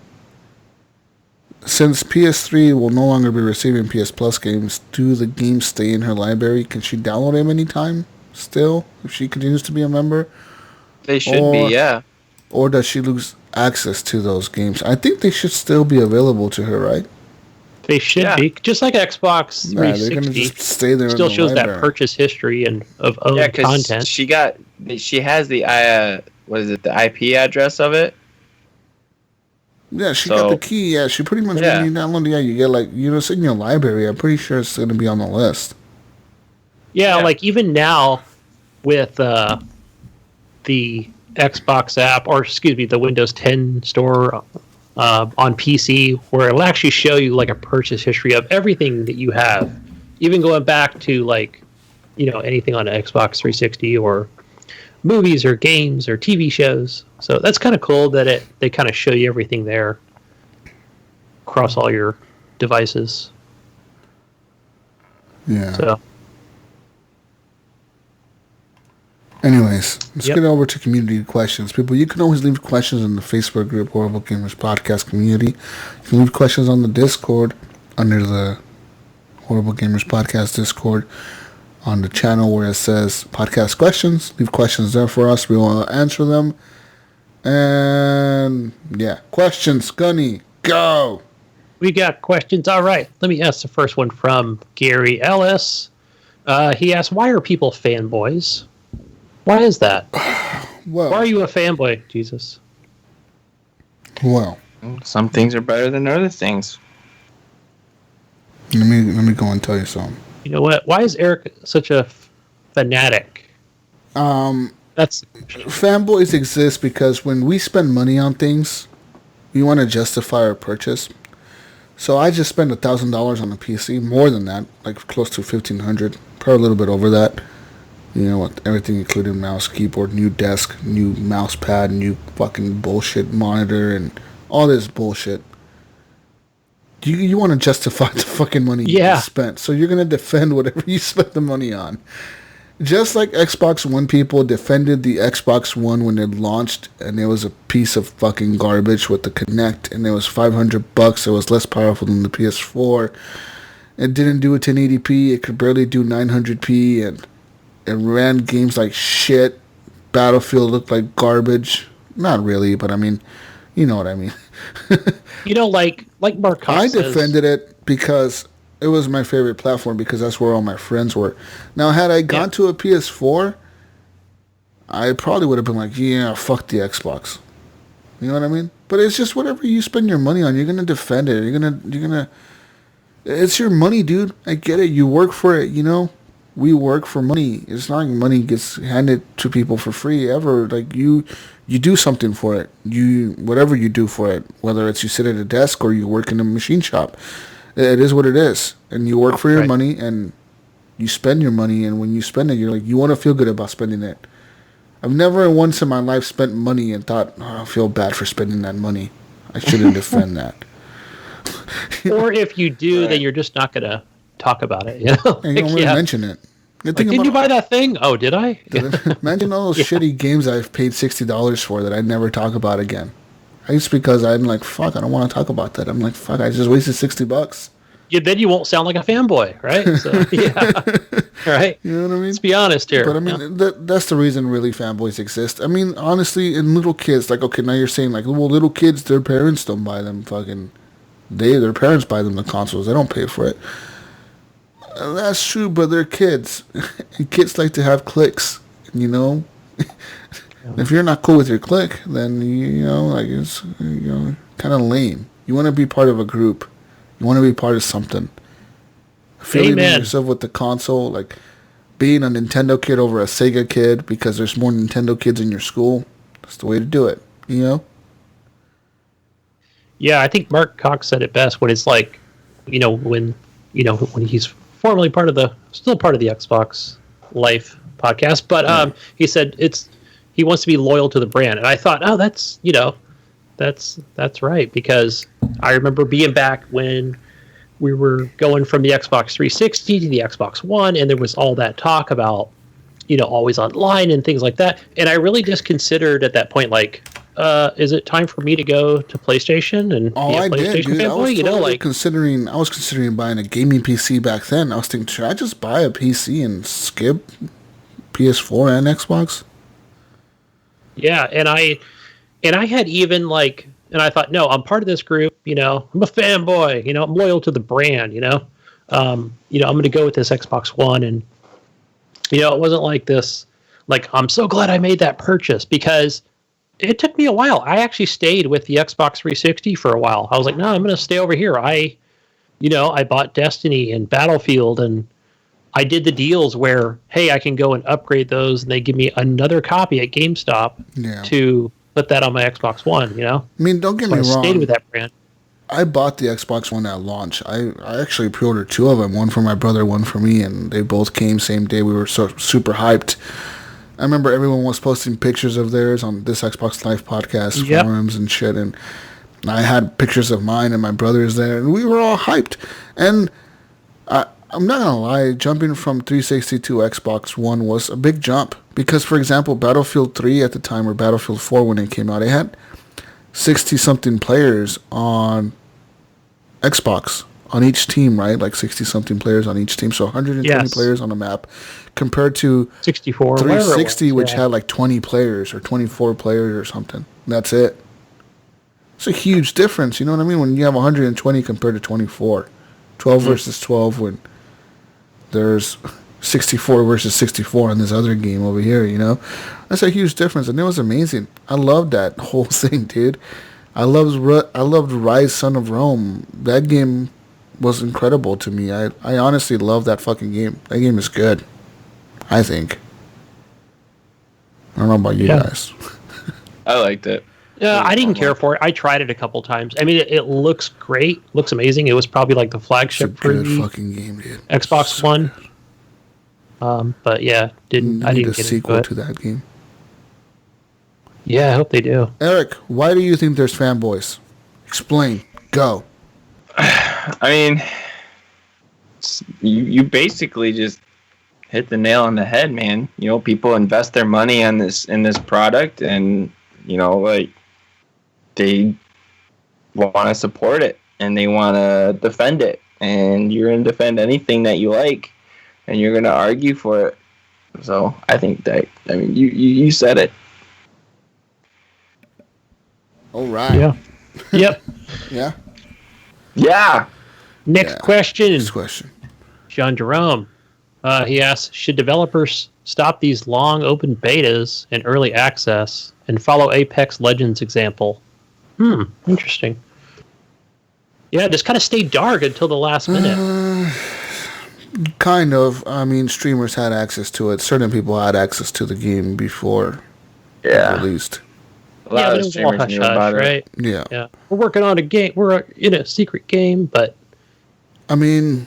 Since PS3 will no longer be receiving PS Plus games, do the games stay in her library? Can she download them anytime still if she continues to be a member? They should be, yeah. Or does she lose access to those games? I think they should still be available to her, right? They should be just like Xbox 360. They're gonna just stay there. Still in the shows library. that purchase history and of owned content. She has the what is it? The IP address of it. Yeah, she got the key. Yeah, she pretty much when you download. Yeah, you get it's in your library. I'm pretty sure it's gonna be on the list. Yeah, like even now with the Xbox app, or excuse me, the Windows 10 store on PC, where it'll actually show you like a purchase history of everything that you have, even going back to anything on an Xbox 360 or movies or games or TV shows. So that's kind of cool that they kind of show you everything there across all your devices. Yeah. So. Anyways, let's get over to community questions. People, you can always leave questions in the Facebook group, Horrible Gamers Podcast Community. You can leave questions on the Discord, under the Horrible Gamers Podcast Discord, on the channel where it says Podcast Questions. Leave questions there for us. We will answer them. And, questions. Gunny, go! We got questions. All right. Let me ask the first one from Gary Ellis. He asked, why are people fanboys? Why is that? Well, why are you a fanboy, Jesus? Well, some things are better than other things. Let me go and tell you something. You know what? Why is Eric such a fanatic? That's fanboys exist because when we spend money on things, we want to justify our purchase. So I just spent $1,000 on a PC, more than that, like close to $1,500, probably a little bit over that. You know what? Everything including mouse, keyboard, new desk, new mouse pad, new fucking bullshit monitor, and all this bullshit. You want to justify the fucking money you spent, so you're gonna defend whatever you spent the money on. Just like Xbox One people defended the Xbox One when it launched, and it was a piece of fucking garbage with the Kinect, and it was $500. It was less powerful than the PS4. It didn't do a 1080p. It could barely do 900p, and it ran games like shit. Battlefield looked like garbage. Not really, but I mean, you know what I mean. like Mark I defended it because it was my favorite platform because that's where all my friends were. Now, had I gone to a PS4, I probably would have been like, yeah, fuck the Xbox. You know what I mean? But it's just whatever you spend your money on, you're gonna defend it. You're gonna. It's your money, dude. I get it. You work for it. You know. We work for money. It's not like money gets handed to people for free ever. Like you do something for it. Whatever you do for it, whether it's you sit at a desk or you work in a machine shop, it is what it is. And you work for your money and you spend your money. And when you spend it, you're like, you want to feel good about spending it. I've never once in my life spent money and thought, I feel bad for spending that money. I shouldn't defend that. Or if you do, then you're just not gonna talk about it. You know? And you don't really mention it. Did you buy that thing? Oh, did I? Imagine all those shitty games I've paid $60 for that I'd never talk about again. Just because I'm like, fuck, I don't want to talk about that. I'm like, fuck, I just wasted $60. Yeah, then you won't sound like a fanboy, right? So, right? You know what I mean? Let's be honest here. But I mean, that's the reason really fanboys exist. I mean, honestly, in little kids, like, okay, now you're saying like, well, little kids, their parents don't buy them fucking, their parents buy them the consoles. They don't pay for it. That's true, but they're kids. And kids like to have cliques, you know? If you're not cool with your clique, then, it's, kind of lame. You want to be part of a group. You want to be part of something. Affiliating yourself with the console, like being a Nintendo kid over a Sega kid because there's more Nintendo kids in your school. That's the way to do it, you know? Yeah, I think Mark Cox said it best when it's like, when he's formerly still part of the Xbox Life podcast, but he said he wants to be loyal to the brand, and I thought, oh, that's right, because I remember being back when we were going from the Xbox 360 to the Xbox One, and there was all that talk about always online and things like that, and I really just considered at that point like, is it time for me to go to PlayStation and be a PlayStation fanboy? I was considering buying a gaming PC back then. I was thinking, should I just buy a PC and skip PS4 and Xbox? Yeah, and I had even like And I thought, no, I'm part of this group. I'm a fanboy. I'm loyal to the brand. I'm going to go with this Xbox One, and it wasn't like this. Like, I'm so glad I made that purchase because it took me a while. I actually stayed with the Xbox 360 for a while. I was like, no, I'm going to stay over here. I bought Destiny and Battlefield, and I did the deals where, hey, I can go and upgrade those, and they give me another copy at GameStop to put that on my Xbox One. I mean, don't get me wrong. I stayed with that brand. I bought the Xbox One at launch. I actually pre-ordered 2 of them, one for my brother, one for me, and they both came same day. We were so super hyped. I remember everyone was posting pictures of theirs on this Xbox Live podcast forums and shit, and I had pictures of mine and my brother's there, and we were all hyped. And I'm not gonna lie, jumping from 360 to Xbox One was a big jump because, for example, Battlefield 3 at the time, or Battlefield 4 when it came out, it had 60-something players on Xbox on each team, right? Like 60-something players on each team, so 120 players on the map, compared to 64, 360, which had like 20 players or 24 players or something. That's it. It's a huge difference, you know what I mean? When you have 120 compared to 24. 12 versus 12 when there's 64 versus 64 in this other game over here, That's a huge difference, and it was amazing. I loved that whole thing, dude. I loved Rise Son of Rome. That game was incredible to me. I honestly love that fucking game. That game is good, I think. I don't know about you guys. I liked it. Yeah, I didn't care for it. I tried it a couple times. I mean, it looks great. Looks amazing. It was probably like the flagship for the fucking game, dude. Xbox One. But yeah, I didn't get a sequel into to that game. Yeah, I hope they do. Eric, why do you think there's fanboys? Explain. Go. I mean, you basically just hit the nail on the head, man. People invest their money in this product, and like they want to support it and they want to defend it, and you're going to defend anything that you like, and you're going to argue for it. So I think that, you said it. All right. Yeah. Yep. Yeah. Yeah. Next question. Next question. John Jerome. He asks, should developers stop these long open betas and early access and follow Apex Legends example? Interesting. Yeah, just kind of stay dark until the last minute. Kind of. I mean, streamers had access to it. Certain people had access to the game before it released. A lot of streamers knew about it. Right? Yeah. We're working on a game. We're in a secret game, but I mean,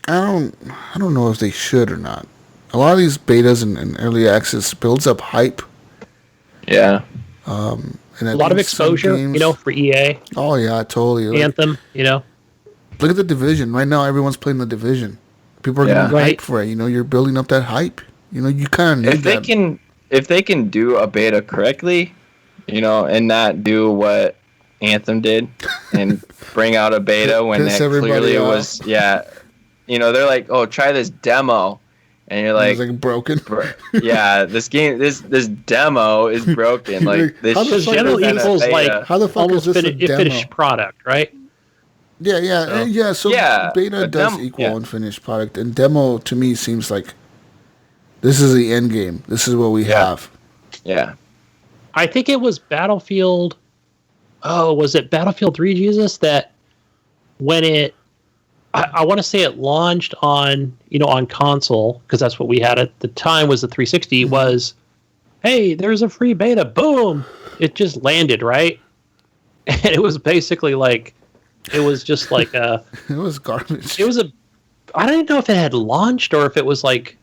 I don't know if they should or not. A lot of these betas and early access builds up hype. Yeah. And a lot of exposure, for EA. Oh yeah, totally. Anthem, Look at The Division. Right now, everyone's playing The Division. People are getting hyped for it. You're building up that hype. You kind of need that. If they can do a beta correctly, and not do what Anthem did and bring out a beta when that clearly was, they're like, oh, try this demo. And you're like, it's like broken. This game, this demo is broken. Like this general equals like how the fuck is this a demo? Finished product, right? Yeah. So beta does equal unfinished product, and demo to me seems like this is the end game. This is what we have. Yeah. I think it was Battlefield. Oh, was it Battlefield 3, Jesus? That when it. I want to say it launched on, on console, because that's what we had at the time was the 360, was, hey, there's a free beta. Boom. It just landed, right? And it was basically like, it was just like a... It was garbage. It was I don't know if it had launched or if it was like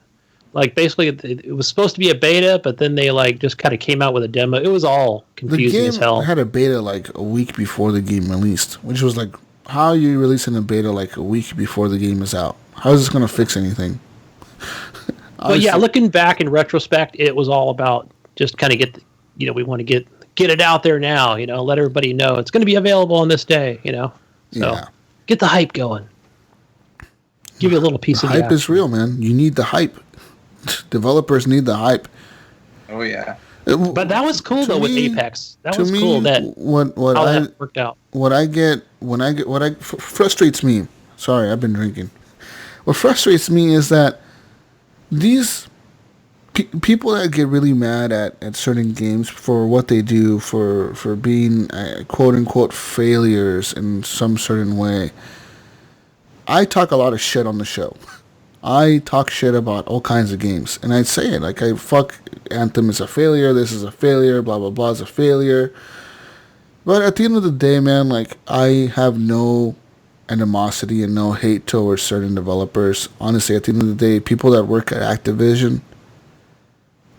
basically it was supposed to be a beta, but then they just kind of came out with a demo. It was all confusing as hell. The game had a beta a week before the game released, which was like, how are you releasing a beta a week before the game is out? How is this going to fix anything? Well, looking back in retrospect, it was all about just kind of get, we want to get it out there now, let everybody know it's going to be available on this day, So get the hype going. Give you a little piece of hype is real, man. You need the hype. Developers need the hype. Oh, yeah. But that was cool though with Apex. That was cool that that worked out. What frustrates me. Sorry, I've been drinking. What frustrates me is that these people that get really mad at certain games for what they do, for being quote unquote failures in some certain way. I talk a lot of shit on the show. I talk shit about all kinds of games, and I say it like fuck Anthem is a failure. This is a failure. Blah blah blah is a failure. But at the end of the day, man, like I have no animosity and no hate towards certain developers. Honestly, at the end of the day, people that work at Activision.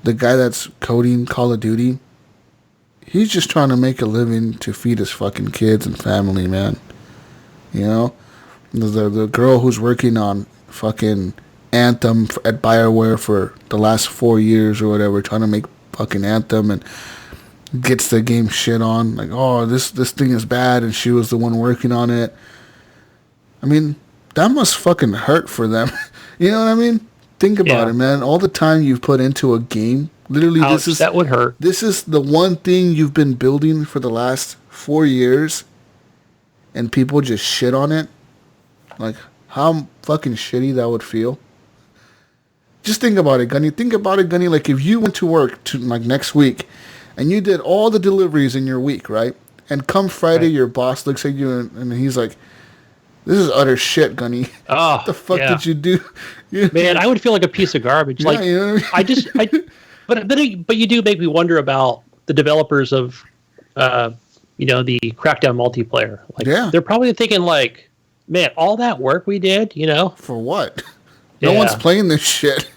The guy that's coding Call of Duty, he's just trying to make a living to feed his fucking kids and family, man. You know? The girl who's working on fucking Anthem at BioWare for the last 4 years or whatever, trying to make fucking Anthem and gets the game shit on. Like, oh, this thing is bad and she was the one working on it. I mean, that must fucking hurt for them. You know what I mean? Think about it, man. All the time you've put into a game, literally, that would hurt. This is the one thing you've been building for the last 4 years, and people just shit on it. Like, how fucking shitty that would feel. Just think about it, Gunny. Think about it, Gunny. Like, if you went to work like next week, and you did all the deliveries in your week, right? And come Friday, your boss looks at you and he's like, "This is utter shit, Gunny. Oh, what the fuck did you do?" Man, I would feel like a piece of garbage. Yeah, like, you know what I mean? but you do make me wonder about the developers of, the Crackdown multiplayer. Like, they're probably thinking like, man, all that work we did, for what? No one's playing this shit.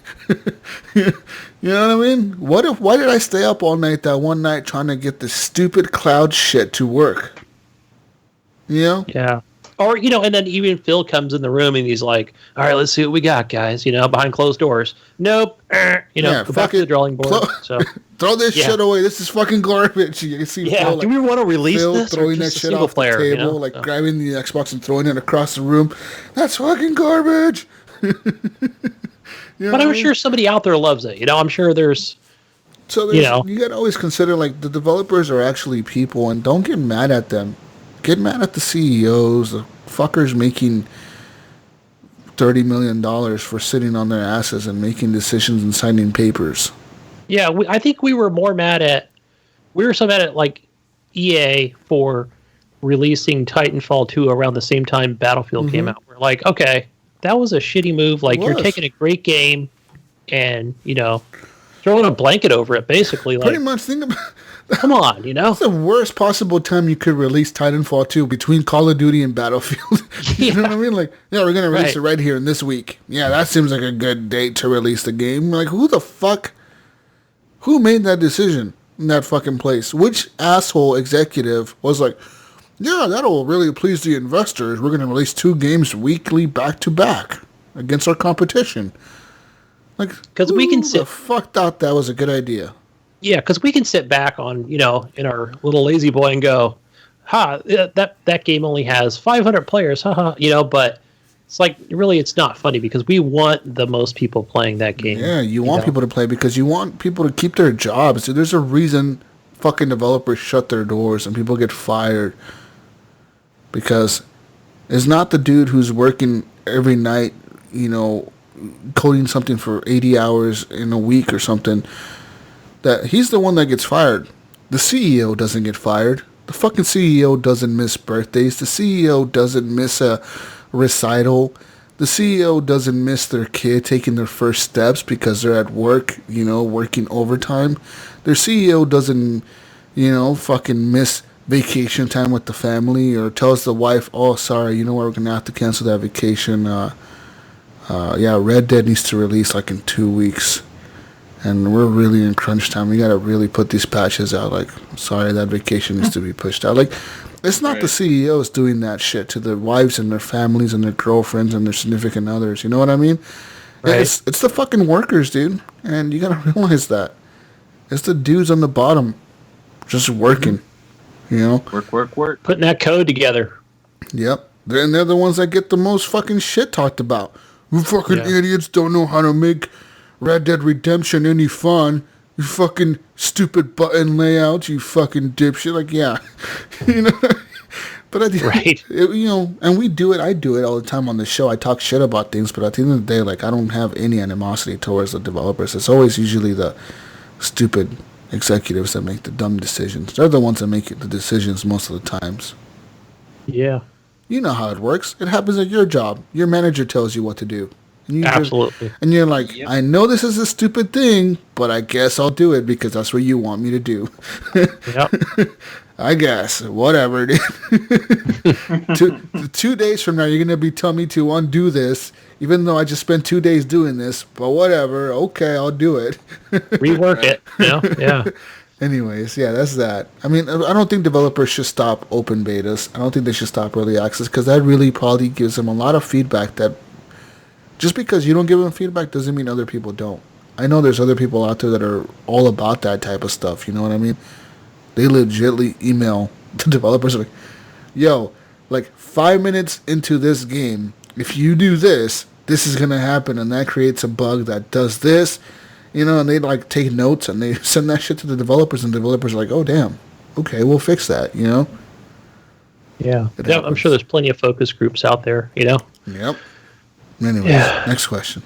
You know what I mean? Why did I stay up all night that one night trying to get this stupid cloud shit to work? You know? Yeah. Or, and then even Phil comes in the room and he's like, all right, let's see what we got, guys, behind closed doors. Nope. Go back to the drawing board. Throw this shit away. This is fucking garbage. You can see Phil, do we want to release Phil this? throwing that shit off the table, grabbing the Xbox and throwing it across the room. That's fucking garbage. But I'm sure somebody out there loves it. I'm sure there's... So you got to always consider, like, the developers are actually people, and don't get mad at them. Get mad at the CEOs, the fuckers making $30 million for sitting on their asses and making decisions and signing papers. Yeah, I think we were so mad at like EA for releasing Titanfall 2 around the same time Battlefield came out. We're like, okay, that was a shitty move. Like, you're taking a great game and, throwing a blanket over it, basically. Pretty much. Think about... Come on, It's the worst possible time you could release Titanfall 2 between Call of Duty and Battlefield. You know what I mean? Like, we're going to release it right here in this week. Yeah, that seems like a good date to release the game. Like, who the fuck... Who made that decision in that fucking place? Which asshole executive was like, yeah, that'll really please the investors. We're going to release 2 games weekly back-to-back against our competition. Like, because we can sit... fuck thought that was a good idea? Yeah, because we can sit back on, in our little lazy boy and go, that game only has 500 players, but it's like, really, it's not funny because we want the most people playing that game. Yeah, you want people to play because you want people to keep their jobs. So there's a reason fucking developers shut their doors and people get fired because it's not the dude who's working every night, coding something for 80 hours in a week or something. That he's the one that gets fired. The CEO doesn't get fired. The fucking CEO doesn't miss birthdays. The CEO doesn't miss a recital. The CEO doesn't miss their kid taking their first steps because they're at work, working overtime. Their CEO doesn't, fucking miss vacation time with the family or tells the wife, oh, sorry, we're going to have to cancel that vacation. Red Dead needs to release like in 2 weeks. And we're really in crunch time. We got to really put these patches out. Like, sorry, that vacation needs to be pushed out. Like, it's not the CEOs doing that shit to their wives and their families and their girlfriends and their significant others. You know what I mean? Right. It's the fucking workers, dude. And you got to realize that. It's the dudes on the bottom just working. Work. Putting that code together. Yep. They're the ones that get the most fucking shit talked about. You fucking idiots don't know how to make Red Dead Redemption any fun. You fucking stupid button layout, you fucking dipshit. Like, yeah. You know? But at the Right. and we do it. I do it all the time on the show. I talk shit about things, but at the end of the day, like, I don't have any animosity towards the developers. It's always usually the stupid executives that make the dumb decisions. They're the ones that make the decisions most of the times. Yeah. You know how it works. It happens at your job. Your manager tells you what to do. And Absolutely. And you're like, I know this is a stupid thing, but I guess I'll do it because that's what you want me to do. Yep. I guess. Whatever. 2 days from now, you're going to be telling me to undo this, even though I just spent 2 days doing this. But whatever. Okay, I'll do it. Rework it. Yeah. Anyways, yeah, that's that. I mean, I don't think developers should stop open betas. I don't think they should stop early access because that really probably gives them a lot of feedback that just because you don't give them feedback doesn't mean other people don't. I know there's other people out there that are all about that type of stuff. You know what I mean? They legitly email the developers like, yo, like 5 minutes into this game, if you do this, this is going to happen. And that creates a bug that does this. You know, and they like take notes and they send that shit to the developers, and the developers are like, "Oh, damn, okay, we'll fix that." You know? Yeah. I'm sure there's plenty of focus groups out there. You know. Yep. Anyways, next question.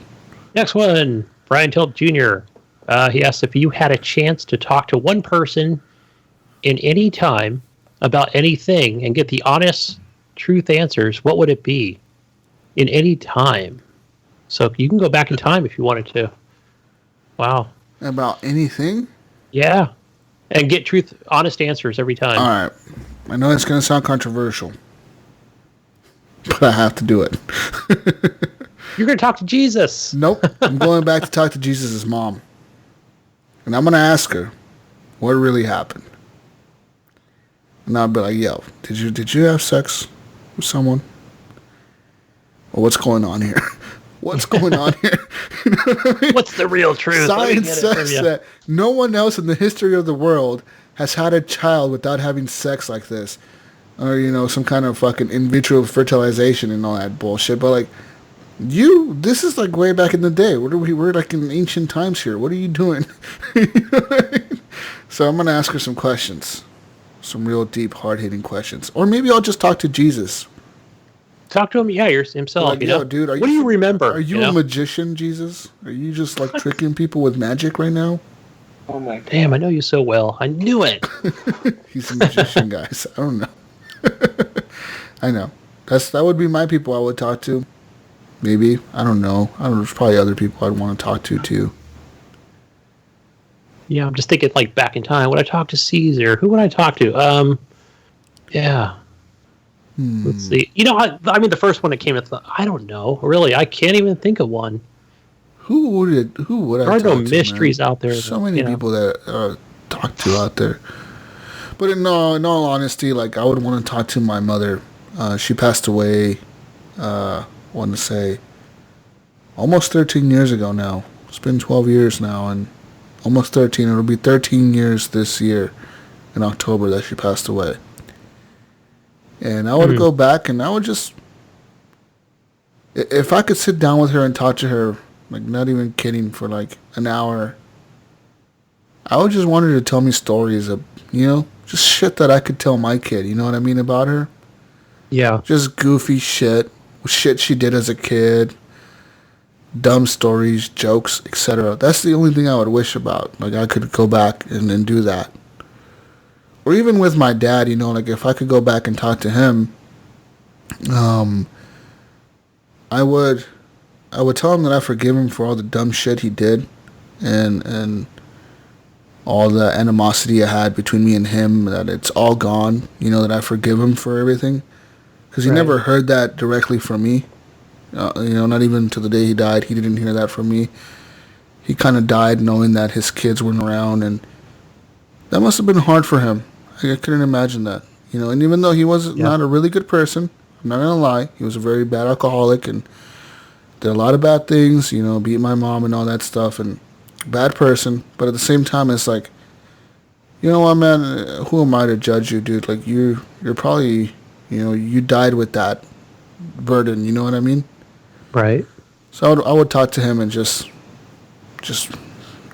Next one, Brian Tilt Jr. He asked if you had a chance to talk to one person in any time about anything and get the honest, truth answers. What would it be? In any time. So you can go back in time if you wanted to. Wow. About anything? Yeah. And get honest answers every time. All right. I know it's going to sound controversial, but I have to do it. You're going to talk to Jesus. Nope. I'm going back to talk to Jesus' mom. And I'm going to ask her what really happened. And I'll be like, yo, did you have sex with someone? Or what's going on here? What's going on here? You know what I mean? What's the real truth? Science says that no one else in the history of the world has had a child without having sex like this. Or, you know, some kind of fucking in vitro fertilization and all that bullshit. But, like, this is like way back in the day. We're like in ancient times here. What are you doing? You know what I mean? So I'm going to ask her some questions. Some real deep, hard-hitting questions. Or maybe I'll just talk to Jesus. Talk to him, himself. Like, yo, dude, what do you remember? Are you a magician, Jesus? Are you just like tricking people with magic right now? Oh my God. Damn, I know you so well. I knew it. He's a magician, guys. I don't know. I know. That would be my people I would talk to. Maybe. I don't know. There's probably other people I'd want to talk to too. Yeah, I'm just thinking like back in time. Would I talk to Caesar? Who would I talk to? Yeah. Let's see. You know, I mean, the first one that came, I don't know. Really, I can't even think of one. Who would I talk to? There are no mysteries out there. So many people that talk to out there. But in all honesty, like, I would want to talk to my mother. She passed away, I want to say, almost 13 years ago now. It's been 12 years now, and almost 13. It'll be 13 years this year in October that she passed away. And I would go back and I would just, if I could sit down with her and talk to her, like, not even kidding, for like an hour, I would just want her to tell me stories of, you know, just shit that I could tell my kid, you know what I mean, about her? Yeah. Just goofy shit she did as a kid, dumb stories, jokes, etc. That's the only thing I would wish about. Like, I could go back and do that. Or even with my dad, you know, like, if I could go back and talk to him, I would tell him that I forgive him for all the dumb shit he did, and all the animosity I had between me and him, that it's all gone, you know, that I forgive him for everything. Because he never heard that directly from me. You know, not even to the day he died, he didn't hear that from me. He kind of died knowing that his kids weren't around, and that must have been hard for him. I couldn't imagine that. You know, and even though he was not a really good person, I'm not going to lie, he was a very bad alcoholic and did a lot of bad things, you know, beat my mom and all that stuff, and bad person. But at the same time, it's like, you know what, man, who am I to judge you, dude? Like, you're probably, you know, you died with that burden, you know what I mean? Right. So I would talk to him and just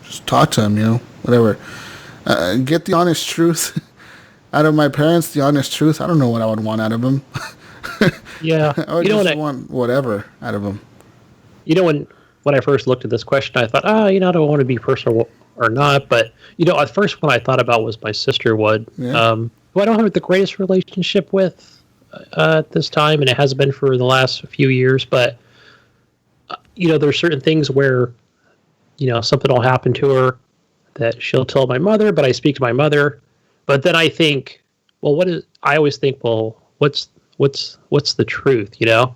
just talk to them, whatever. Get the honest truth out of my parents, the honest truth. I don't know what I would want out of them. Yeah. I would just want whatever out of them. When I first looked at this question, I thought, I don't want to be personal or not. But, at first one I thought about was my sister Wood, who I don't have the greatest relationship with at this time, and it has been for the last few years. But, there's certain things where, something will happen to her that she'll tell my mother, but I speak to my mother. But then I think, I always think, what's the truth, Well,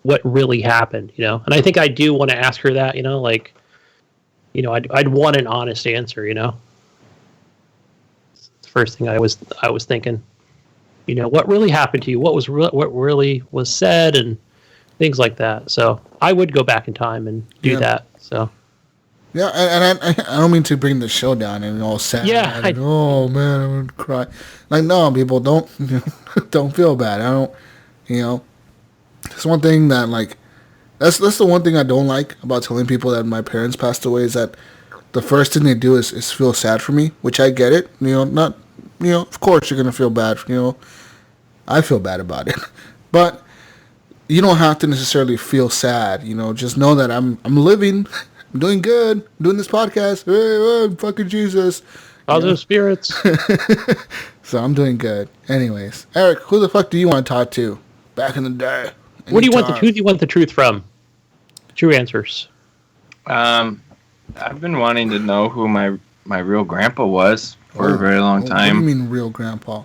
what really happened, And I think I do want to ask her that, I'd want an honest answer, It's the first thing I was thinking, what really happened to you? What really was said and things like that. So I would go back in time and do that. So. Yeah, and I don't mean to bring the show down and all sad. Yeah. Oh man, I'm gonna cry. Like, no, people don't don't feel bad. I don't. It's one thing that that's the one thing I don't like about telling people that my parents passed away is that the first thing they do is feel sad for me, which I get it. Not of course you're gonna feel bad. I feel bad about it, but you don't have to necessarily feel sad. Just know that I'm living. I'm doing good. I'm doing this podcast. Hey, fucking Jesus. Positive spirits. So I'm doing good. Anyways, Eric, who the fuck do you want to talk to? Back in the day. Who do you want the truth from? True answers. I've been wanting to know who my real grandpa was for a very long time. What do you mean real grandpa?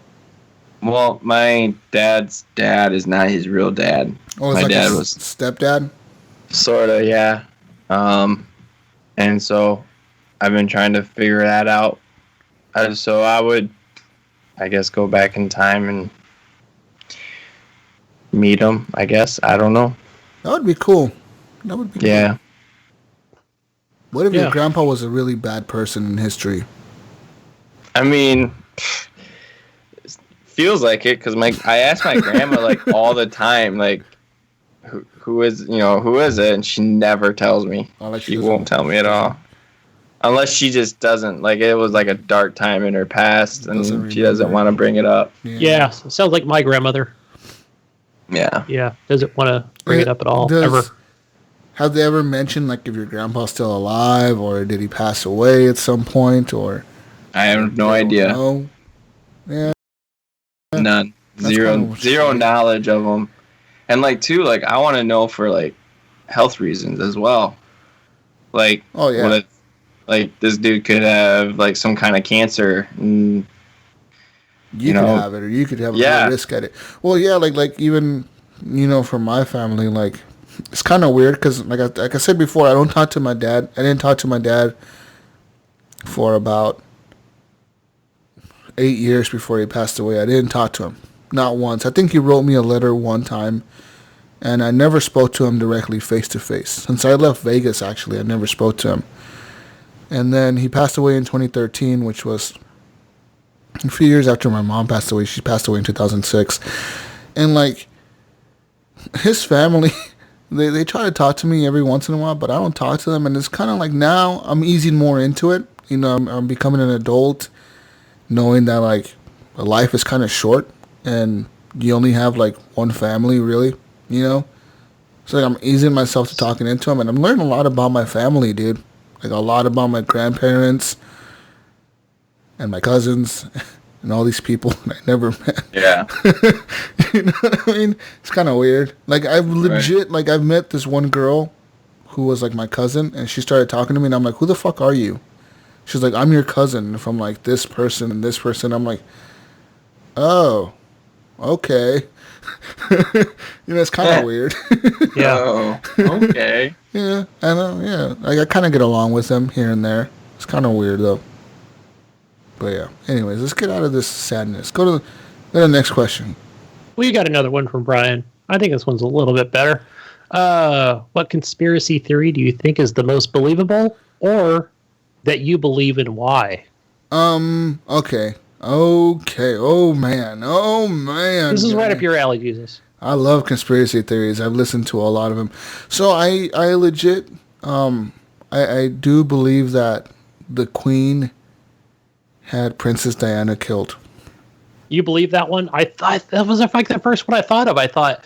Well, my dad's dad is not his real dad. Oh, my like dad his was stepdad? Sorta, yeah. And so I've been trying to figure that out. So I would, I guess, go back in time and meet him, I guess. I don't know. That would be cool. That would be cool. What if your grandpa was a really bad person in history? I mean, feels like it, because I ask my grandma all the time, who is it? And she never tells me. She won't tell me at all. Unless she just doesn't. It was a dark time in her past, and she doesn't want to bring it up. Yeah, sounds like my grandmother. Yeah. Yeah, doesn't want to bring it up at all, ever. Have they ever mentioned, if your grandpa's still alive, or did he pass away at some point, or... I have no idea. No? Yeah. None. Zero knowledge of him. And I want to know for health reasons as well. Oh yeah. This dude could have some kind of cancer. And, you could have it, or you could have a risk at it. Well, yeah, even for my family, it's kind of weird because like I said before, I don't talk to my dad. I didn't talk to my dad for about 8 years before he passed away. I didn't talk to him. Not once. I think he wrote me a letter one time, and I never spoke to him directly face to face. Since I left Vegas, actually, I never spoke to him. And then he passed away in 2013, which was a few years after my mom passed away. She passed away in 2006. And, his family, they try to talk to me every once in a while, but I don't talk to them. And it's kind of now I'm easing more into it. I'm becoming an adult, knowing that, life is kind of short. And you only have one family, really, So I'm easing myself to talking into them, and I'm learning a lot about my family, dude. A lot about my grandparents and my cousins and all these people I never met. Yeah. You know what I mean? It's kind of weird. I've legit, I've met this one girl who was my cousin, and she started talking to me, and I'm like, who the fuck are you? She's like, I'm your cousin from this person and this person. I'm like, oh. Okay. It's kind of weird. Yeah. Oh, okay. Yeah, I know, yeah. I kind of get along with them here and there. It's kind of weird, though. But yeah. Anyways, let's get out of this sadness. Go to the next question. We got another one from Brian. I think this one's a little bit better. What conspiracy theory do you think is the most believable, or that you believe in why? Okay. Oh man. This is right up your alley, Jesus. I love conspiracy theories. I've listened to a lot of them. So I legit, I do believe that the Queen had Princess Diana killed. You believe that one? I thought that was like the first one I thought of. I thought,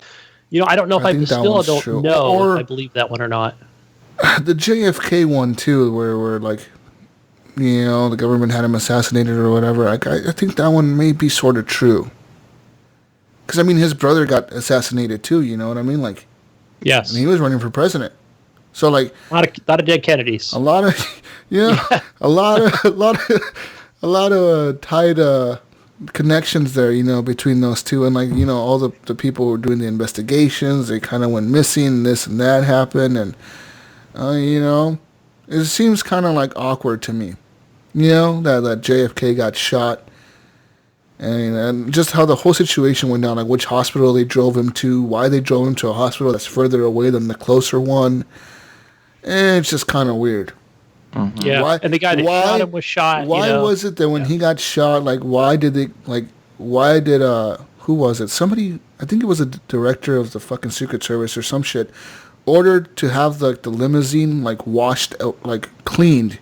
I don't know if I think that still one's don't true. know Or- if I believe that one or not. The JFK one too, where like, the government had him assassinated or whatever. I think that one may be sort of true. Because I mean, his brother got assassinated too. You know what I mean? Like, Yes. and he was running for president. So like, A lot of dead Kennedys. a lot of, a lot of tight connections there, between those two, and like, all the people who were doing the investigations, they kind of went missing, and this and that happened, and it seems kind of like awkward to me, that JFK got shot, and just how the whole situation went down, like which hospital they drove him to, why they drove him to a hospital that's further away than the closer one, and it's just kind of weird. Mm-hmm. Yeah, and the guy that shot him was shot. Why was it that when he got shot, like, why did who was it? Somebody, I think it was a director of the fucking Secret Service or some shit, ordered to have the limousine, like, washed out, like, cleaned,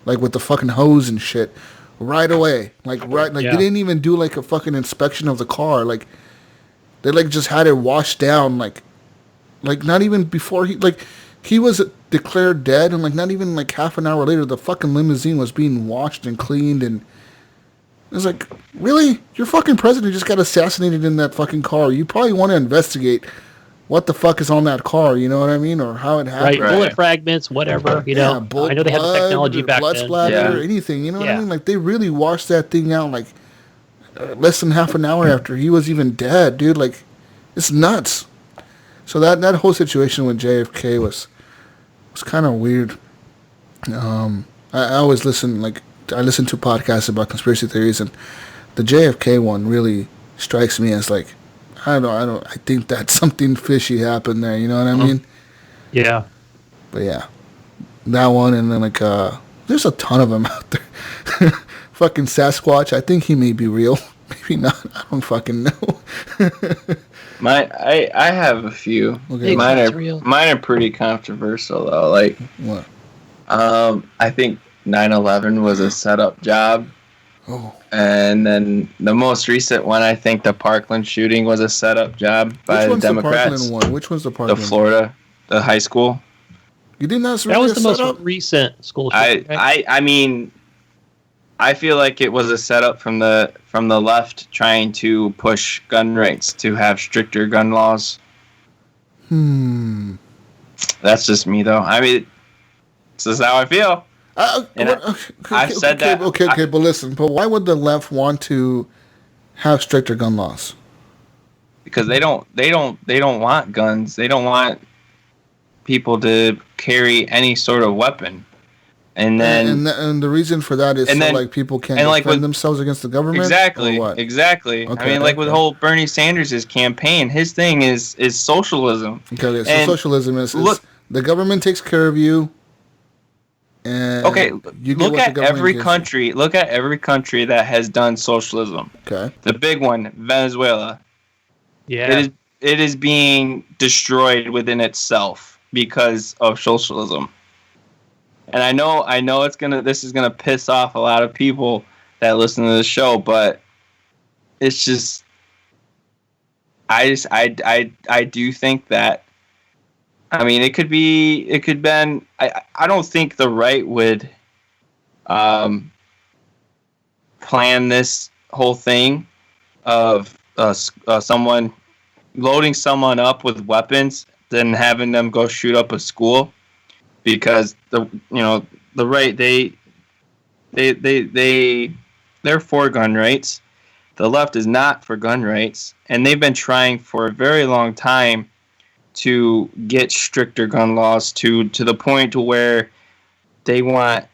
like, with the fucking hose and shit, right away. Like, they didn't even do, like, a fucking inspection of the car. Like, they, like, just had it washed down, like, not even before he was declared dead, and like not even like half an hour later, the fucking limousine was being washed and cleaned, and it was like, really? Your fucking president just got assassinated in that fucking car. You probably want to investigate what the fuck is on that car, you know what I mean, or how it happened. Right, bullet fragments, whatever. Yeah, I know they had the technology back blood then. splatter, anything. You know what I mean? Like they really washed that thing out like less than half an hour after he was even dead, dude. Like it's nuts. So that whole situation with JFK was kind of weird. I always listen to podcasts about conspiracy theories, and the JFK one really strikes me as like, I think that something fishy happened there, you know what I mean? Yeah. But yeah, that one, and then like, there's a ton of them out there. Fucking Sasquatch, I think he may be real. Maybe not, I don't fucking know. I have a few. Okay. Mine are pretty controversial though. Like What? I think 9/11 was a setup job. Oh. And then the most recent one, I think the Parkland shooting was a setup job by the Democrats. The Parkland one? Which one's the Parkland? The Florida, the high school. You did not. That was the most recent school shooting. Right? I mean, I feel like it was a setup from the left trying to push gun rights, to have stricter gun laws. That's just me, though. I mean, this is how I feel. I've said that. Okay, but listen. But why would the left want to have stricter gun laws? Because they don't want guns. They don't want people to carry any sort of weapon. And then and the reason for that is like people can't defend themselves against the government. Exactly. Or what? Exactly. Okay, I mean, like with whole Bernie Sanders' campaign, his thing is socialism. Okay, so socialism is the government takes care of you. And okay, you look at every country. Look at every country that has done socialism. Okay. The big one, Venezuela. Yeah. It is being destroyed within itself because of socialism. And I know this is gonna piss off a lot of people that listen to the show, but it's just I do think that, I mean, it could been, I don't think the right would plan this whole thing of someone loading someone up with weapons, then having them go shoot up a school, because the right, they're for gun rights. The left is not for gun rights, and they've been trying for a very long time to get stricter gun laws to the point to where they want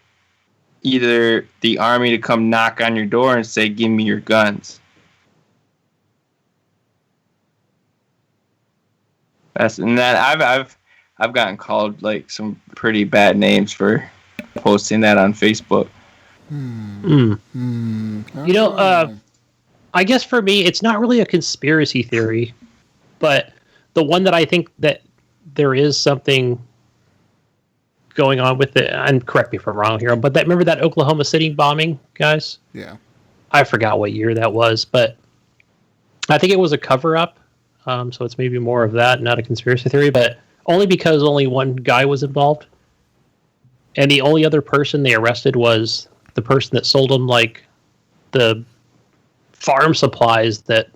either the army to come knock on your door and say, "Give me your guns." I've gotten called like some pretty bad names for posting that on Facebook. I guess for me, it's not really a conspiracy theory, but the one that I think that there is something going on with it. And correct me if I'm wrong here, but remember that Oklahoma City bombing, guys? Yeah. I forgot what year that was, but I think it was a cover-up. So it's maybe more of that, not a conspiracy theory, but only because only one guy was involved. And the only other person they arrested was the person that sold them, like, the farm supplies that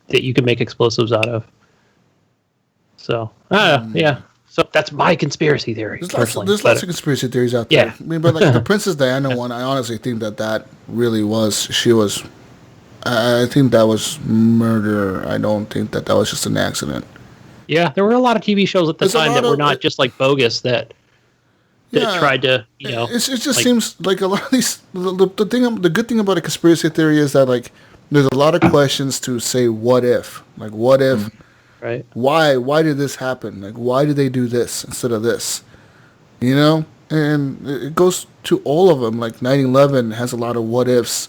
you could make explosives out of. So, yeah. So that's my conspiracy theory. There's lots of conspiracy theories out there. Yeah. I mean, but like the Princess Diana one, I honestly think that really was, I think that was murder. I don't think that was just an accident. Yeah, there were a lot of TV shows at the time that were not just like bogus that tried to, It just seems like a lot of these. The good thing about a conspiracy theory is that like there's a lot of questions to say what if, like what if, right? Why did this happen? Like why did they do this instead of this? You know, and it goes to all of them. Like 9/11 has a lot of what ifs.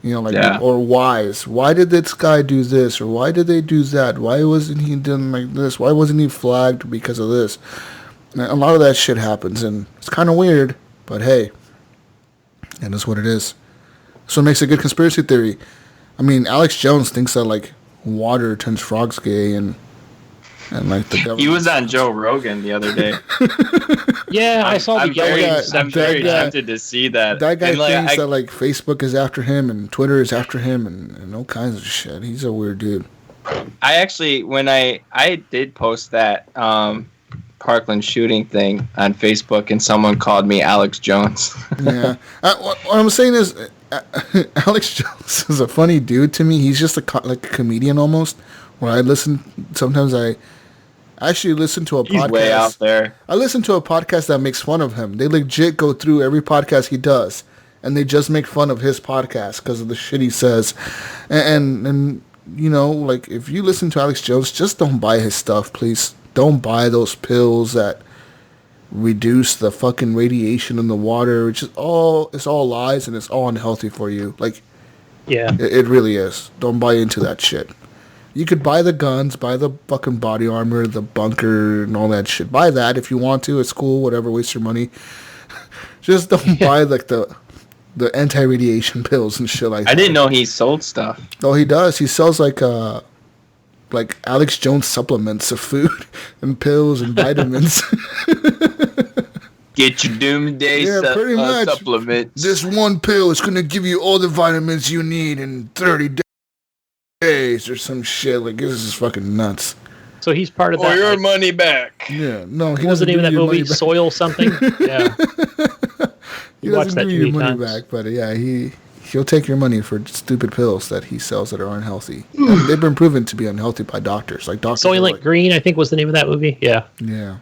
You know, like or whys. Why did this guy do this, or why did they do that? Why wasn't he done like this? Why wasn't he flagged because of this? A lot of that shit happens, and it's kind of weird, but hey, and that's what it is. So it makes a good conspiracy theory. I mean, Alex Jones thinks that, like, water turns frogs gay, and like, the government... He was on Joe Rogan the other day. Yeah, I saw the yelling. I'm very tempted to see that. That guy thinks that, like, Facebook is after him, and Twitter is after him, and all kinds of shit. He's a weird dude. I actually, when I did post that... Parkland shooting thing on Facebook, and someone called me Alex Jones. Yeah, what I'm saying is, Alex Jones is a funny dude to me. He's just like a comedian almost. Where sometimes I actually listen to a podcast. He's way out there. I listen to a podcast that makes fun of him. They legit go through every podcast he does, and they just make fun of his podcast because of the shit he says. And you know, like if you listen to Alex Jones, just don't buy his stuff, please. Don't buy those pills that reduce the fucking radiation in the water. It's all lies, and it's all unhealthy for you. Like, yeah, it really is. Don't buy into that shit. You could buy the guns, buy the fucking body armor, the bunker, and all that shit. Buy that if you want to. It's cool. Whatever. Waste your money. Just don't buy like the anti-radiation pills and shit like that. I didn't know he sold stuff. Oh, he does. He sells like Alex Jones supplements of food and pills and vitamins. Get your doomsday pretty much. supplements. This one pill is going to give you all the vitamins you need in 30 days or some shit. Like, this is fucking nuts. So he's part of that. Or your money back. Yeah, no. What was the name of that movie? Soil something? Yeah. He doesn't give you your money back, but yeah, he'll take your money for stupid pills that he sells that are unhealthy. And they've been proven to be unhealthy by doctors. Like doctors. Soylent Green, I think, was the name of that movie. Yeah. Yeah.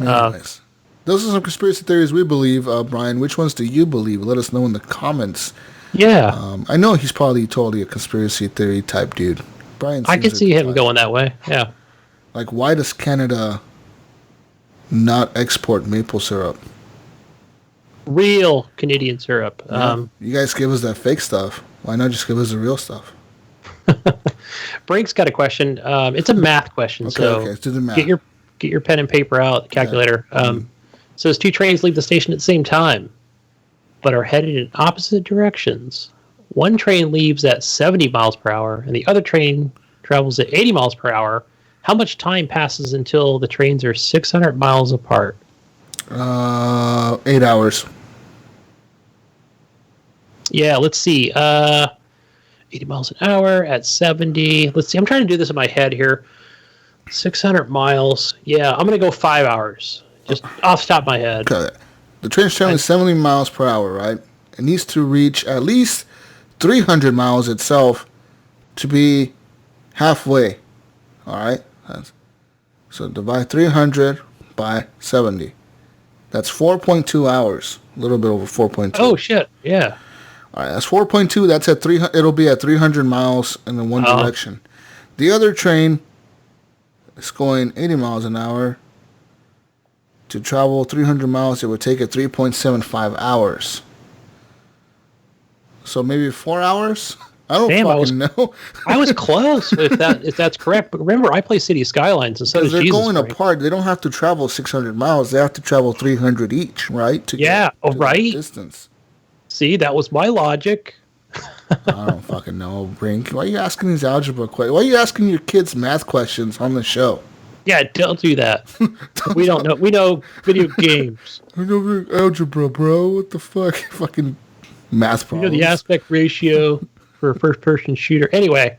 Anyways, those are some conspiracy theories we believe. Brian, which ones do you believe? Let us know in the comments. Yeah. I know he's probably totally a conspiracy theory type dude. Brian, I could see him going that way. Yeah. Like, why does Canada not export maple syrup? Real Canadian syrup. Yeah. You guys give us that fake stuff. Why not just give us the real stuff? Brink's got a question. It's a math question. Okay, let's do the math. Get your pen and paper out, calculator. Says two trains leave the station at the same time, but are headed in opposite directions. One train leaves at 70 miles per hour, and the other train travels at 80 miles per hour. How much time passes until the trains are 600 miles apart? 8 hours. Yeah, let's see. 80 miles an hour at 70. Let's see. I'm trying to do this in my head here. 600 miles. Yeah, I'm going to go 5 hours. Just off the top of my head. Okay. The train's traveling 70 miles per hour, right? It needs to reach at least 300 miles itself to be halfway. All right? So divide 300 by 70. That's 4.2 hours. A little bit over 4.2. Oh, shit. Yeah. All right, that's 4.2. That's at 300. It'll be at 300 miles in the one direction. The other train is going 80 miles an hour. To travel 300 miles, it would take it 3.75 hours. So maybe 4 hours? I don't fucking know. I was close if that's correct. But remember, I play City Skylines, and so does they're Jesus going Freak. apart. They don't have to travel 600 miles. They have to travel 300 each, right? To get to right. Distance. See, that was my logic. I don't fucking know, Brink. Why are you asking these algebra questions? Why are you asking your kids math questions on the show? Yeah, don't do that. We don't know. We know video games. I know algebra, bro. What the fuck? Fucking math problems. You know the aspect ratio for a first-person shooter. Anyway,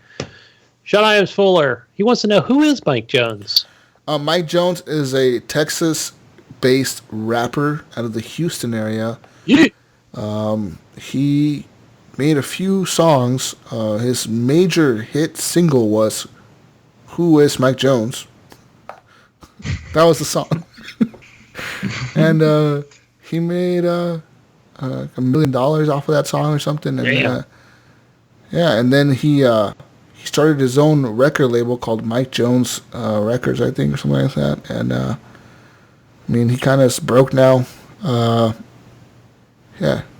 Sean Iams Fuller. He wants to know, who is Mike Jones? Mike Jones is a Texas-based rapper out of the Houston area. Yeah. He made a few songs. His major hit single was "Who Is Mike Jones?" That was the song. And he made $1 million off of that song or something. And, and then he started his own record label called Mike Jones Records, I think, or something like that. And I mean, he kind of broke now.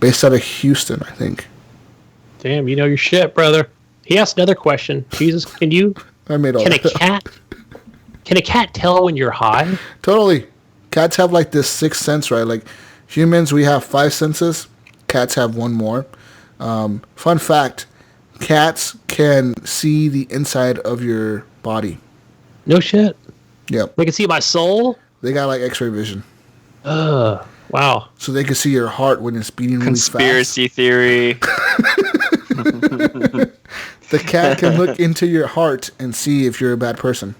Based out of Houston, I think. Damn, you know your shit, brother. He asked another question. Jesus, can a cat tell when you're high? Totally. Cats have like this sixth sense, right? Like humans, we have 5 senses. Cats have one more. Fun fact: cats can see the inside of your body. No shit. Yep. They can see my soul. They got like X-ray vision. Wow. So they can see your heart when it's beating really fast. Conspiracy theory. The cat can look into your heart and see if you're a bad person.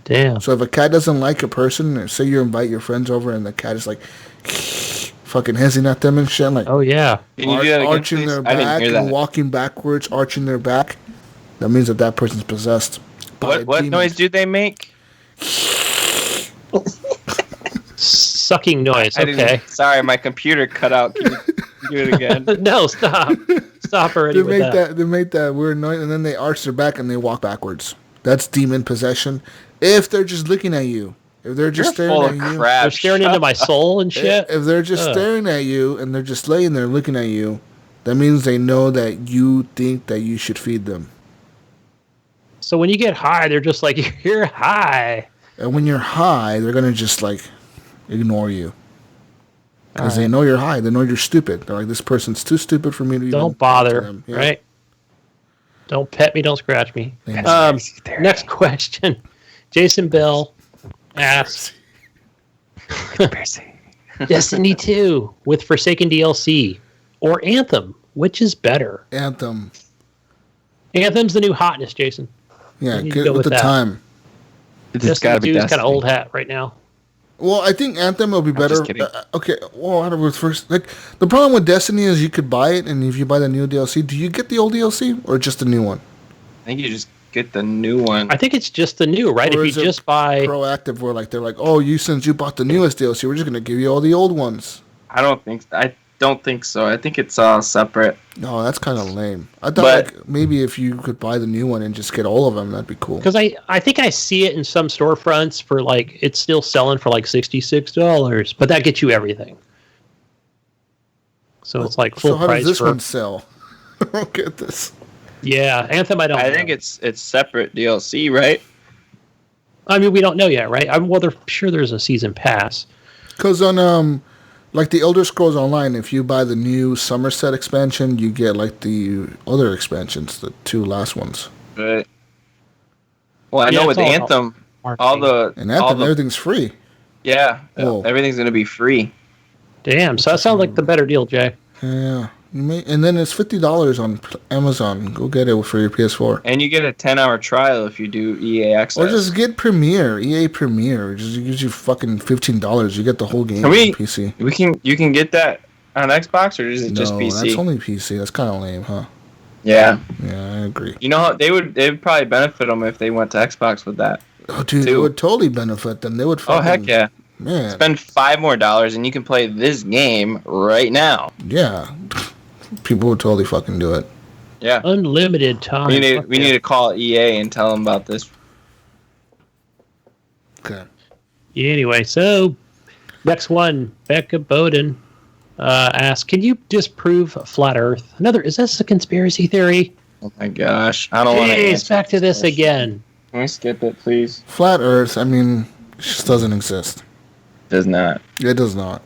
Damn. So if a cat doesn't like a person, say you invite your friends over and the cat is like fucking hissing at them and shit, like, oh yeah, Can you do that again, arching please? their I didn't back hear and that. walking backwards, arching their back, that means that person's possessed. What noise do they make? sucking noise. Okay. Sorry, my computer cut out. Can you do it again? No, stop. Stop already They with that. They make that weird noise, and then they arch their back and they walk backwards. That's demon possession. If they're just looking at you, if they're just You're staring full at of you, crap. They're staring into my soul and shit. if they're just staring at you and they're just laying there looking at you, that means they know that you think that you should feed them. So when you get high, they're just like, you're high. And when you're high, they're gonna just like ignore you. Because they know you're high. They know you're stupid. They're like, this person's too stupid for me to even Don't talk to bother, them. Yeah. right? Don't pet me, don't scratch me. Yeah. Next question. Jason Bell asks, Destiny 2 with Forsaken DLC or Anthem, which is better? Anthem. Anthem's the new hotness, Jason. Yeah, You need to get go with with the that. time. It's gotta Destiny be 2 is kind of Destiny. old hat right now. Well, I think Anthem will be better. just kidding. Okay, well, I don't know, first, like, the problem with Destiny is you could buy it, and if you buy the new DLC, do you get the old DLC or just the new one? I think you just get the new one. I think it's just the new, right? Or If is you it just buy... proactive, where like they're like, oh, since you bought the newest DLC, we're just gonna give you all the old ones. I don't think so. I think it's all separate. No, that's kind of lame. I thought But- like maybe if you could buy the new one and just get all of them, that'd be cool. Because I think I see it in some storefronts for like, it's still selling for like $66, but that gets you everything. So it's like full So how price does this for... one sell? I don't get this. Yeah, Anthem I don't know. I think it's separate DLC, right? I mean, we don't know yet, right? I'm sure there's a season pass. Because on like the Elder Scrolls Online, if you buy the new Somerset expansion, you get like the other expansions, the 2 last ones. But well, I Yeah, know it's with all Anthem, marketing. all the And Anthem, everything's free. Whoa. everything's gonna be free. Damn, so that sounds like the better deal, Jay. Yeah. And then it's $50 on Amazon. Go get it for your PS4. And you get a 10-hour trial if you do EA Access. Or just get Premiere, EA Premiere. Just gives you fucking $15. You get the whole game Can we- on PC. You can get that on Xbox, or is it just No, PC? that's only PC. That's kind of lame, huh? Yeah. Yeah, I agree. You know, they would probably benefit them if they went to Xbox with that. Oh, dude, it Too. would totally benefit them. They would fucking... Oh heck yeah! Man, Spend $5 more and you can play this game right now. yeah. People would totally fucking do it. Yeah. Unlimited time. We Fuck need yeah. to call EA and tell them about this. Okay. Anyway, so next one, Becca Bowden asks, can you disprove flat Earth? Is this a conspiracy theory? Oh my gosh. I don't want to Jeez, back to this again. Can we skip it, please? Flat Earth, I mean, just doesn't exist. Does not. It does not.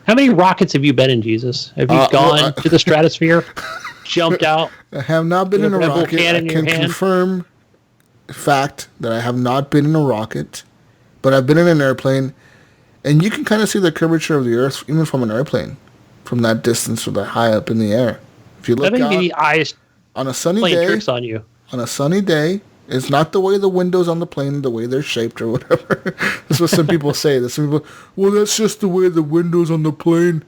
How many rockets have you been in, Jesus? Have you gone to the stratosphere? Jumped out? I have not been in a rocket. I can confirm fact that I have not been in a rocket, but I've been in an airplane, and you can kind of see the curvature of the Earth even from an airplane, from that distance or that high up in the air. If you look out the eyes on a sunny playing day, tricks on you. On a sunny day, it's not the way the windows on the plane, the way they're shaped or whatever. That's what some people say. Some people, well, that's just the way the windows on the plane,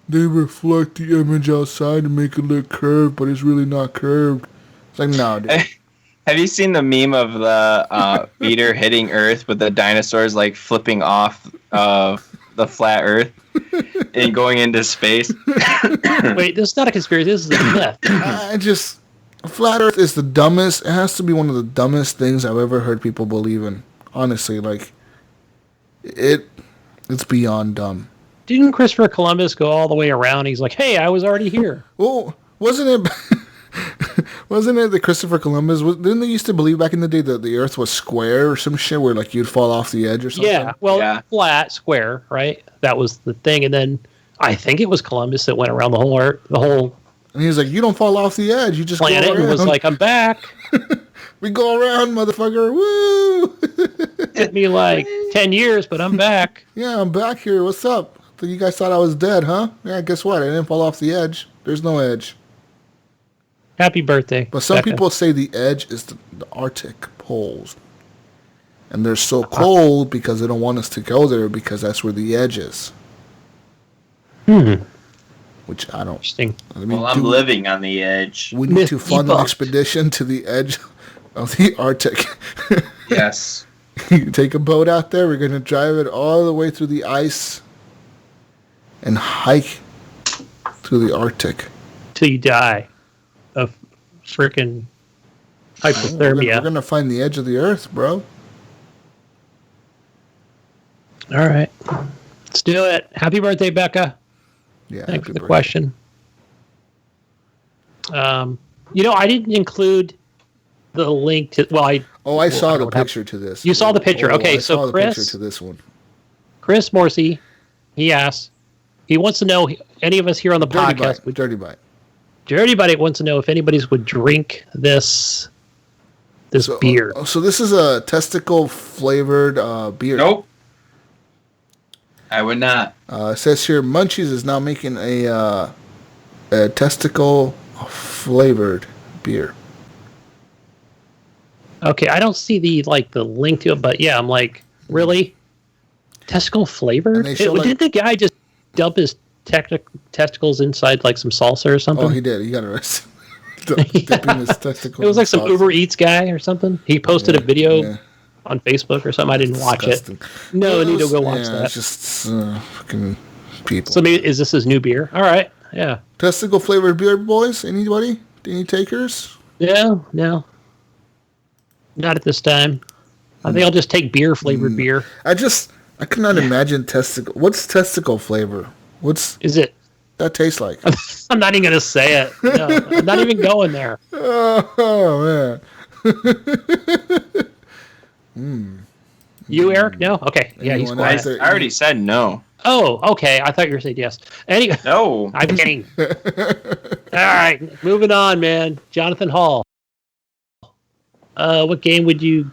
they reflect the image outside and make it look curved, but it's really not curved. It's like, no, dude. Have you seen the meme of the meteor hitting Earth with the dinosaurs like flipping off the flat Earth and going into space? Wait, this is not a conspiracy. This is a myth. Flat Earth is the dumbest. It has to be one of the dumbest things I've ever heard people believe in. Honestly, like, it's beyond dumb. Didn't Christopher Columbus go all the way around? He's like, hey, I was already here. Well, wasn't it that Christopher Columbus, didn't they used to believe back in the day that the Earth was square or some shit where, like, you'd fall off the edge or something? Yeah, well, flat, square, right? That was the thing. And then I think it was Columbus that went around the whole And he was like, you don't fall off the edge. You just planet go around. And was like, I'm back. We go around, motherfucker. Woo! Took me like 10 years, but I'm back. Yeah, I'm back here. What's up? You guys thought I was dead, huh? Yeah, guess what? I didn't fall off the edge. There's no edge. Happy birthday. But some people say the edge is the Arctic poles. And they're so cold because they don't want us to go there because that's where the edge is. Which I don't. Interesting. I mean, I'm living on the edge. We need to fund an expedition to the edge of the Arctic. Yes. You take a boat out there. We're going to drive it all the way through the ice and hike through the Arctic. Till you die of freaking hypothermia. We're going to find the edge of the Earth, bro. All right. Let's do it. Happy birthday, Becca. Yeah. Thanks for the question. I didn't include the link to. I saw the picture to this. You saw the picture. Okay, I saw so the Chris, picture to this one. Chris Morrissey, he asks, he wants to know any of us here on the podcast. Dirty Bite. Dirty Bite wants to know if anybody would drink this beer. So this is a testicle flavored beer. Nope. I would not. It says here, Munchies is now making a testicle flavored beer. Okay, I don't see the link to it, but yeah, I'm like, really? Testicle flavored? Didn't the guy just dump his testicles inside like some salsa or something? Oh, he did. He got arrested. Dipping his testicles. It was like some salsa. Uber Eats guy or something. He posted a video on Facebook or something. I didn't watch it. No, I need to go watch that. It's just fucking people. So maybe, is this his new beer? All right, yeah. Testicle flavored beer, boys? Anybody? Any takers? No. Not at this time. I think I'll just take beer flavored beer. I cannot imagine testicle. What's testicle flavor? Is it? That tastes like? I'm not even going to say it. No, I'm not even going there. Oh man. You, Eric? No? Okay. Yeah, he's quiet. I already said no. Oh, okay. I thought you were saying yes. Anyway, No. I'm kidding. All right. Moving on, man. Jonathan Hall. What game would you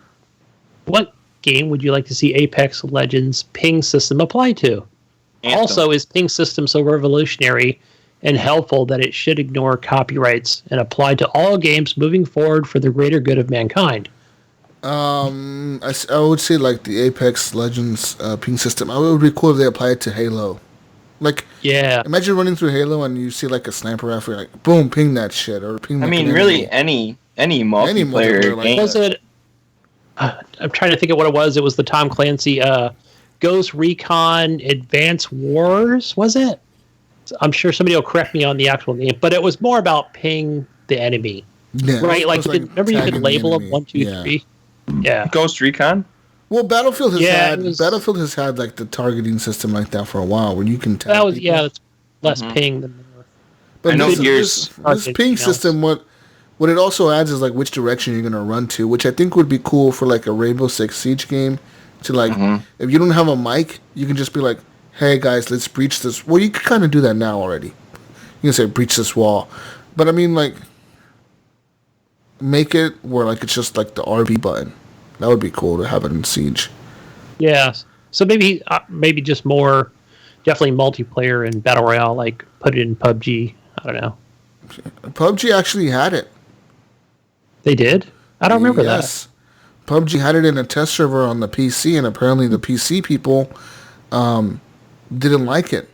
like to see Apex Legends ping system apply to? Anthem. Also, is ping system so revolutionary and helpful that it should ignore copyrights and apply to all games moving forward for the greater good of mankind? I would say like the Apex Legends ping system. It would be cool if they applied it to Halo. Like, yeah. Imagine running through Halo and you see like a sniper rifle, you're like, boom, ping that shit, or ping. I mean, really, any multiplayer like game. Was it? I'm trying to think of what it was. It was the Tom Clancy Ghost Recon Advanced Wars, was it? I'm sure somebody will correct me on the actual name, but it was more about ping the enemy, right? Like, remember you could label them 1, 2, 3. Yeah. Ghost Recon. Well, Battlefield has had like the targeting system like that for a while, where you can tag. It's less ping than more. But I know this ping system, what what it also adds is like which direction you're gonna run to, which I think would be cool for like a Rainbow Six Siege game. To like, if you don't have a mic, you can just be like, "Hey guys, let's breach this." Well, you can kind of do that now already. You can say breach this wall, but I mean like, make it where like it's just like the RB button. That would be cool to have it in Siege. Yeah. So maybe just more, definitely multiplayer and battle royale. Like put it in PUBG. I don't know. PUBG actually had it. They did? I don't remember that. Yes. PUBG had it in a test server on the PC, and apparently the PC people didn't like it.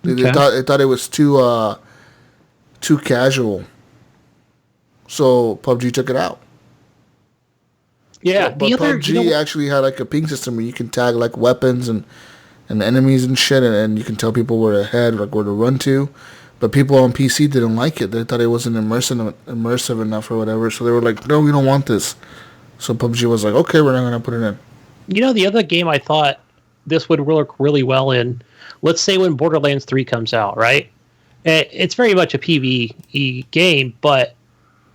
They thought it was too casual. So PUBG took it out. Yeah, but PUBG actually had like a ping system where you can tag like weapons and enemies and shit, and you can tell people where to head, like where to run to. But people on PC didn't like it. They thought it wasn't immersive enough or whatever. So they were like, no, we don't want this. So PUBG was like, okay, we're not going to put it in. You know, the other game I thought this would work really well in, let's say when Borderlands 3 comes out, right? It's very much a PvE game, but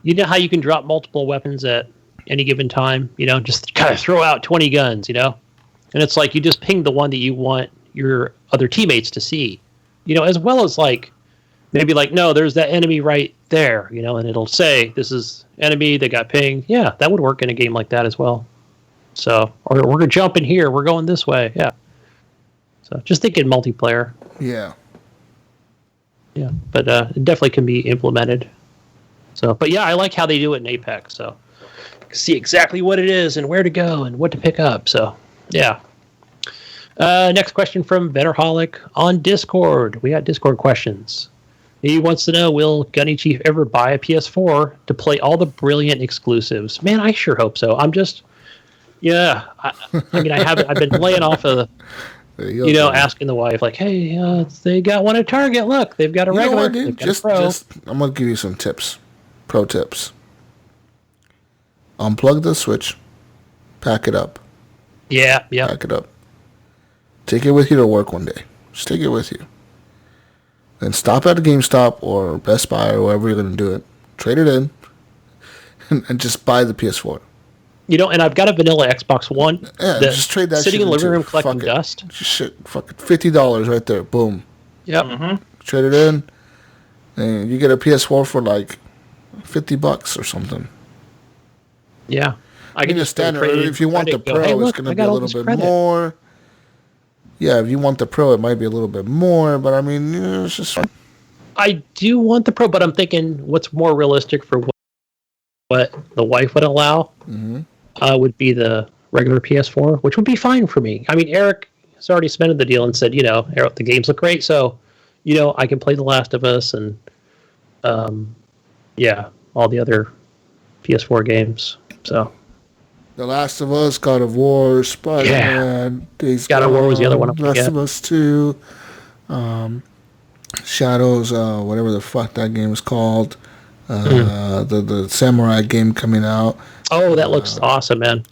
you know how you can drop multiple weapons at any given time? You know, just kind of throw out 20 guns, you know? And it's like you just ping the one that you want your other teammates to see. You know, as well as like, maybe like, no, there's that enemy right there, you know, and it'll say, this is enemy, they got ping. Yeah, that would work in a game like that as well. So, or we're going to jump in here, we're going this way, yeah. So, just thinking multiplayer. Yeah. Yeah, but it definitely can be implemented. So, but yeah, I like how they do it in Apex, so you can see exactly what it is and where to go and what to pick up, so, yeah. Next question from Betterholic on Discord. We got Discord questions. He wants to know, will Gunny Chief ever buy a PS4 to play all the brilliant exclusives? Man, I sure hope so. I'm just, yeah. I mean, I've been laying off of, asking the wife, like, hey, they got one at Target. Look, they've got a regular. They've got a Pro. I'm going to give you some tips. Pro tips. Unplug the Switch. Pack it up. Yeah. Pack it up. Take it with you to work one day. Just take it with you. Then stop at a GameStop or Best Buy or wherever you're going to do it. Trade it in. And just buy the PS4. You know, and I've got a vanilla Xbox One. Yeah, just trade that sitting shit in the living room Fuck collecting it. dust. Shit, fucking $50 right there. Boom. Yep. Mm-hmm. Trade it in. And you get a PS4 for like $50 or something. Yeah. I can just standard. If you want the Pro, it's going to be a little bit more. Yeah, if you want the Pro, it might be a little bit more, but I mean, it's just... I do want the Pro, but I'm thinking what's more realistic for what the wife would allow would be the regular PS4, which would be fine for me. I mean, Eric has already cemented the deal and said, you know, Eric, the games look great, so, you know, I can play The Last of Us and, all the other PS4 games, so... The Last of Us, God of War, Spider-Man, Days God of War was the other one. Last of Us 2, Shadows, whatever the fuck that game is called, the samurai game coming out. Oh, that looks awesome, man.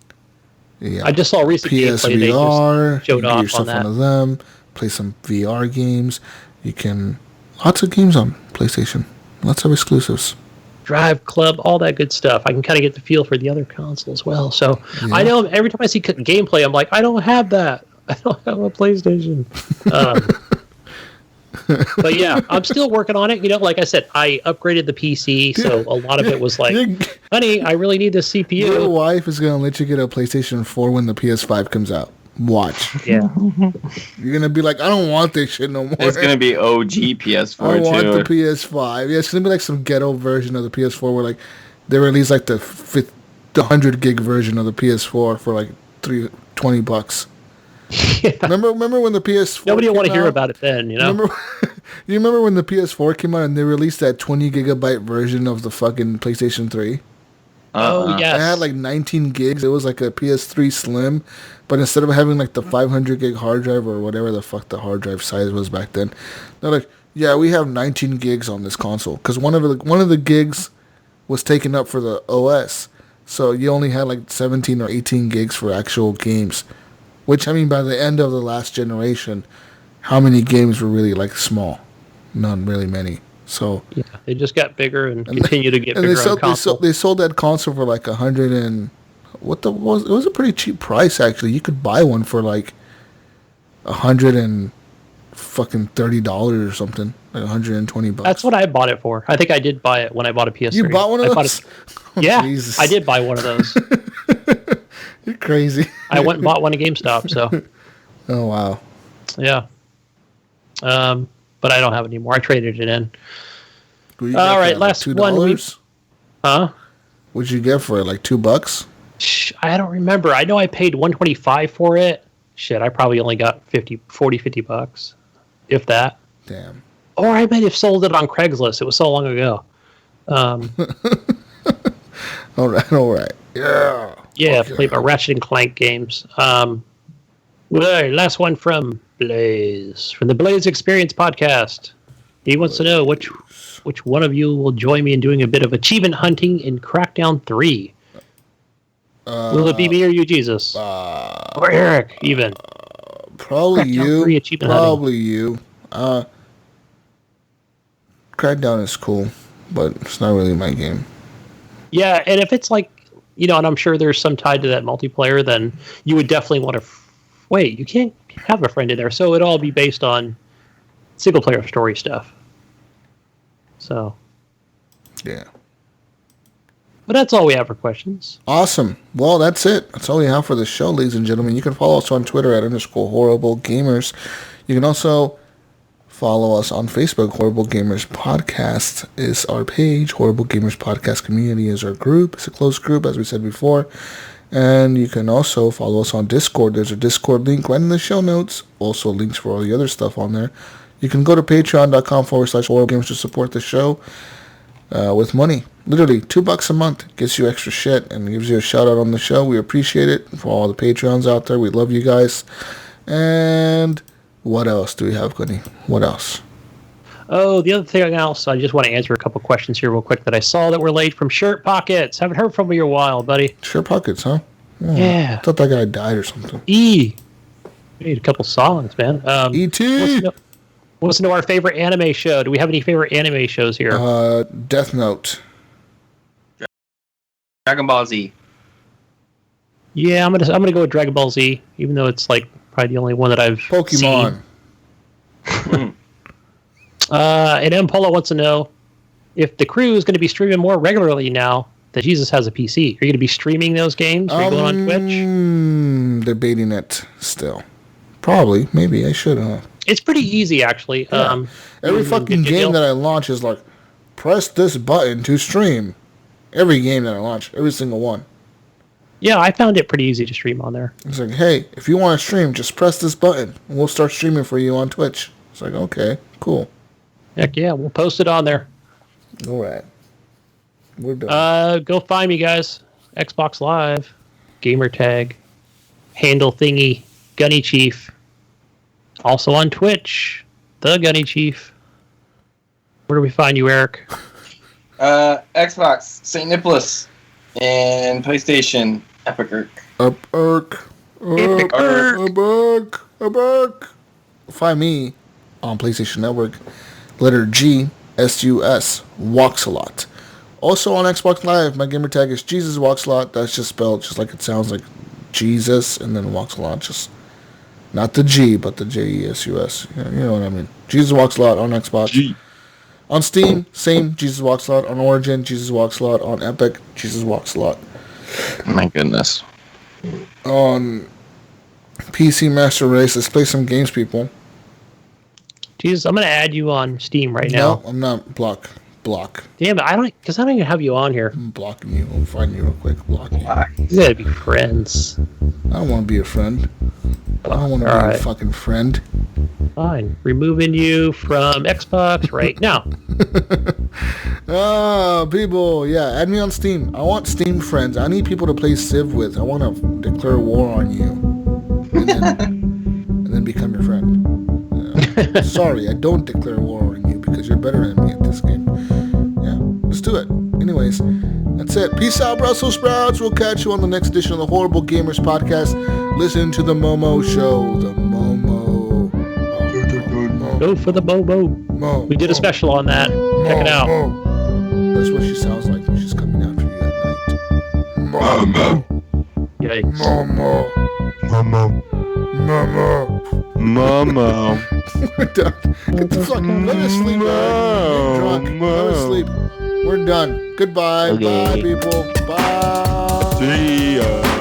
Yeah, I just saw a recent gameplay. They just showed off yourself on that. One of them. Play some VR games. You can lots of games on PlayStation. Lots of exclusives. Drive Club, all that good stuff. I can kind of get the feel for the other console as well. So I know every time I see gameplay, I'm like, I don't have that. I don't have a PlayStation. But yeah, I'm still working on it. You know, like I said, I upgraded the PC, so a lot of it was like, honey, I really need this CPU. Your wife is going to let you get a PlayStation 4 when the PS5 comes out. Watch. Yeah. You're going to be like, I don't want this shit no more. It's going to be OG PS4 I want the PS5. Yeah, it's going to be like some ghetto version of the PS4 where like they release like the 100 gig version of the PS4 for like $20. Yeah. Remember when the PS4 Nobody will want to hear about it then, you know? You remember when the PS4 came out and they released that 20 gigabyte version of the fucking PlayStation 3? Oh, yes. It had like 19 gigs. It was like a PS3 Slim, but instead of having like the 500 gig hard drive or whatever the fuck the hard drive size was back then, they're like, yeah, we have 19 gigs on this console because one of the gigs was taken up for the OS, so you only had like 17 or 18 gigs for actual games. Which, I mean, by the end of the last generation, how many games were really like small? Not really many. So Yeah, they just got bigger and continue to get and bigger on console. they sold that console for like $100 and it was a pretty cheap price actually. You could buy one for like $130 or something, like $120. That's what I bought it for. I think I did buy it when I bought a PS3. You bought one of those? Yeah, Jesus. I did buy one of those. You're crazy. I went and bought one at GameStop. So Oh wow. yeah, but I don't have it anymore. I traded it in. What you All get right, for, last like one. $2? Huh? What'd you get for it? Like $2? I don't remember. I know I paid $125 for it. Shit, I probably only got $50, if that. Damn. Or I might have sold it on Craigslist. It was so long ago. All right. Yeah. Yeah, Okay. played my Ratchet and Clank games. Well, last one from Blaze, from the Blaze Experience podcast. He wants to know which one of you will join me in doing a bit of achievement hunting in Crackdown 3. Will it be me or you, Jesus? Or Eric, even? Probably Crackdown 3 you. achievement hunting. Probably you. Crackdown is cool, but it's not really my game. Yeah, and if it's like, and I'm sure there's some tied to that multiplayer, then you would definitely want to... Wait, you can't have a friend in there, so it'd all be based on single-player story stuff. So... Yeah. But that's all we have for questions. Awesome. Well, that's it. That's all we have for the show, ladies and gentlemen. You can follow us on Twitter at _HorribleGamers. You can also follow us on Facebook. Horrible Gamers Podcast is our page. Horrible Gamers Podcast Community is our group. It's a closed group, as we said before. And you can also follow us on Discord. There's a Discord link right in the show notes. Also links for all the other stuff on there. You can go to patreon.com/horriblegamers to support the show with money. Literally, $2 a month gets you extra shit and gives you a shout out on the show. We appreciate it. For all the Patreons out there, we love you guys. And what else do we have, Gunny? What else? Oh, the other thing else, I just want to answer a couple questions here real quick that I saw that were late from Shirt Pockets. Haven't heard from you in a while, buddy. Shirt Pockets, huh? Oh, Yeah. I thought that guy died or something. We need a couple songs, man. E.T. Wants to know our favorite anime show. Do we have any favorite anime shows here? Death Note. Dragon Ball Z. Yeah, I'm gonna go with Dragon Ball Z, even though it's like probably the only one that I've Pokemon. seen. And M. Polo wants to know if the crew is going to be streaming more regularly now that Jesus has a PC. Are you going to be streaming those games? Are you going on Twitch? Debating it still. Probably. Maybe I should, huh? It's pretty easy, actually. Yeah. Every fucking game that I launch is like, press this button to stream. Every game that I launch. Every single one. Yeah, I found it pretty easy to stream on there. It's like, hey, if you want to stream, just press this button, and we'll start streaming for you on Twitch. It's like, okay, cool. Heck yeah, we'll post it on there. All right. We're done. Go find me, guys. Xbox Live, gamer tag, handle thingy, Gunny Chief. Also on Twitch, the Gunny Chief. Where do we find you, Eric? Xbox, St. Nicholas, and PlayStation, Epic Irk. Epic. Find me on PlayStation Network. Letter G, S-U-S, Walks-A-Lot. Also on Xbox Live, my gamer tag is Jesus Walks-A-Lot. That's just spelled just like it sounds, like Jesus, and then Walks-A-Lot. Just not the G, but the J-E-S-U-S. You know what I mean. Jesus Walks-A-Lot on Xbox. G. On Steam, same, Jesus Walks-A-Lot. On Origin, Jesus Walks-A-Lot. On Epic, Jesus Walks-A-Lot. My goodness. On PC Master Race, let's play some games, people. Jesus, I'm going to add you on Steam right now. No, I'm not. Block. Damn it, I don't even have you on here. I'm blocking you. I'll find you real quick. Block you. You gotta be friends. I don't want to be a friend. I don't want to be Alright. a fucking friend. Fine. Removing you from Xbox right now. People, yeah, add me on Steam. I want Steam friends. I need people to play Civ with. I want to declare war on you. And then become your friend. Sorry, I don't declare war on you because you're better than me at this game. Yeah, let's do it. Anyways, that's it. Peace out, Brussels sprouts. We'll catch you on the next edition of the Horrible Gamers Podcast. Listen to the Momo Show. The Momo. Go for the Bobo. We did a special on that. Check it out. That's what she sounds like when she's coming after you at night. Mama. Yikes. Mama. Mama. We're done. Get the fuck. Let us sleep, man. You're drunk. Let us sleep. We're done. Goodbye. Okay. Bye, people. Bye. See ya.